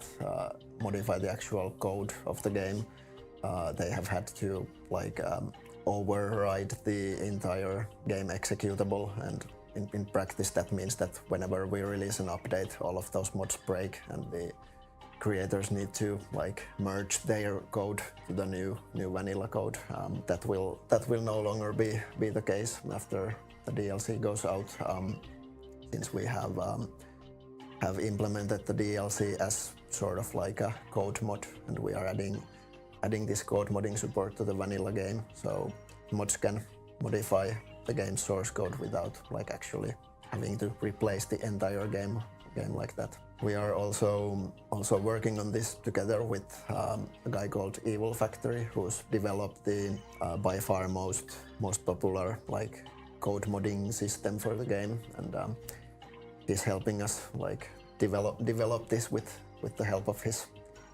modify the actual code of the game, they have had to like override the entire game executable, and in practice that means that whenever we release an update, all of those mods break, and the creators need to like merge their code to the new vanilla code. That will no longer be the case after the DLC goes out, since we have implemented the DLC as sort of like a code mod, and we are adding this code modding support to the vanilla game, so mods can modify the game's source code without like actually having to replace the entire game like that. We are also working on this together with a guy called Evil Factory, who's developed the by far most popular like code modding system for the game, and he's helping us like develop this with the help of his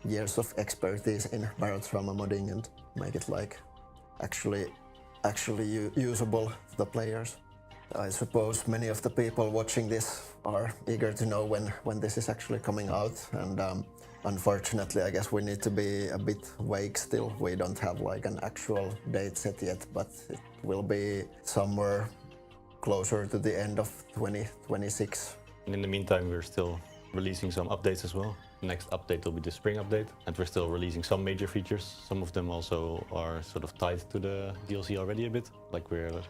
years of expertise in barotrauma modding, and make it like actually usable to the players. I suppose many of the people watching this are eager to know when this is actually coming out, and unfortunately I guess we need to be a bit vague still. We don't have like an actual date set yet, but it will be somewhere closer to the end of 2026. And in the meantime, we're still releasing some updates as well. The next update will be the spring update, and we're still releasing some major features. Some of them also are sort of tied to the DLC already a bit, like we're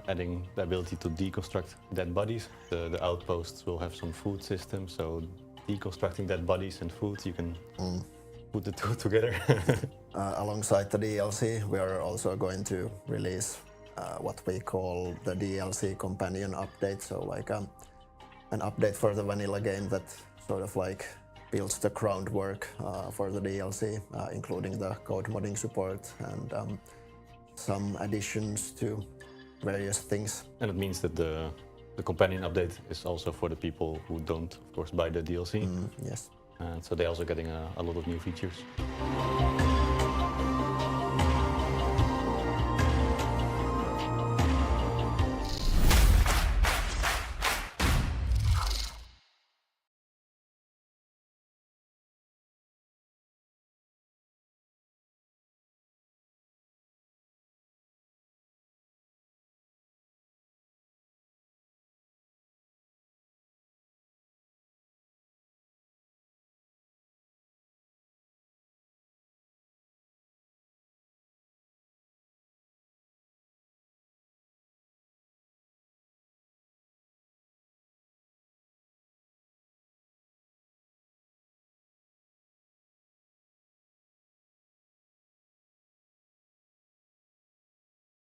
adding the ability to deconstruct dead bodies. The outposts will have some food systems, so deconstructing dead bodies and food, you can put the two together. Alongside the DLC, we are also going to release what we call the DLC companion update, so like an update for the vanilla game that sort of like builds the groundwork for the DLC, including the code modding support and some additions to various things. And it means that the companion update is also for the people who don't, of course, buy the DLC. Yes. And so they're also getting a lot of new features.